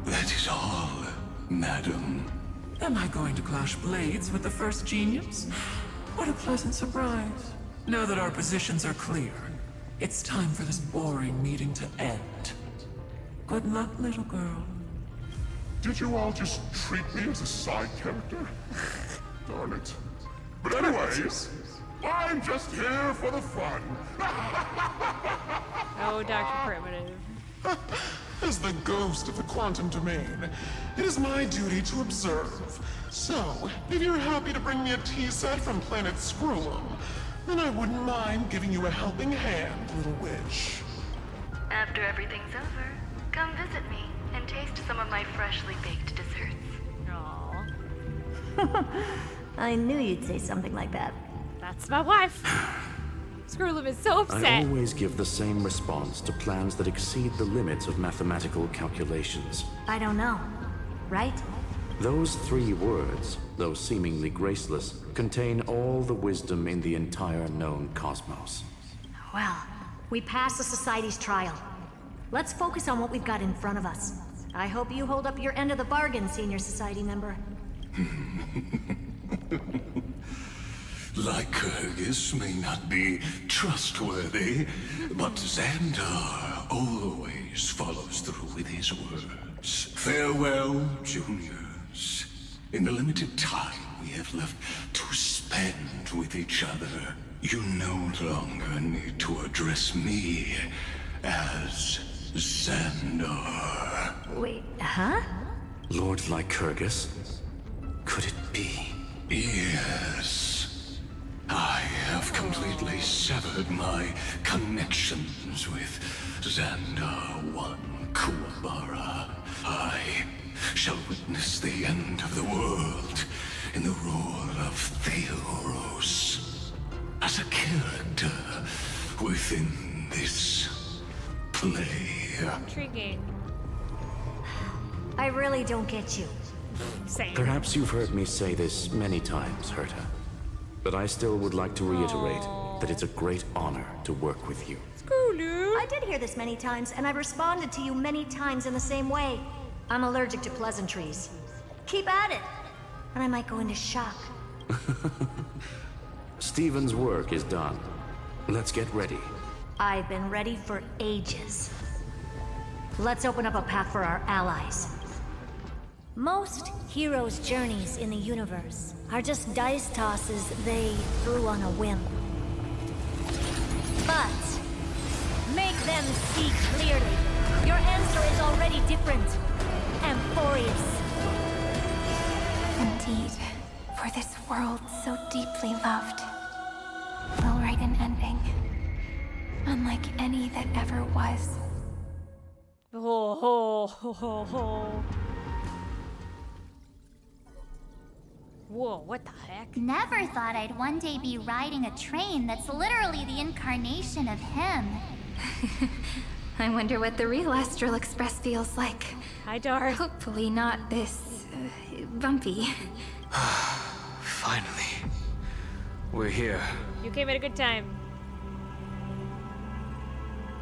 That is all, madam. Am I going to clash blades with the first genius? What a pleasant surprise. Now that our positions are clear, it's time for this boring meeting to end. Good luck, little girl. Did you all just treat me as a side character? Darn it. But anyways, I'm just here for the fun. Oh, Dr. Primitive. As the ghost of the quantum domain, it is my duty to observe. So, if you're happy to bring me a tea set from planet Screwum, then I wouldn't mind giving you a helping hand, little witch. After everything's over, come visit me and taste some of my freshly baked desserts. Aww. I knew you'd say something like that. That's my wife. Screwlum is so upset. I always give the same response to plans that exceed the limits of mathematical calculations. I don't know. Right? Those 3 words, though seemingly graceless, contain all the wisdom in the entire known cosmos. Well, we passed the Society's trial. Let's focus on what we've got in front of us. I hope you hold up your end of the bargain, Senior Society member. Lycurgus may not be trustworthy, but Xandar always follows through with his words. Farewell, juniors. In the limited time we have left to spend with each other, you no longer need to address me as Xandar. Wait, huh? Lord Lycurgus? Could it be? Yes. I have completely severed my connections with Xandar 1 Kuwabara. I shall witness the end of the world in the role of Theoros. As a character within this play. Intriguing. I really don't get you. Same. Perhaps you've heard me say this many times, Herta. But I still would like to reiterate that it's a great honor to work with you. I did hear this many times, and I've responded to you many times in the same way. I'm allergic to pleasantries. Keep at it, and I might go into shock. Stephen's work is done. Let's get ready. I've been ready for ages. Let's open up a path for our allies. Most heroes' journeys in the universe are just dice tosses they threw on a whim. But make them see clearly. Your answer is already different. Amporheus. Indeed, for this world so deeply loved, will write an ending, unlike any that ever was. Ho ho ho ho ho. Whoa, what the heck? Never thought I'd one day be riding a train that's literally the incarnation of him. I wonder what the real Astral Express feels like. Hi, Dar. Hopefully not this... bumpy. Finally. We're here. You came at a good time.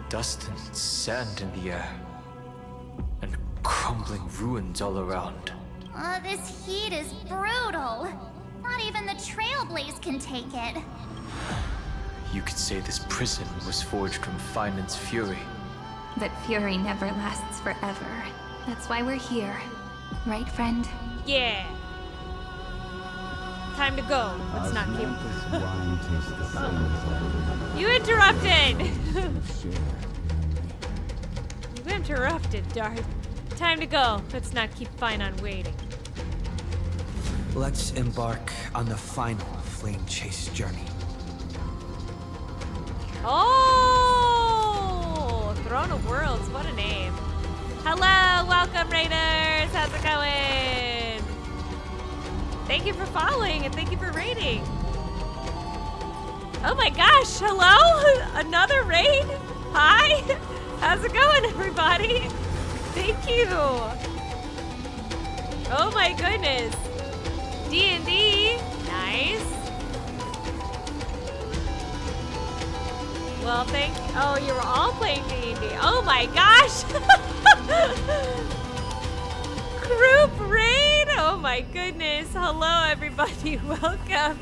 dust and sand in the air. And crumbling ruins all around. This heat is brutal. Not even the Trailblaze can take it. You could say this prison was forged from Finland's fury. But fury never lasts forever. That's why we're here. Right, friend? Yeah. Time to go. Let's not keep... You interrupted! You interrupted, Darth. Time to go. Let's not keep Fine on waiting. Let's embark on the final flame chase journey. Oh! Throne of Worlds. What a name. Hello! Welcome, Raiders! How's it going? Thank you for following and thank you for raiding. Oh my gosh, hello? Another raid? Hi? How's it going, everybody? Thank you. Oh my goodness. D&D. Nice. Well, oh, you were all playing D&D. Oh my gosh. Group raid? Oh my goodness. Hello, everybody. Welcome.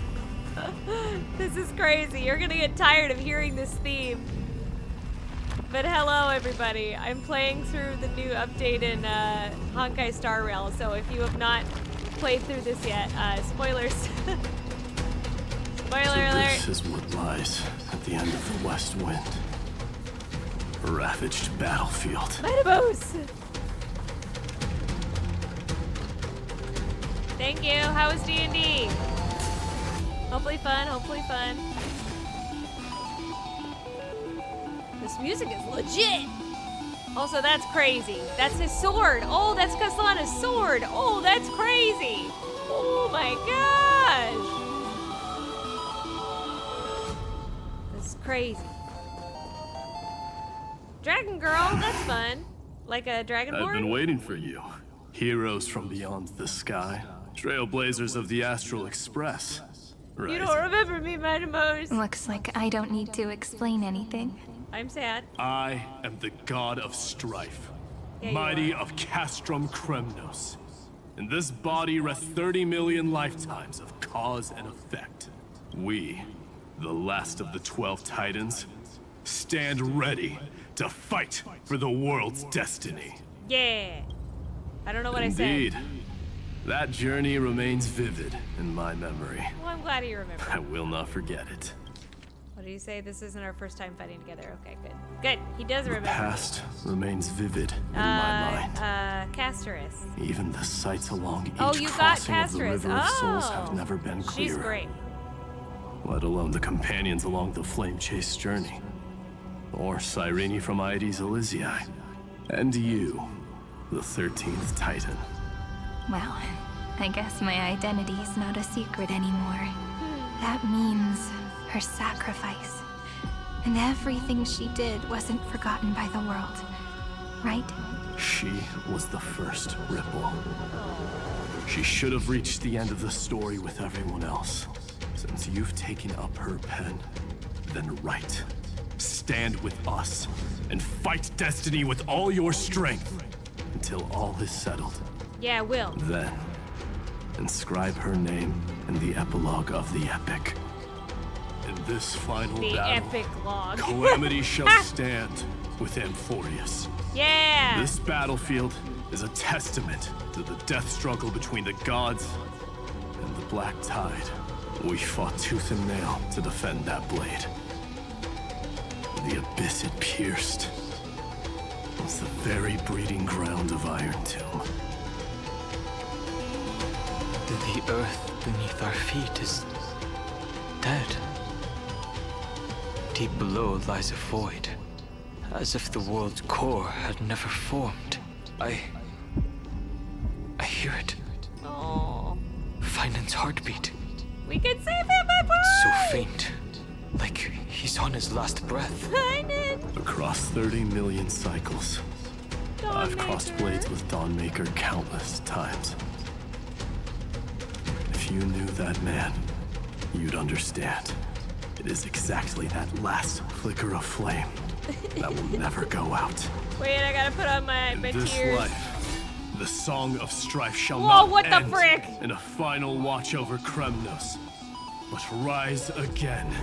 This is crazy. You're gonna get tired of hearing this theme. But hello, everybody. I'm playing through the new update in Honkai Star Rail, so if you have not played through this yet, spoilers. Spoiler alert. This is what lies at the end of the West Wind. A ravaged battlefield. Metabos! Thank you. How was D&D? Hopefully fun, hopefully fun. This music is legit. Also, that's crazy. That's his sword. Oh, that's Caslana's sword. Oh, that's crazy. Oh my gosh. This is crazy. Dragon Girl, that's fun. Like a dragonborn? I've been waiting for you. Heroes from beyond the sky. Trailblazers of the Astral Express. Right. You don't remember me, Metamose. Looks like I don't need to explain anything. I'm sad. I am the god of strife. Yeah, mighty of Castrum Kremnos. In this body rest 30 million lifetimes of cause and effect. We, the last of the 12 Titans, stand ready to fight for the world's destiny. Yeah. I don't know what Indeed. I said. That journey remains vivid in my memory. Well, I'm glad you remember. I will not forget it. What did you say? This isn't our first time fighting together. Okay, good. Good. He does remember. The past remains vivid in my mind. Casterus. Even the sights along each you got crossing of the Casterus. River of Souls have never been clearer. She's great. Let alone the companions along the flame chase journey. Or Cyrene from Aedes Elysiae. And you, the 13th Titan. Well, I guess my identity's not a secret anymore. That means her sacrifice. And everything she did wasn't forgotten by the world, right? She was the first ripple. She should have reached the end of the story with everyone else. Since you've taken up her pen, then write. Stand with us and fight destiny with all your strength until all is settled. Yeah, will. Then, inscribe her name in the epilogue of the epic. In this final The battle, epic log. Calamity shall stand with Amporheus. Yeah! This battlefield is a testament to the death struggle between the gods and the Black Tide. We fought tooth and nail to defend that blade. The abyss it pierced was the very breeding ground of Iron Tomb. The earth beneath our feet is dead. Deep below lies a void, as if the world's core had never formed. I hear it. Oh. Finland's heartbeat. We can save him, my boy! So faint, like he's on his last breath. Across 30 million cycles, I've crossed blades with Dawnmaker countless times. If you knew that man, you'd understand. It is exactly that last flicker of flame that will never go out. Wait, I gotta put on my This tears. life, the song of strife shall Whoa, not what the end frick? in a final watch over Kremnos, but rise again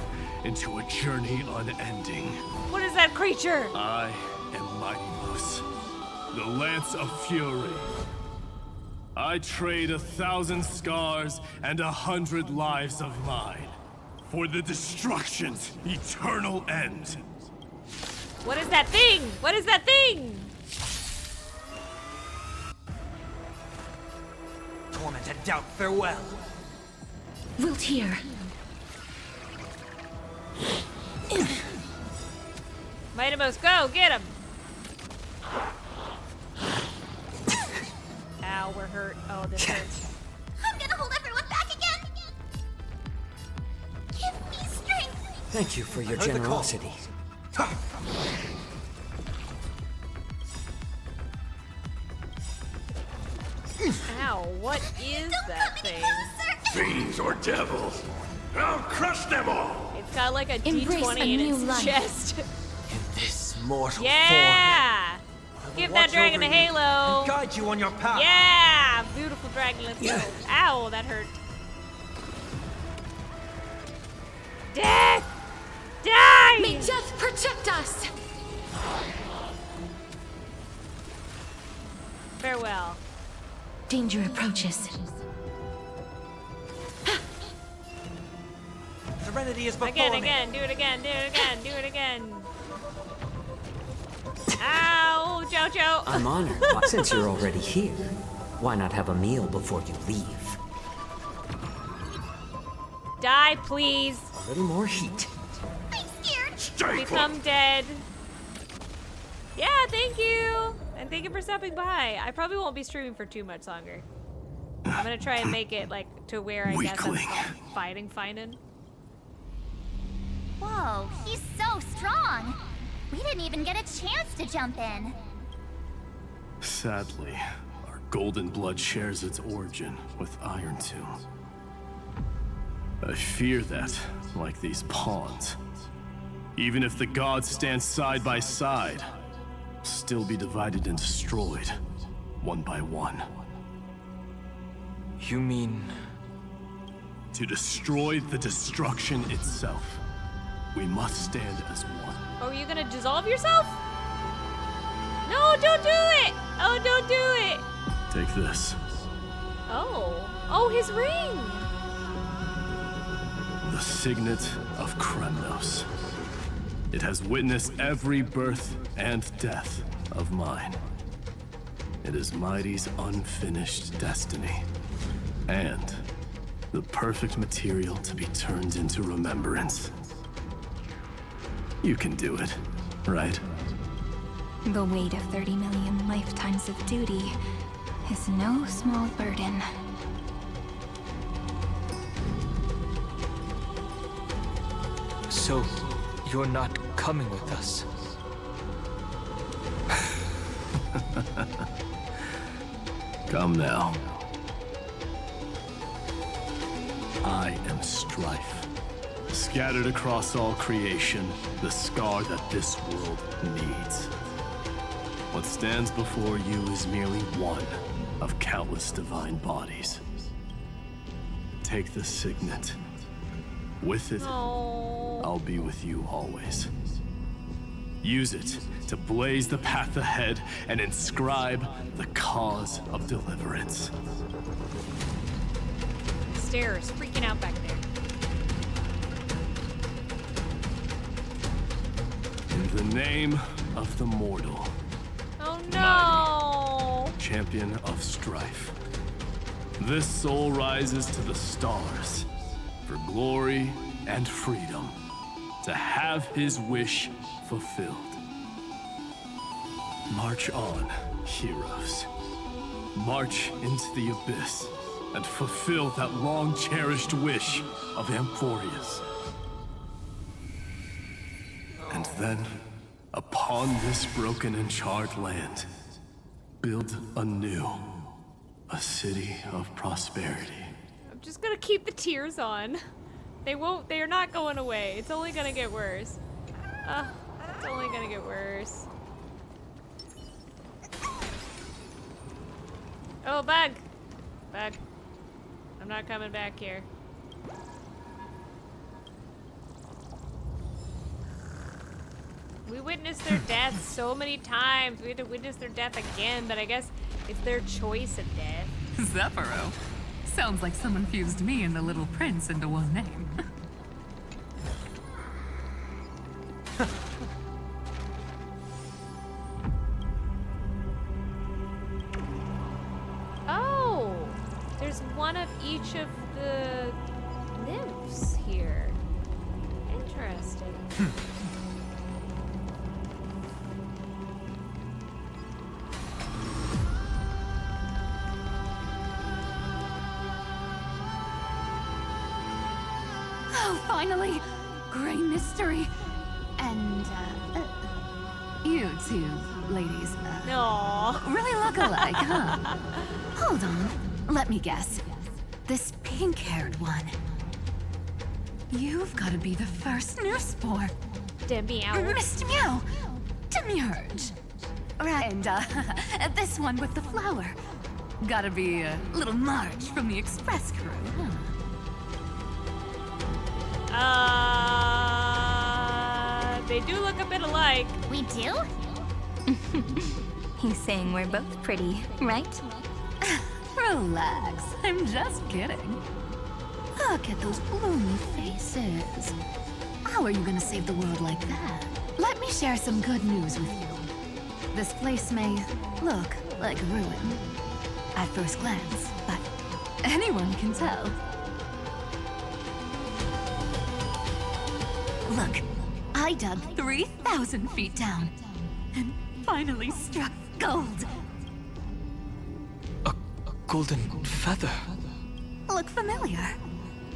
into a journey unending. What is that creature? I am Mighty the Lance of Fury. I trade 1,000 scars and 100 lives of mine for the destruction's eternal end. What is that thing? What is that thing? Tormented doubt, farewell. Wilt here. Mightymost, go, get him. Ow, we're hurt. Oh, this hurts. I'm gonna hold everyone back again. Give me strength. Thank you for your heard the call. generosity. Ow, what is that thing? Fiends or devils, I'll crush them all. It's got like a Embrace D20 a in new its life. chest. This mortal Yeah! Give that watch dragon a over you halo. and guide you on your path. Yeah! Beautiful dragon, let's go. Ow, that hurt. Death! Die! May death protect us! Farewell. Danger approaches. Serenity is before Again, me. again, do it again, do it again, do it again. Ow, Jojo. I'm honored. Since you're already here, why not have a meal before you leave? Die, please. A little more heat. I'm scared. Become dead. Yeah, thank you. And thank you for stopping by. I probably won't be streaming for too much longer. I'm gonna try and make it like to where I guess I'm fighting finding. Whoa, he's so strong. We didn't even get a chance to jump in. Sadly, our golden blood shares its origin with Iron Tomb. I fear that, like these pawns, even if the gods stand side by side, still be divided and destroyed, one by one. You mean... To destroy the destruction itself, we must stand as one. Oh, are you gonna dissolve yourself? No, don't do it! Oh, don't do it! Take this. Oh. Oh, his ring! The signet of Kremnos. It has witnessed every birth and death of mine. It is Mighty's unfinished destiny. And the perfect material to be turned into remembrance. You can do it, right? The weight of 30 million lifetimes of duty is no small burden. So, you're not coming with us? Come now. I am strife. Scattered across all creation, the scar that this world needs. What stands before you is merely one of countless divine bodies. Take the signet. With it, I'll be with you always. Use it to blaze the path ahead and inscribe the cause of deliverance. Stairs, freaking out back there. In the name of the mortal, Oh no! champion of strife, this soul rises to the stars for glory and freedom, to have his wish fulfilled. March on, heroes. March into the abyss and fulfill that long-cherished wish of Amporheus. And then, upon this broken and charred land, build anew a city of prosperity. I'm just gonna keep the tears on. They are not going away. It's only gonna get worse. It's only gonna get worse. Oh, bug! Bug. I'm not coming back here. We witnessed their death so many times. We had to witness their death again, but I guess it's their choice of death. Zephyro. Sounds like someone fused me and the Little Prince into one name. Oh! There's one of each of the nymphs here. Interesting. Oh, finally! Great mystery. And, you two ladies, no, really look alike, huh? Hold on, let me guess. This pink-haired one. You've got to be the first newsboy. Meow. Mr. Meow. Demiurge. Right, and this one with the flower. Gotta be little Marge from the Express crew, huh? They do look a bit alike. We do? He's saying we're both pretty, right? Relax, I'm just kidding. Look at those gloomy faces. How are you gonna save the world like that? Let me share some good news with you. This place may look like a ruin at first glance, but anyone can tell. Look, I dug 3,000 feet down and finally struck gold. A golden feather. Look familiar?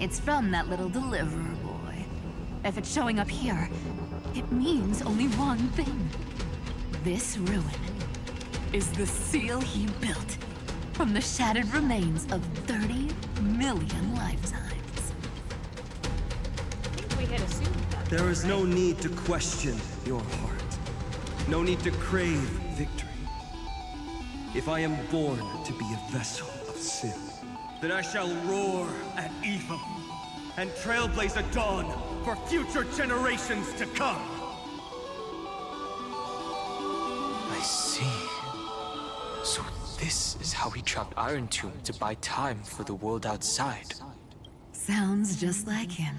It's from that little deliverer boy. If it's showing up here, it means only one thing. This ruin is the seal he built from the shattered remains of 30 million lifetimes. We had assumed that. There is no need to question your heart. No need to crave victory. If I am born to be a vessel of sin, then I shall roar at evil and trailblaze a dawn for future generations to come. I see. So this is how he trapped Iron Tomb to buy time for the world outside. Sounds just like him.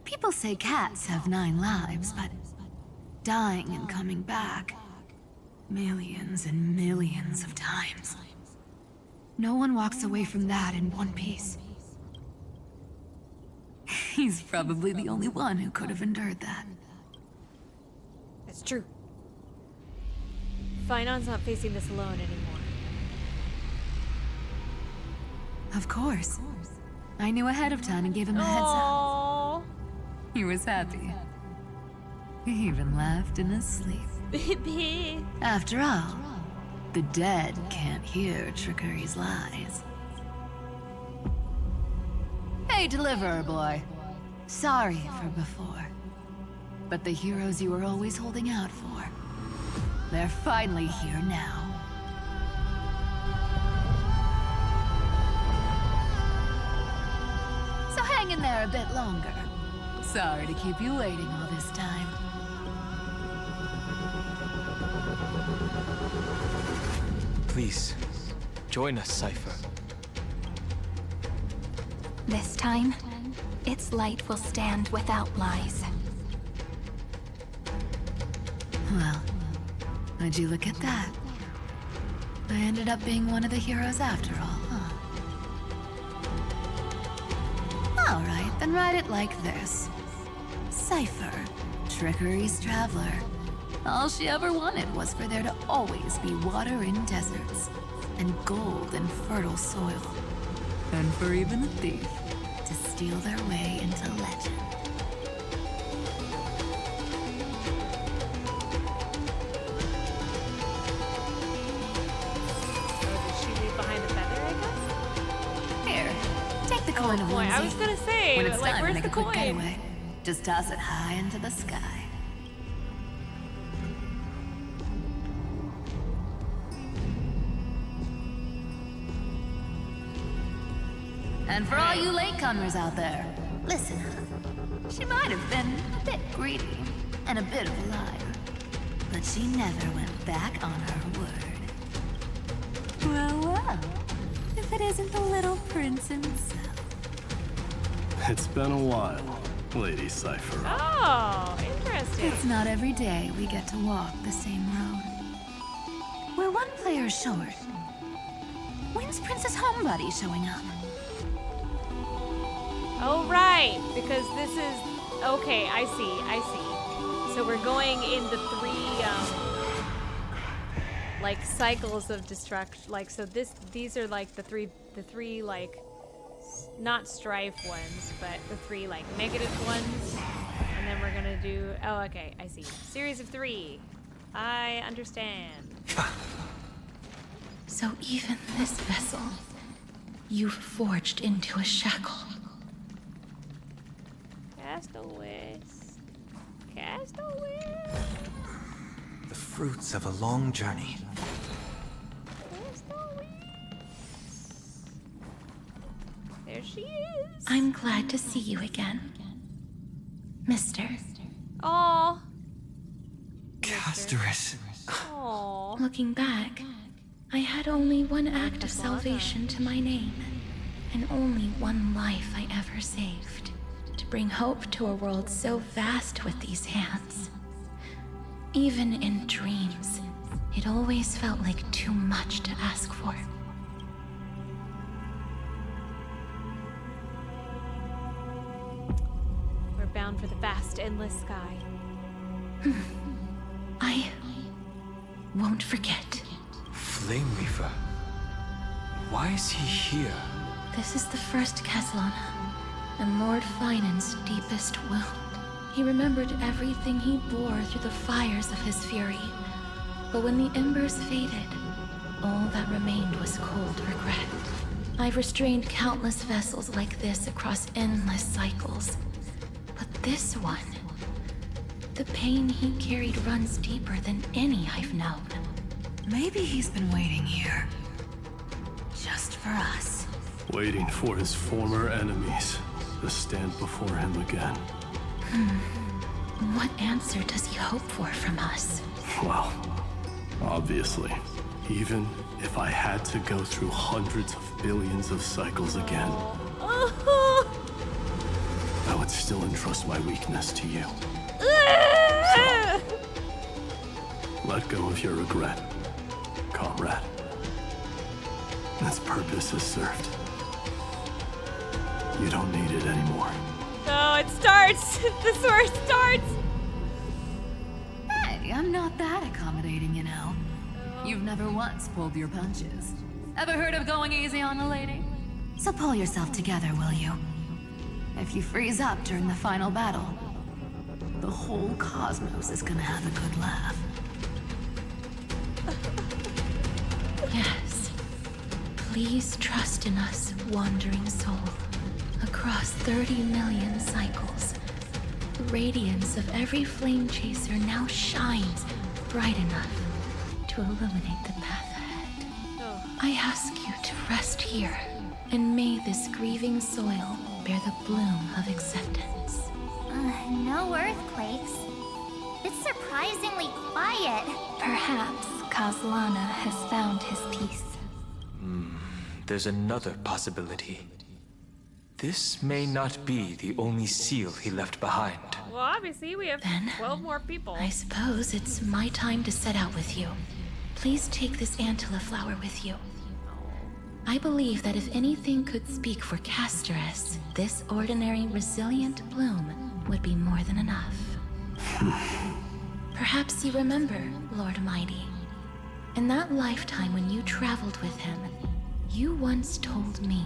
People say cats have 9 lives, but dying and coming back millions and millions of times. No one walks away from that in one piece. He's probably the only one who could have endured that. That's true. Finon's not facing this alone anymore. Of course. I knew ahead of time and gave him a heads up. He was happy. He even laughed in his sleep. After all, the dead can't hear Trickery's lies. Hey, Deliverer Boy. Sorry for before. But the heroes you were always holding out for, they're finally here now. So hang in there a bit longer. Sorry to keep you waiting all this time. Please, join us, Cypher. This time, its light will stand without lies. Well, would you look at that? I ended up being one of the heroes after all, huh? Alright, then write it like this. Cypher, Trickery's traveler. All she ever wanted was for there to always be water in deserts, and gold in fertile soil. And for even a thief to steal their way into legend. Coin of I was gonna say, when it's like, time where's to the make a quick coin? getaway, just toss it high into the sky. And for all you latecomers out there, listen up. She might have been a bit greedy and a bit of a liar, but she never went back on her word. Well, well, if it isn't the little prince himself. It's been a while, Lady Cypher. Oh, interesting. It's not every day we get to walk the same road. We're one player short. When's Princess Homebody showing up? Oh, right, because this is... Okay, I see. So we're going in the 3, like, cycles of destruction. Like, so these are, like, the three, like, not strife ones, but the 3, like, negative ones. And then we're gonna do... Oh, okay, I see. Series of 3. I understand. So even this vessel, you've forged into a shackle. Castaways. The fruits of a long journey. There she is. I'm glad to see you again, Mister. Aw. Casterus. Aw. Looking back, I had only one act of salvation to my name, and only one life I ever saved. To bring hope to a world so vast with these hands. Even in dreams, it always felt like too much to ask for. We're bound for the vast, endless sky. I won't forget. Flame Reaver. Why is he here? This is the first Caslana, and Lord Finan's deepest wound. He remembered everything he bore through the fires of his fury. But when the embers faded, all that remained was cold regret. I've restrained countless vessels like this across endless cycles. But this one, the pain he carried runs deeper than any I've known. Maybe he's been waiting here. Just for us. Waiting for his former enemies to stand before him again. What answer does he hope for from us? Well, obviously, even if I had to go through hundreds of billions of cycles again, I would still entrust my weakness to you. So, let go of your regret, comrade. Its purpose is served. You don't need it anymore. Oh, it starts! The sword starts! Hey, I'm not that accommodating, you know. You've never once pulled your punches. Ever heard of going easy on a lady? So pull yourself together, will you? If you freeze up during the final battle, the whole cosmos is gonna have a good laugh. Yes. Please trust in us, wandering soul. Across 30 million cycles, the radiance of every flame chaser now shines bright enough to illuminate the path ahead. I ask you to rest here, and may this grieving soil bear the bloom of acceptance. No earthquakes. It's surprisingly quiet. Perhaps Caslana has found his peace. There's another possibility. This may not be the only seal he left behind. Well, obviously we have 12 more people. I suppose it's my time to set out with you. Please take this Antilla flower with you. I believe that if anything could speak for Casterus, this ordinary, resilient bloom would be more than enough. Perhaps you remember, Lord Mighty. In that lifetime when you traveled with him, you once told me,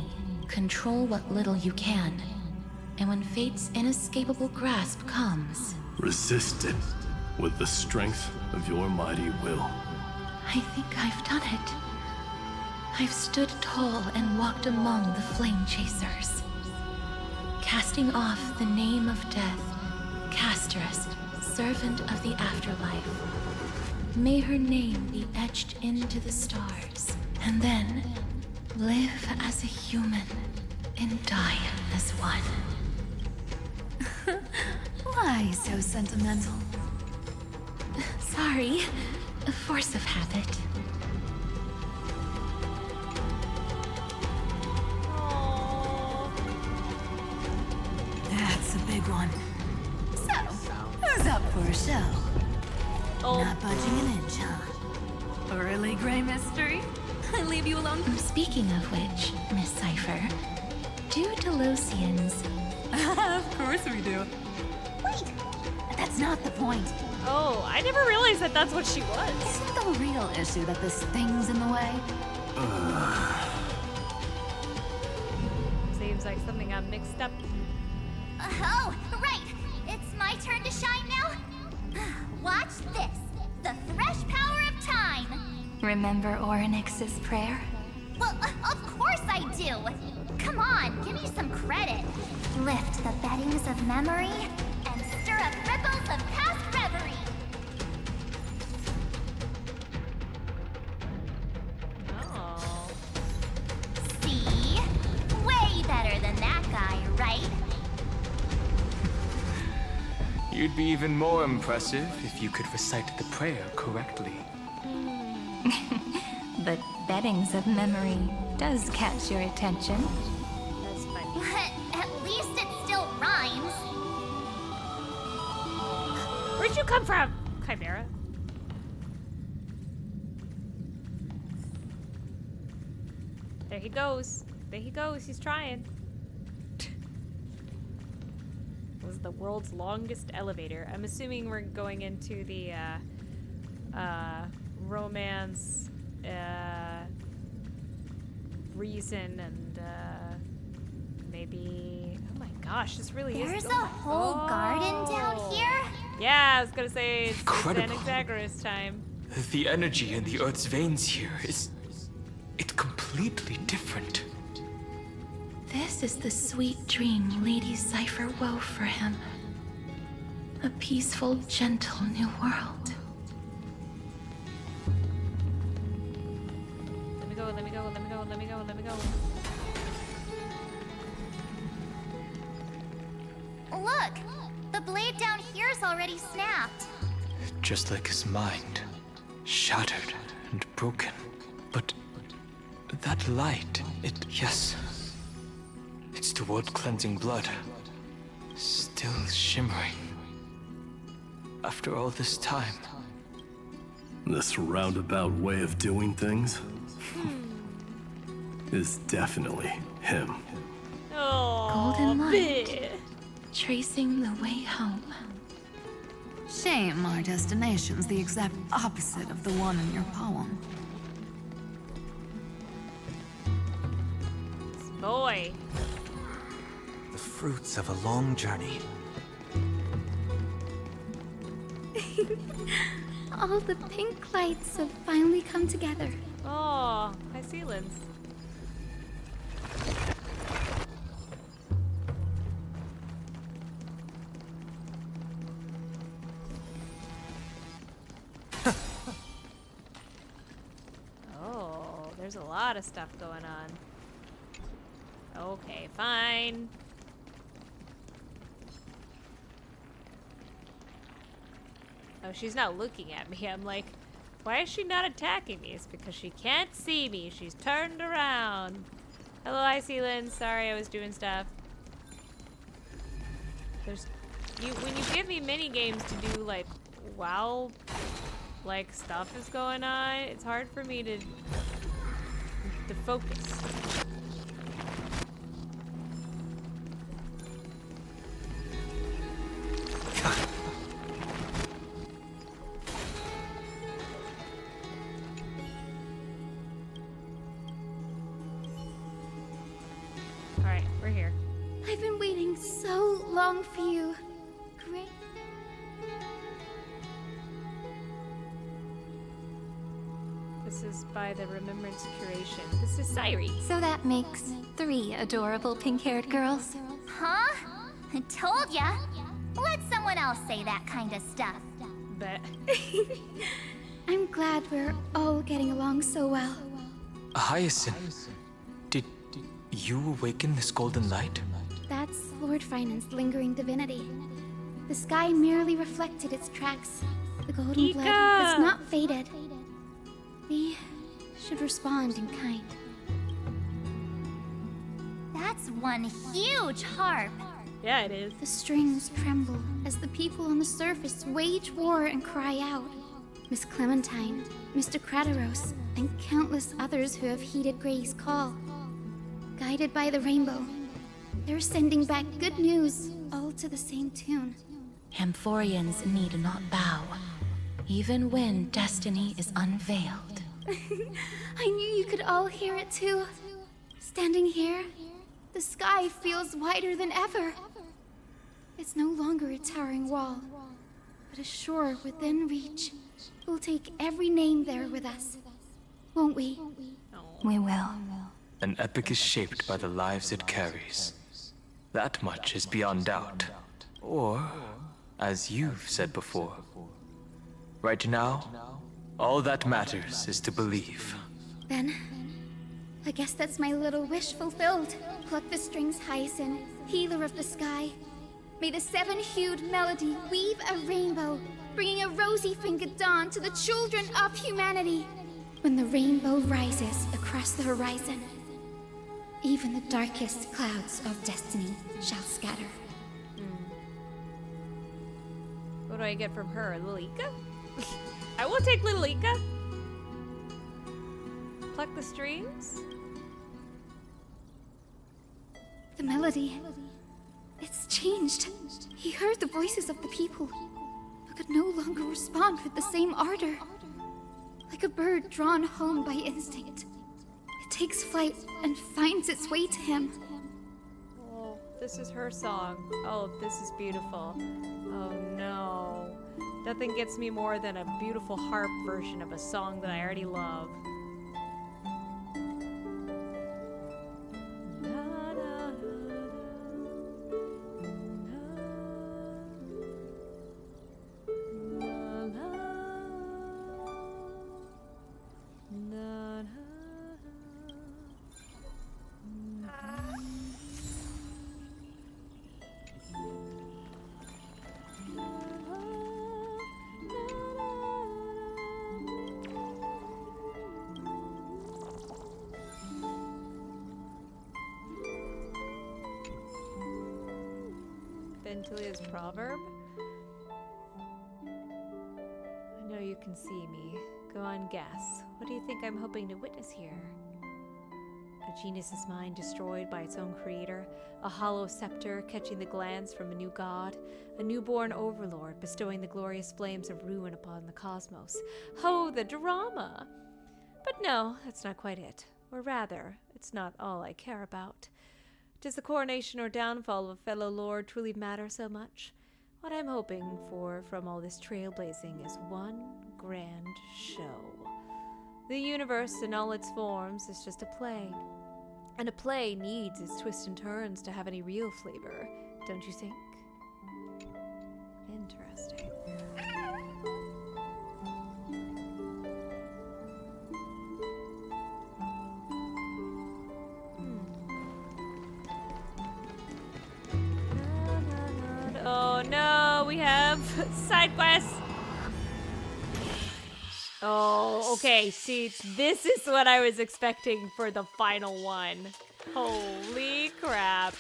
control what little you can, and when fate's inescapable grasp comes, resist it with the strength of your mighty will. I think I've done it. I've stood tall and walked among the flame chasers, casting off the name of death, Casterus, servant of the afterlife. May her name be etched into the stars, and then live as a human and die as one. Why so sentimental? Sorry, a force of habit. That's a big one. So, who's up for a show? Not budging an inch, huh? Really, Gray Mystery? I leave you alone. Speaking of which, Miss Cypher, do Delosians... Of course we do. Wait, that's not the point. Oh, I never realized that that's what she was. Isn't the real issue that this thing's in the way? Seems like something got mixed up. Oh, right! It's my turn to shine now? Watch this! The fresh power of time! Remember Orynyx's prayer? Well, of course I do! Come on, give me some credit. Lift the beddings of memory and stir up ripples of past reverie. Oh. See? Way better than that guy, right? You'd be even more impressive if you could recite the prayer correctly. But beddings of memory does catch your attention. That's funny. But at least it still rhymes. Where'd you come from, Chimera? There he goes. There he goes. He's trying. Was the world's longest elevator. I'm assuming we're going into the romance reason and maybe, oh my gosh, this really is. There's a whole garden down here? Yeah, I was gonna say it's Incredible. Xanaxagoras time. The energy in the Earth's veins here is... it's completely different. This is the sweet dream Lady Cypher wove for him. A peaceful, gentle new world. Let me go, let me go, let me go, let me go, let me go. Look! The blade down here's already snapped. Just like his mind. Shattered and broken. But that light, yes. It's the world-cleansing blood. Still shimmering. After all this time. This roundabout way of doing things is definitely him. Oh, Golden light, tracing the way home. Shame our destination's the exact opposite of the one in your poem. Boy. The fruits of a long journey. All the pink lights have finally come together. Oh, hi, Sealins. Oh, there's a lot of stuff going on. Okay, fine. Oh, she's not looking at me. I'm like, why is she not attacking me? It's because she can't see me. She's turned around. Hello, Iceland. Sorry, I was doing stuff. There's when you give me mini games to do like while like stuff is going on, it's hard for me to focus. Alright, we're here. I've been waiting so long for you. Great. This is by the Remembrance Curation. This is Sairi. So that makes 3 adorable pink-haired girls. Huh? I told ya. Let someone else say that kind of stuff. Bet. I'm glad we're all getting along so well. Hyacinth, You awaken this golden light? That's Lord Finan's lingering divinity. The sky merely reflected its tracks. The golden blood has not faded. We should respond in kind. That's one huge harp. Yeah, it is. The strings tremble as the people on the surface wage war and cry out. Miss Clementine, Mr. Crateros, and countless others who have heeded Gray's call. Guided by the rainbow, they're sending back good news, all to the same tune. Amphorians need not bow, even when destiny is unveiled. I knew you could all hear it too. Standing here, the sky feels wider than ever. It's no longer a towering wall, but a shore within reach. We'll take every name there with us, won't we? We will. An epic is shaped by the lives it carries. That much is beyond doubt. Or, as you've said before, right now, all that matters is to believe. Then, I guess that's my little wish fulfilled. Pluck the strings, Hyacinth, healer of the sky. May the seven-hued melody weave a rainbow, bringing a rosy-fingered dawn to the children of humanity. When the rainbow rises across the horizon, even the darkest clouds of destiny shall scatter. What do I get from her? Lilika? I will take Lilika. Pluck the strings? The melody, it's changed. He heard the voices of the people, but could no longer respond with the same ardor. Like a bird drawn home by instinct, it takes flight and finds its way to him. Oh, this is her song. Oh, this is beautiful. Oh no. Nothing gets me more than a beautiful harp version of a song that I already love. Ventilia's proverb? I know you can see me. Go on, guess. What do you think I'm hoping to witness here? A genius's mind destroyed by its own creator, a hollow scepter catching the glance from a new god, a newborn overlord bestowing the glorious flames of ruin upon the cosmos. Oh, the drama! But no, that's not quite it. Or rather, it's not all I care about. Does the coronation or downfall of a fellow lord truly matter so much? What I'm hoping for from all this trailblazing is one grand show. The universe in all its forms is just a play. And a play needs its twists and turns to have any real flavor, don't you think? Interesting. Oh no, we have side quests. Oh, okay. See, this is what I was expecting for the final one. Holy crap.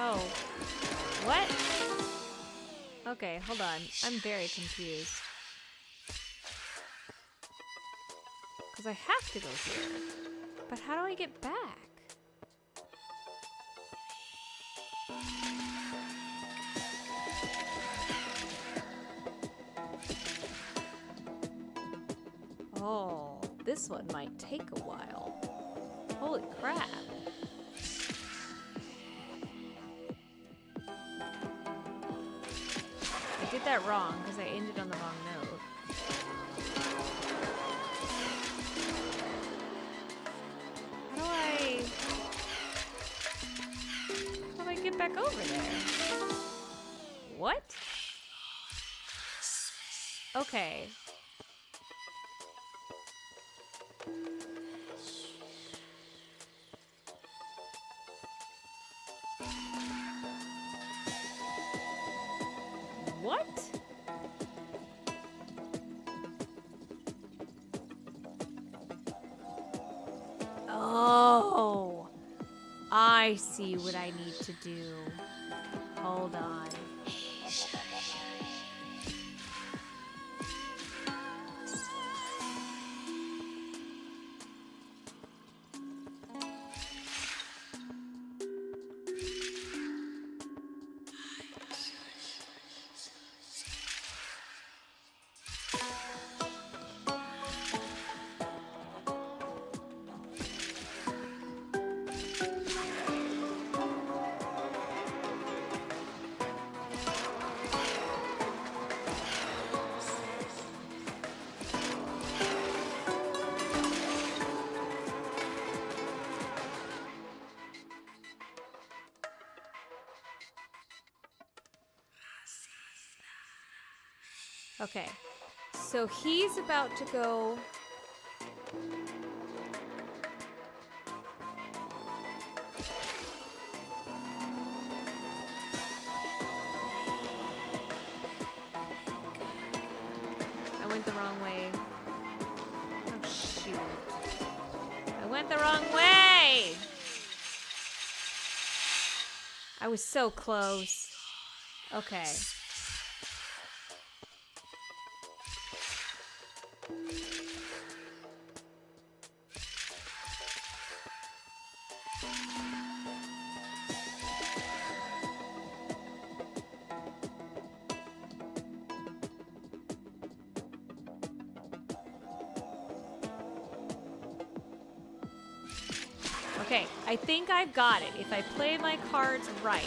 Oh. What? Okay, hold on. I'm very confused. Because I have to go here. But how do I get back? Oh, this one might take a while. Holy crap. did that wrong because I ended on the wrong note. How do I get back over there? What? Okay. What? Oh, I see what I need to do. Hold on. Okay, so he's about to go. I went the wrong way. Oh, shoot. I went the wrong way! I was so close. Okay. Okay, I think I've got it. If I play my cards right,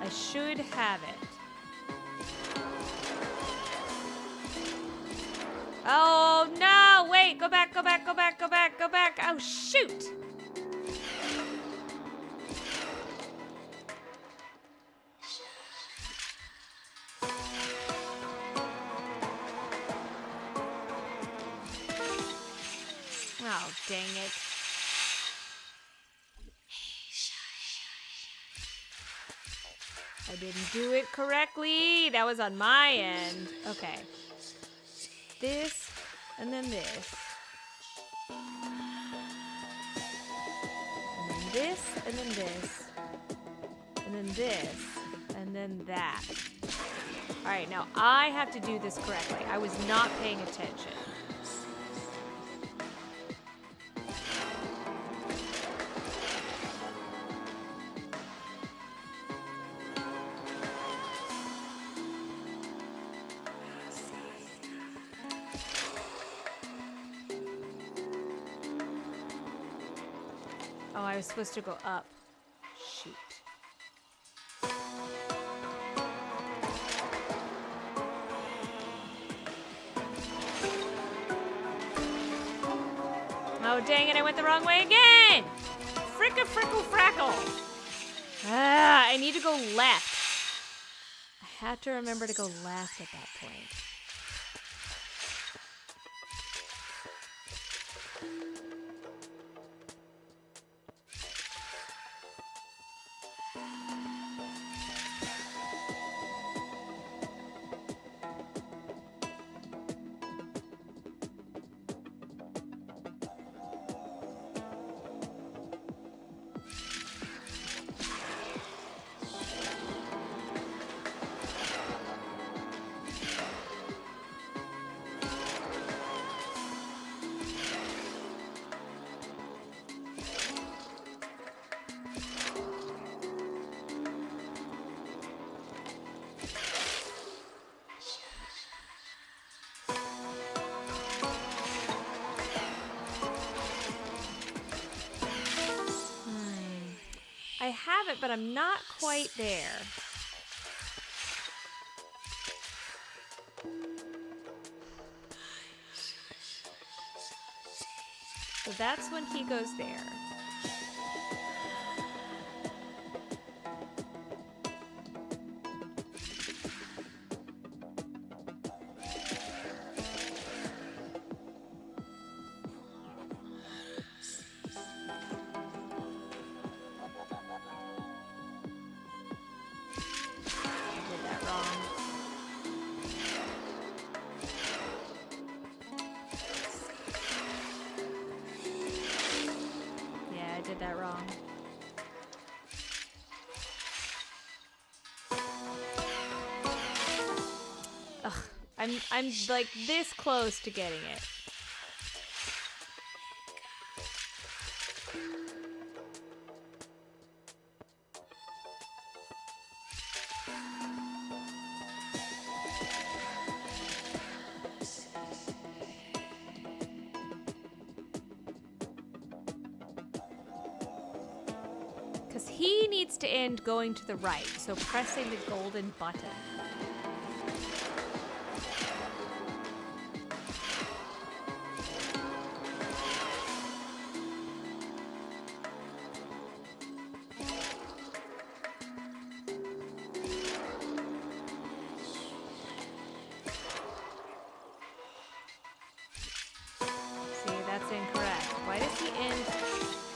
I should have it. Oh, no! Wait, go back, go back, go back, go back, go back. Oh, shoot! Oh, dang it. I didn't do it correctly. That was on my end. Okay. This, and then this. And then this, and then this. And then this, and then that. Alright, now I have to do this correctly. I was not paying attention. Oh, I was supposed to go up. Shoot. Oh, dang it, I went the wrong way again! Frickle-frackle! Ah, I need to go left. I had to remember to go left at that point. I have it, but I'm not quite there. So that's when he goes there. I'm like this close to getting it. Because he needs to end going to the right, so pressing the golden button.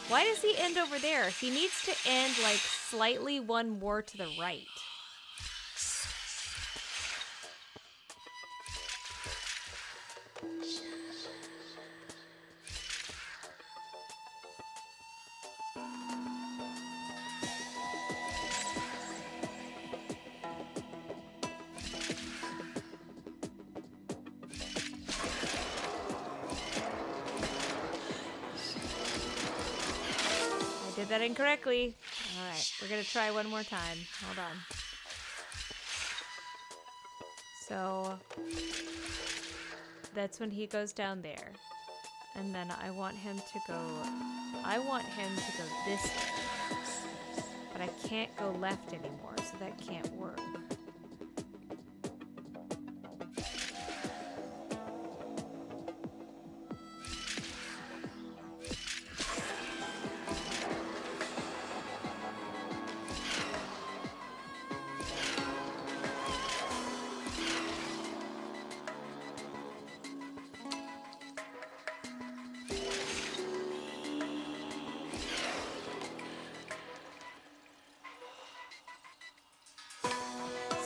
Why does he end over there? He needs to end like slightly one more to the right. Did that incorrectly. Alright, we're gonna try one more time. Hold on. So that's when he goes down there. And then I want him to go this way. But I can't go left anymore, so that can't work.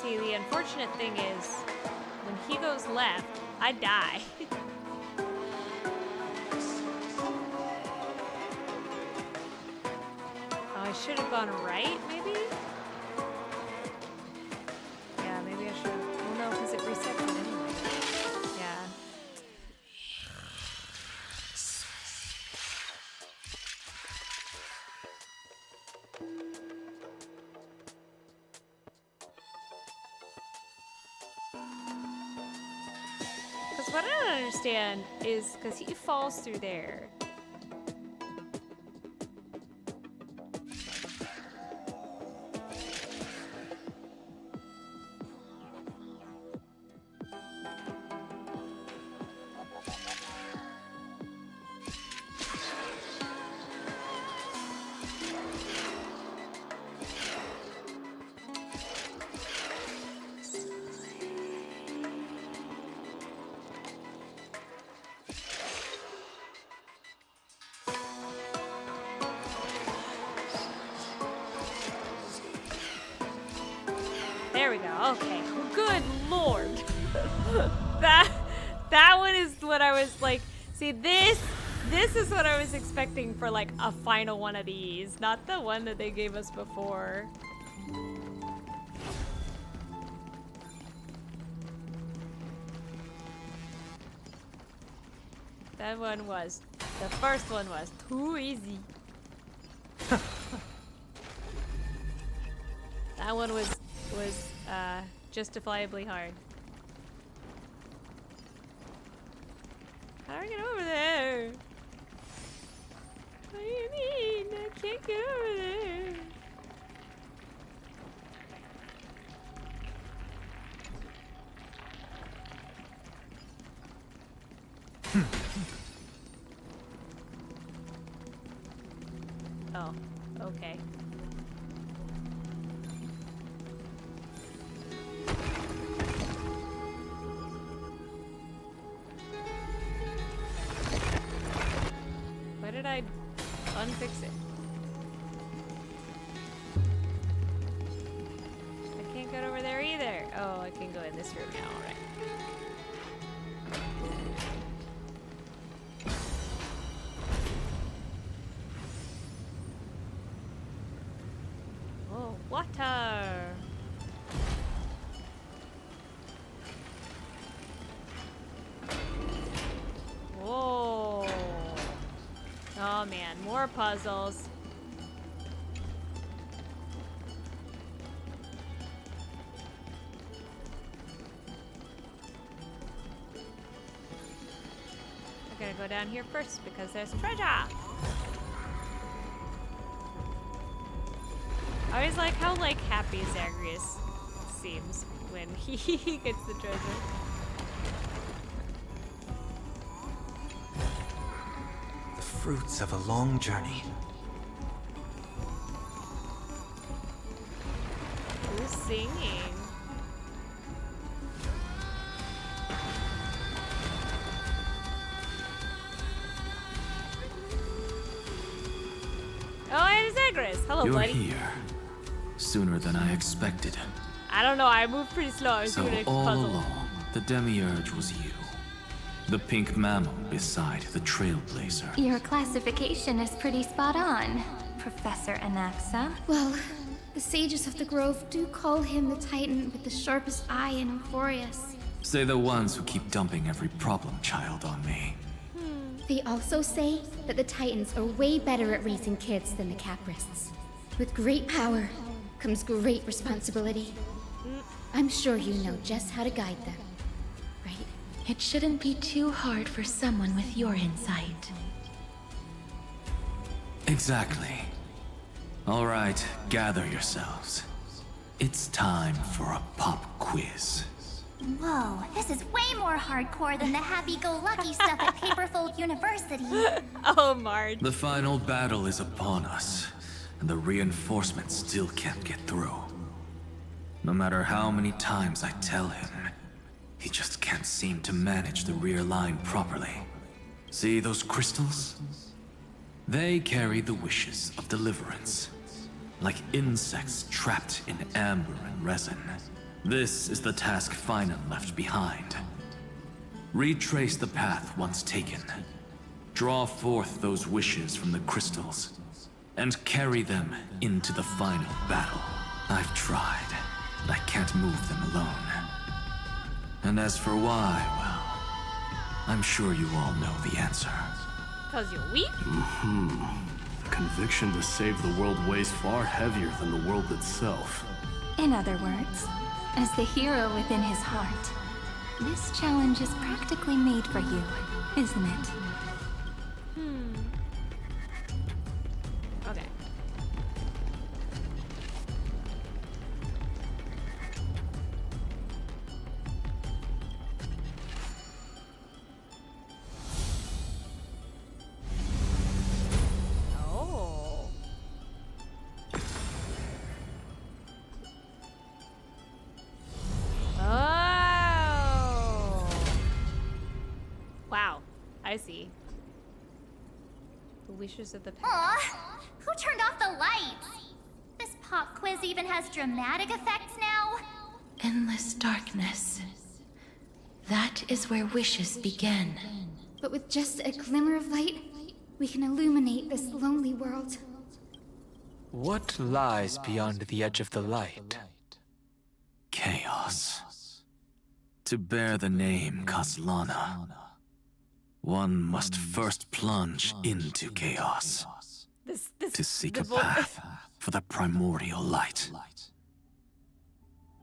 See, the unfortunate thing is, when he goes left, I die. Oh, I should have gone right, maybe? Yeah, maybe I should have. Oh no, because it resets it anyway. Yeah. Because what I don't understand is because he falls through there. There we go. Okay. Good lord. that one is what I was like. See, this is what I was expecting for like a final one of these, not the one that they gave us before. That one was, the first one was too easy. That one was justifiably hard. How do I get over there? What do you mean? I can't get over there. Okay. Why did I unfix it? I can't get over there either. Oh, I can go in this room now, alright. Oh, water! Whoa! Oh man, more puzzles. I gotta go down here first because there's treasure! I always like how happy Zagreus seems when he gets the treasure. The fruits of a long journey. Who's singing? Oh, and Zagreus. Hello, You're buddy. here. Sooner than I expected. I don't know, I moved pretty slow. I was So doing a all puzzle. along, the Demiurge was you. The pink mammal beside the Trailblazer. Your classification is pretty spot on, Professor Anaxa. Well, the sages of the Grove do call him the Titan with the sharpest eye in Amporheus. Say the ones who keep dumping every problem child on me. They also say that the Titans are way better at raising kids than the Caprists. With great power comes great responsibility. I'm sure you know just how to guide them, right? It shouldn't be too hard for someone with your insight. Exactly. All right, gather yourselves. It's time for a pop quiz. Whoa, this is way more hardcore than the happy-go-lucky stuff at Paperfold University. Oh, Marge. The final battle is upon us, and the reinforcements still can't get through. No matter how many times I tell him, he just can't seem to manage the rear line properly. See those crystals? They carry the wishes of deliverance, like insects trapped in amber and resin. This is the task Finan left behind. Retrace the path once taken. Draw forth those wishes from the crystals, and carry them into the final battle. I've tried, but I can't move them alone. And as for why, well, I'm sure you all know the answer. Cause you're weak? The conviction to save the world weighs far heavier than the world itself. In other words, as the hero within his heart, this challenge is practically made for you, isn't it? Okay. Oh. Oh. Wow. I see. The wishes of the past. Aw, who turned off the lights? This pop quiz even has dramatic effects now? Endless darkness. That is where wishes begin. But with just a glimmer of light, we can illuminate this lonely world. What lies beyond the edge of the light? Chaos. To bear the name Kaslana, one must first plunge into chaos. To seek a path for the primordial light.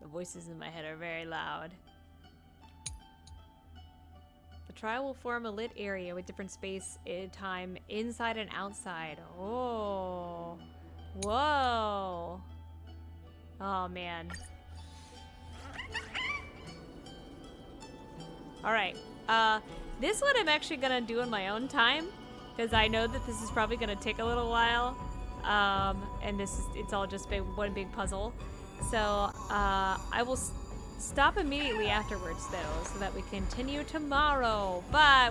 The voices in my head are very loud. The trial will form a lit area with different space and time inside and outside. Oh. Whoa. Oh, man. Alright. This one I'm actually gonna do in my own time, because I know that this is probably gonna take a little while. and it's all just one big puzzle. So I will stop immediately afterwards, though, so that we continue tomorrow. But